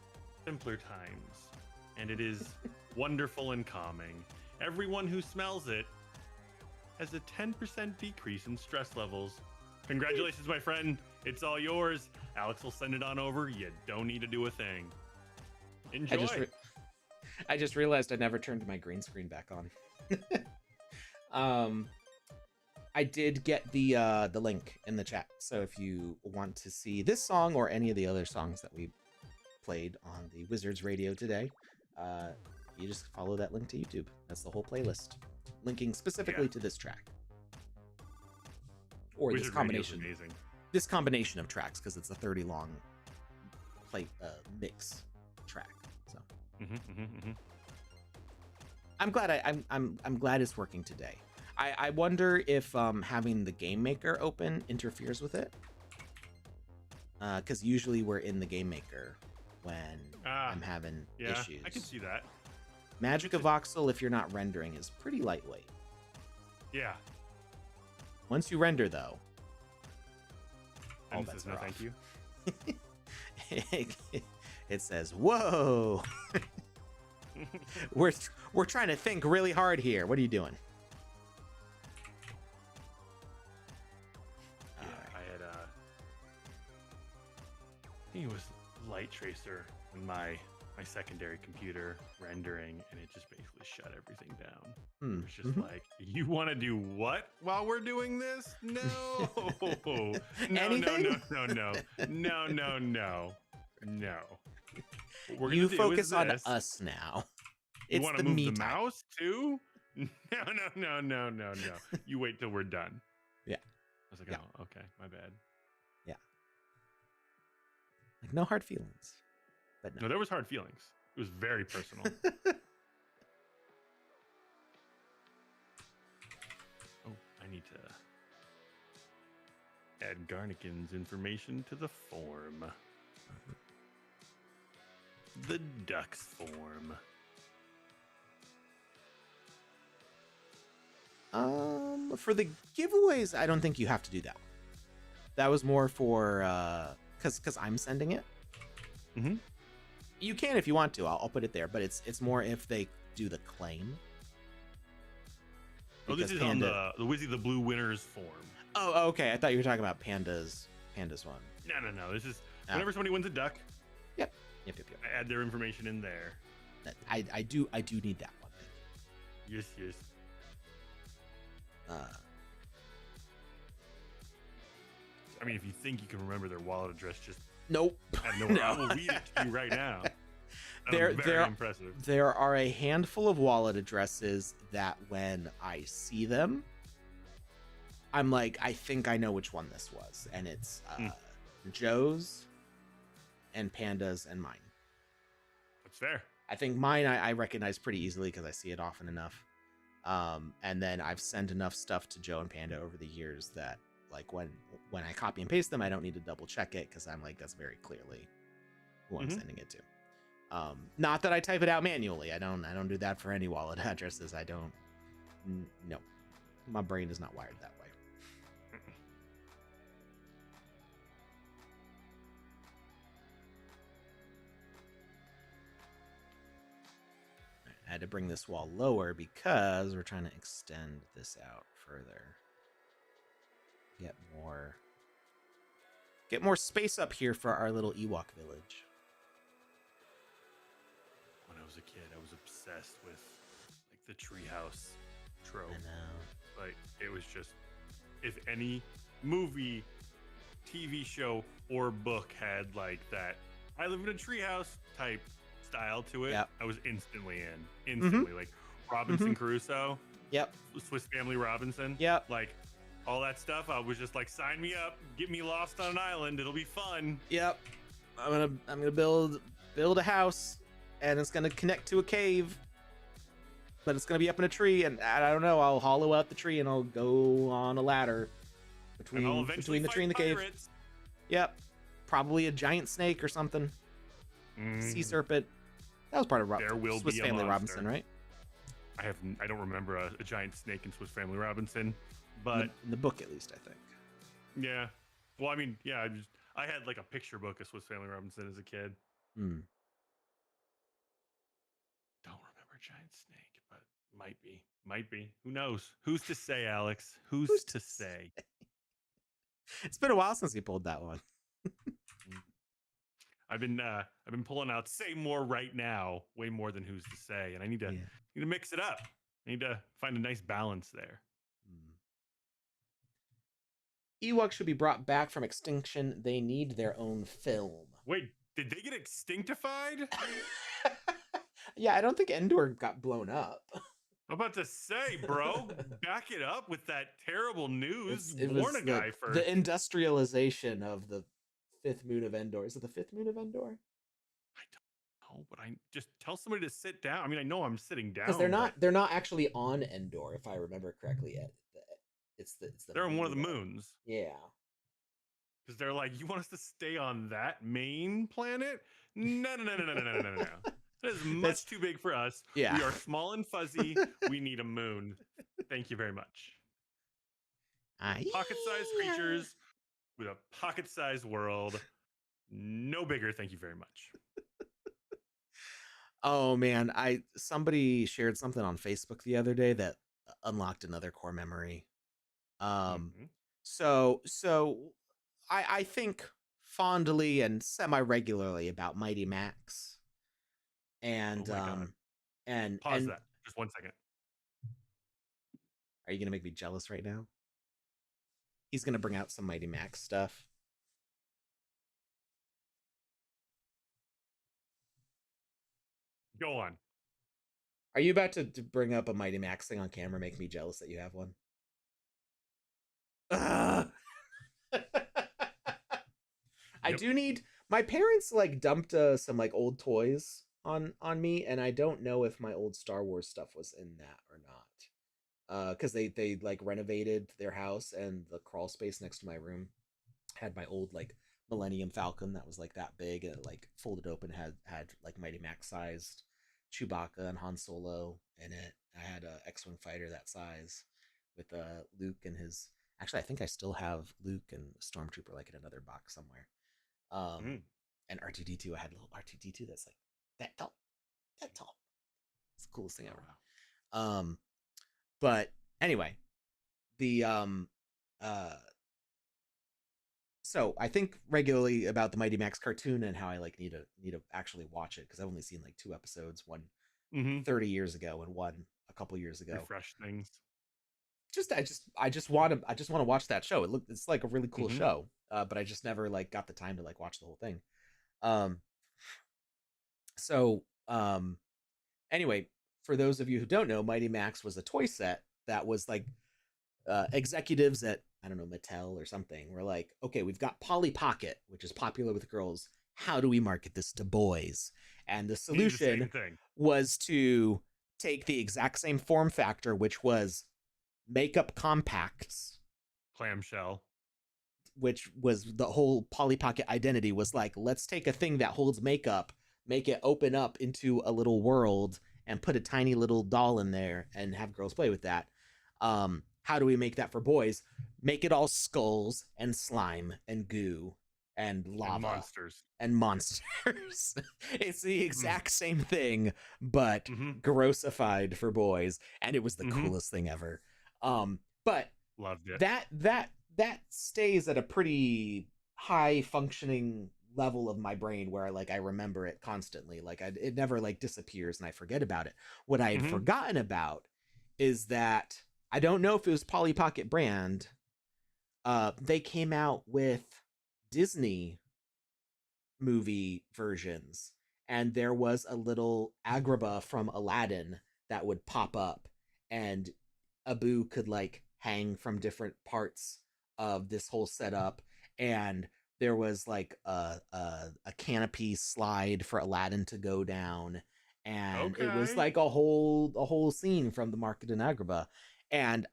S2: simpler times, and it is wonderful and calming. Everyone who smells it has a 10% decrease in stress levels. Congratulations, my friend. It's all yours. Alex will send it on over. You don't need to do a thing. Enjoy.
S1: I just realized I never turned my green screen back on. I did get the link in the chat, so if you want to see this song or any of the other songs that we played on the Wizards Radio today, you just follow that link to YouTube. That's the whole playlist, linking specifically to this track or
S2: Wizard
S1: this combination.
S2: Amazing.
S1: This combination of tracks, because it's a 30 long mix track. So I'm glad I'm glad it's working today. I wonder if having the Game Maker open interferes with it, because usually we're in the Game Maker when I'm having issues.
S2: I can see that.
S1: MagicaVoxel, if you're not rendering, is pretty lightweight.
S2: Yeah.
S1: Once you render, though, all
S2: And it
S1: bets
S2: says no
S1: are
S2: thank
S1: off.
S2: you.
S1: It says, "Whoa, we're trying to think really hard here. What are you doing?"
S2: Yeah, I had I think it was Light Tracer in my secondary computer rendering, and it just basically shut everything down. It was just like, you want to do what while we're doing this? No.
S1: Anything?
S2: No. What we're
S1: You
S2: gonna do
S1: focus
S2: is
S1: on
S2: this.
S1: us now.
S2: You
S1: It's
S2: want
S1: the
S2: to move
S1: me
S2: the
S1: time.
S2: mouse too? No. You wait till we're done.
S1: Yeah.
S2: I was like,
S1: Yeah.
S2: oh, okay, my bad.
S1: Like, no hard feelings, but
S2: No,
S1: no.
S2: there was hard feelings. It was very personal. Oh, I need to add Garnikin's information to the form. The duck's form.
S1: For the giveaways, I don't think you have to do that. That was more for because I'm sending it.
S2: Mhm.
S1: You can if you want to. I'll put it there, but it's more if they do the claim.
S2: Oh, this
S1: Because
S2: is on the Wizzy the Blue Winners form.
S1: Oh, okay. I thought you were talking about Panda's one.
S2: No. This is
S1: Oh.
S2: whenever somebody wins a duck,
S1: Yep.
S2: I add their information in there.
S1: I do need that one.
S2: Yes. I mean, if you think you can remember their wallet address, just
S1: Nope.
S2: I know. I will read it to you right now.
S1: There-
S2: Very
S1: there-
S2: impressive.
S1: There are a handful of wallet addresses that when I see them, I'm like, I think I know which one this was. And it's Joe's and Panda's and mine.
S2: That's fair.
S1: I think mine I recognize pretty easily because I see it often enough. And then I've sent enough stuff to Joe and Panda over the years that like when I copy and paste them, I don't need to double check it because I'm like, that's very clearly who I'm sending it to. Not that I type it out manually. I don't do that for any wallet addresses. I don't. No, my brain is not wired that way. I had to bring this wall lower because we're trying to extend this out further. Get more space up here for our little Ewok village.
S2: When I was a kid, I was obsessed with like the treehouse trope.
S1: I know.
S2: Like it was just, if any movie, TV show, or book had like that I live in a treehouse type style to it,
S1: Yep.
S2: I was instantly in. Instantly. Like Robinson Crusoe.
S1: Yep.
S2: Swiss Family Robinson.
S1: Yep.
S2: Like all that stuff. I was just like, sign me up, get me lost on an island. It'll be fun.
S1: Yep. I'm gonna build a house, and it's gonna connect to a cave, but it's gonna be up in a tree, and I don't know. I'll hollow out the tree, and I'll go on a ladder
S2: And I'll
S1: between
S2: eventually
S1: the tree and the
S2: fight
S1: cave.
S2: pirates.
S1: Yep. Probably a giant snake or something. Sea serpent. That was part of
S2: There will
S1: Swiss
S2: be a
S1: Family
S2: monster.
S1: Robinson, right?
S2: I don't remember a giant snake in Swiss Family Robinson, but
S1: In the book, at least, I think.
S2: yeah. Well, I mean, yeah, I had like a picture book of Swiss Family Robinson as a kid.
S1: Hmm.
S2: Don't remember giant snake, but might be. Who knows? Who's to say, Alex? Who's to say?
S1: It's been a while since he pulled that one.
S2: I've been pulling out say more right now, way more than who's to say, and I need to mix it up. I need to find a nice balance there.
S1: Ewoks should be brought back from extinction. They need their own film.
S2: Wait, did they get extinctified?
S1: Yeah, I don't think Endor got blown up.
S2: I'm about to say, bro, back it up with that terrible news.
S1: It
S2: Warn
S1: was
S2: a guy first.
S1: the industrialization of the fifth moon of Endor. Is it the fifth moon of Endor?
S2: I don't know, but I just tell somebody to sit down. I mean, I know I'm sitting down.
S1: Because they're not actually on Endor, if I remember correctly. It's the
S2: They're on one of the
S1: moon.
S2: moons.
S1: Yeah.
S2: Because they're like, you want us to stay on that main planet? No. That is much too big for us.
S1: Yeah.
S2: We are small and fuzzy. We need a moon. Thank you very much. Pocket-sized creatures with a pocket-sized world. No bigger. Thank you very much.
S1: Oh man, somebody shared something on Facebook the other day that unlocked another core memory. So I think fondly and semi-regularly about Mighty Max. And and
S2: Pause that. Just 1 second.
S1: Are you gonna make me jealous right now? He's gonna bring out some Mighty Max stuff.
S2: Go on.
S1: Are you about to bring up a Mighty Max thing on camera, make me jealous that you have one? I do need. My parents like dumped some like old toys on me, and I don't know if my old Star Wars stuff was in that or not. Because they like renovated their house, and the crawl space next to my room had my old like Millennium Falcon that was like that big, and it like folded open, had like Mighty Max sized Chewbacca and Han Solo in it. I had a X-Wing fighter that size with Luke and his. Actually, I think I still have Luke and Stormtrooper like in another box somewhere. And R2D2. I had a little R2D2 that's like that tall. It's the coolest thing ever. But anyway, the so I think regularly about the Mighty Max cartoon and how I like need to actually watch it because I've only seen like 2 episodes, one 30 years ago and one a couple years ago.
S2: Refresh things.
S1: I just want to watch that show. It's like a really cool show, but I just never like got the time to like watch the whole thing. Anyway, for those of you who don't know, Mighty Max was a toy set that was like executives at, I don't know, Mattel or something were like, okay, we've got Polly Pocket, which is popular with girls. how do we market this to boys? And the
S2: Need the
S1: solution
S2: same thing.
S1: was to take the exact same form factor, which was makeup compacts,
S2: Clamshell.
S1: which was the whole Polly Pocket identity, was like, let's take a thing that holds makeup, make it open up into a little world, and put a tiny little doll in there and have girls play with that. How do we make that for boys? Make it all skulls and slime and goo and lava
S2: And monsters.
S1: and monsters. It's the exact same thing, but
S2: Mhm.
S1: grossified for boys, and it was the
S2: Mhm.
S1: coolest thing ever. But
S2: Loved it.
S1: that stays at a pretty high functioning level of my brain where like I remember it constantly. Like it never like disappears and I forget about it. What I had
S2: Mhm.
S1: forgotten about is that I don't know if it was Polly Pocket brand. They came out with Disney movie versions, and there was a little Agrabah from Aladdin that would pop up, and Abu could like hang from different parts of this whole setup, and there was like a canopy slide for Aladdin to go down, and it was
S2: Okay.
S1: like a whole scene from the market in Agrabah. And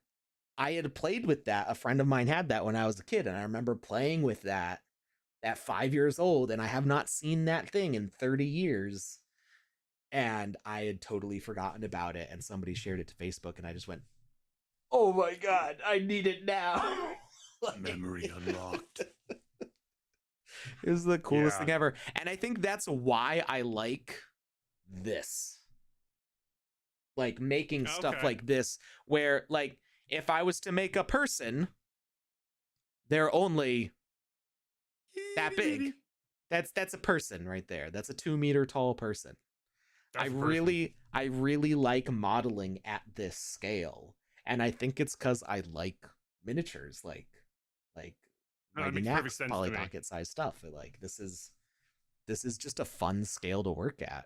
S1: I had played with that. A friend of mine had that when I was a kid, and I remember playing with that at 5 years old, and I have not seen that thing in 30 years. And I had totally forgotten about it, and somebody shared it to Facebook, and I just went, oh my God, I need it now. Like,
S2: Memory unlocked.
S1: it was the coolest
S2: Yeah.
S1: thing ever. And I think that's why I like this. Like making stuff
S2: Okay.
S1: like this, where like if I was to make a person, they're only that big. That's a person right there. That's a 2 meter tall person.
S2: That's
S1: I
S2: a person.
S1: really like modeling at this scale, and I think it's because I like miniatures, like
S2: No, it
S1: Mighty
S2: makes perfect
S1: Max,
S2: sense
S1: Polly
S2: to me.
S1: Pocket size stuff. Like this is just a fun scale to work at.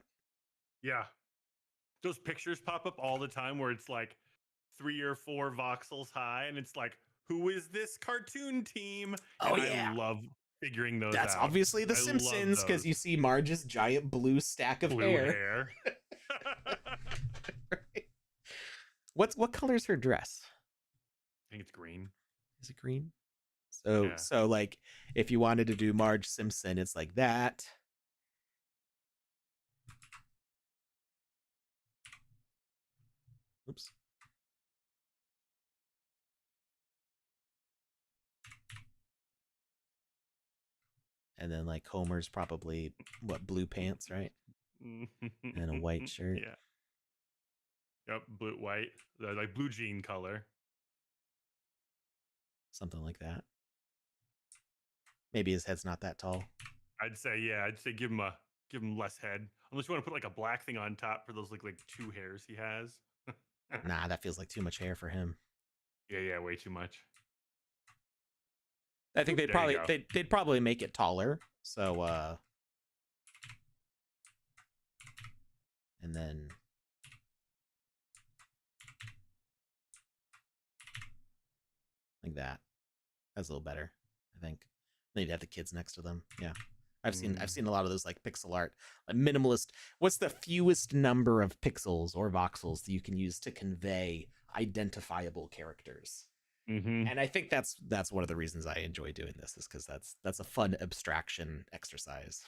S2: Yeah. Those pictures pop up all the time where it's like 3 or 4 voxels high, and it's like, who is this cartoon team?
S1: Oh,
S2: And
S1: yeah.
S2: I love figuring those
S1: That's
S2: out.
S1: obviously The
S2: I love
S1: Simpsons, because
S2: those.
S1: you see Marge's giant blue stack of
S2: Blue
S1: hair. What color's her dress?
S2: I think it's green.
S1: Is it green? So
S2: Yeah.
S1: so like if you wanted to do Marge Simpson, it's like that. Oops. And then like Homer's probably what, blue pants, right? And a white shirt.
S2: Yeah. Yep, blue, white, like blue jean color.
S1: Something like that. Maybe his head's not that tall.
S2: I'd say give him less head. Unless you want to put like a black thing on top for those like 2 hairs he has.
S1: Nah, that feels like too much hair for him.
S2: Yeah, way too much.
S1: I think
S2: There you go.
S1: they'd probably make it taller. So and then like that. That's a little better, I think. They'd have the kids next to them. Yeah. I've seen a lot of those like pixel art, like minimalist. What's the fewest number of pixels or voxels that you can use to convey identifiable characters?
S2: Mm-hmm.
S1: And I think that's one of the reasons I enjoy doing this, is because that's a fun abstraction exercise.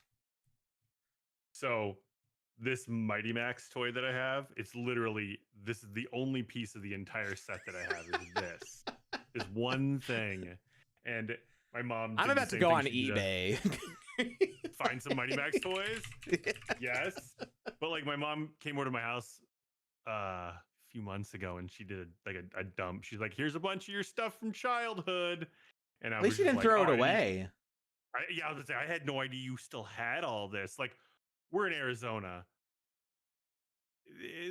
S2: So this Mighty Max toy that I have, this is the only piece of the entire set that I have is this one thing. And my mom
S1: I'm
S2: did the
S1: about to
S2: same
S1: go
S2: thing.
S1: on
S2: She did
S1: eBay.
S2: find some Mighty Max toys. Yes. But like my mom came over to my house a few months ago, and she did like a dump. She's like, here's a bunch of your stuff from childhood. And I
S1: At
S2: was
S1: least you
S2: just
S1: didn't
S2: like,
S1: throw
S2: "Oh,
S1: it
S2: I didn't-"
S1: away.
S2: I was gonna say, I had no idea you still had all this. Like, we're in Arizona.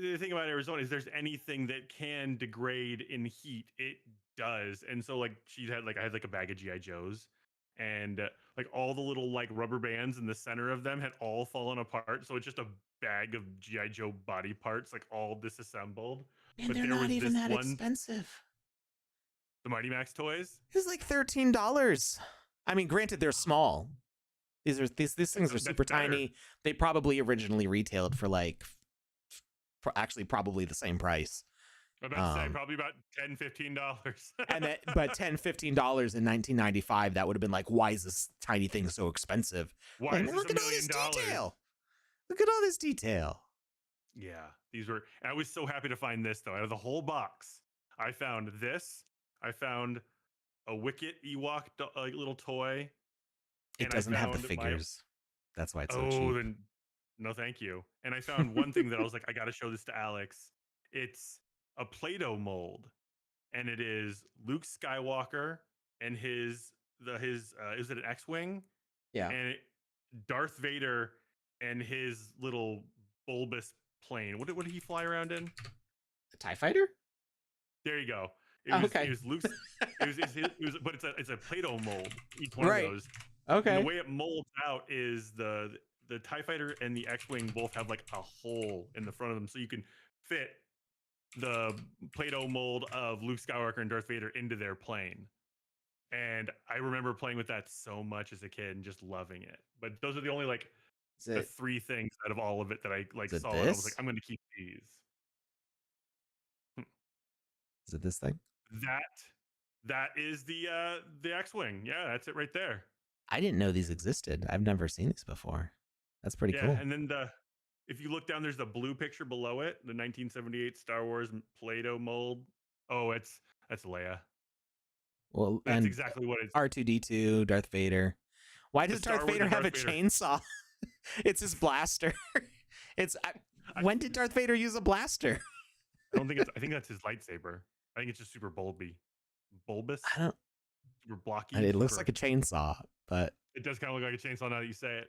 S2: The thing about Arizona is there's anything that can degrade in heat, it does. And so like I had like a bag of GI Joes, and like all the little like rubber bands in the center of them had all fallen apart. So it's just a bag of GI Joe body parts, like all disassembled.
S1: And
S2: But
S1: they're
S2: there
S1: not
S2: was
S1: even
S2: this
S1: that
S2: one-
S1: expensive.
S2: The Mighty Max toys.
S1: It's like $13. I mean, granted, they're small. These things are super
S2: better.
S1: tiny. They probably originally retailed for like, actually probably the same price.
S2: I'm about to say probably about $10-$15.
S1: And that, but $10-$15 in 1995, that would have been like, why is this tiny thing so expensive?
S2: Why
S1: Like,
S2: is this
S1: look
S2: $1
S1: at all this
S2: million?
S1: detail. Look at all this detail.
S2: Yeah, these were. I was so happy to find this though. Out of the whole box, I found this. I found a Wicket Ewok like little toy.
S1: It doesn't have the figures. That's why it's so cheap.
S2: Then no, thank you. And I found one thing that I was like, I got to show this to Alex. It's a Play-Doh mold, and it is Luke Skywalker and his is it an X-wing?
S1: Yeah.
S2: And Darth Vader and his little bulbous plane. What did he fly around in?
S1: A TIE fighter?
S2: There you go.
S1: Okay.
S2: It was Luke's. It was, but it's a Play-Doh mold. Each one
S1: Right.
S2: of those.
S1: Okay.
S2: And the way it molds out is the TIE fighter and the X-wing both have like a hole in the front of them, so you can fit the Play-Doh mold of Luke Skywalker and Darth Vader into their plane. And I remember playing with that so much as a kid and just loving it. But those are the only like the three things out of all of it that I like saw. And I was like, I'm going to keep these.
S1: Is it this thing?
S2: That is the X-wing. Yeah, that's it right there.
S1: I didn't know these existed. I've never seen these before. That's pretty cool.
S2: And then if you look down, there's the blue picture below it, the 1978 Star Wars Play-Doh mold. Oh, that's Leia.
S1: Well,
S2: that's
S1: and
S2: exactly what it's.
S1: R2D2, Darth Vader. Why does Darth Vader have a chainsaw? It's his blaster. When did Darth Vader use a blaster?
S2: I don't think I think that's his lightsaber. I think it's just super bulbous.
S1: I don't.
S2: Super blocky.
S1: It looks like a chainsaw, but
S2: it does kind of look like a chainsaw now that you say it.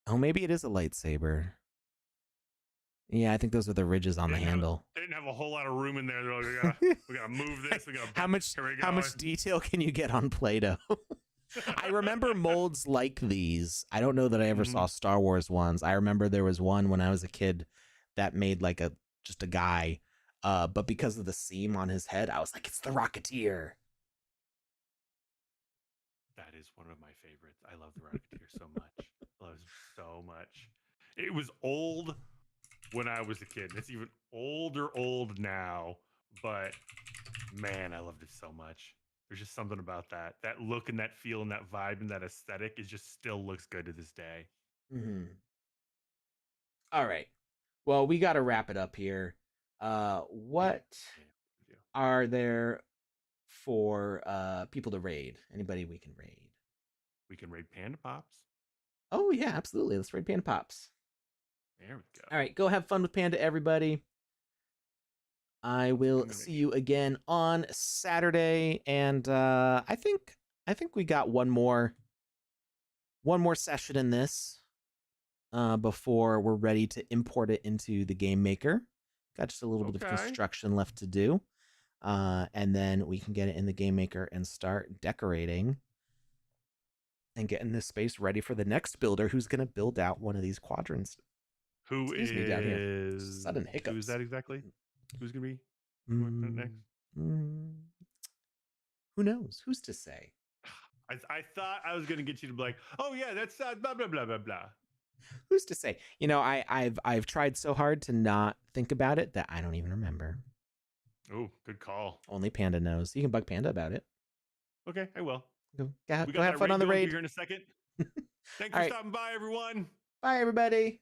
S1: Oh, maybe it is a lightsaber. Yeah, I think those are the ridges on the handle.
S2: They didn't have a whole lot of room in there. They're like, we gotta move this. We gotta.
S1: How much detail can you get on Play-Doh? I remember molds like these. I don't know that I ever saw Star Wars ones. I remember there was one when I was a kid that made like just a guy, but because of the seam on his head, I was like, it's the Rocketeer.
S2: That is one of my favorites. I love the Rocketeer so much. I love it so much. It was old when I was a kid. It's even old now, but man, I loved it so much. There's just something about that look and that feel and that vibe and that aesthetic. It just still looks good to this day.
S1: Mm-hmm. All right. Well, we got to wrap it up here. What are there for people to raid? Anybody we can raid?
S2: We can raid Panda Pops.
S1: Oh yeah, absolutely. Let's raid Panda Pops.
S2: There we go.
S1: All right, go have fun with Panda, everybody. I will see you again on Saturday, and I think we got one more session in this before we're ready to import it into the Game Maker. Got just a little bit of construction left to do, and then we can get it in the Game Maker and start decorating and getting this space ready for the next builder who's going to build out one of these quadrants.
S2: Who is
S1: sudden hiccups?
S2: Who is that exactly? Who's gonna be next?
S1: Who knows? Who's to say?
S2: I thought I was gonna get you to be like, oh yeah, that's blah blah blah blah blah.
S1: Who's to say? You know, I've tried so hard to not think about it that I don't even remember.
S2: Oh, good call.
S1: Only Panda knows. You can bug Panda about it.
S2: Okay, I will.
S1: Go have fun on the raid
S2: here in a second. Thanks
S1: for
S2: stopping by, everyone.
S1: Bye, everybody.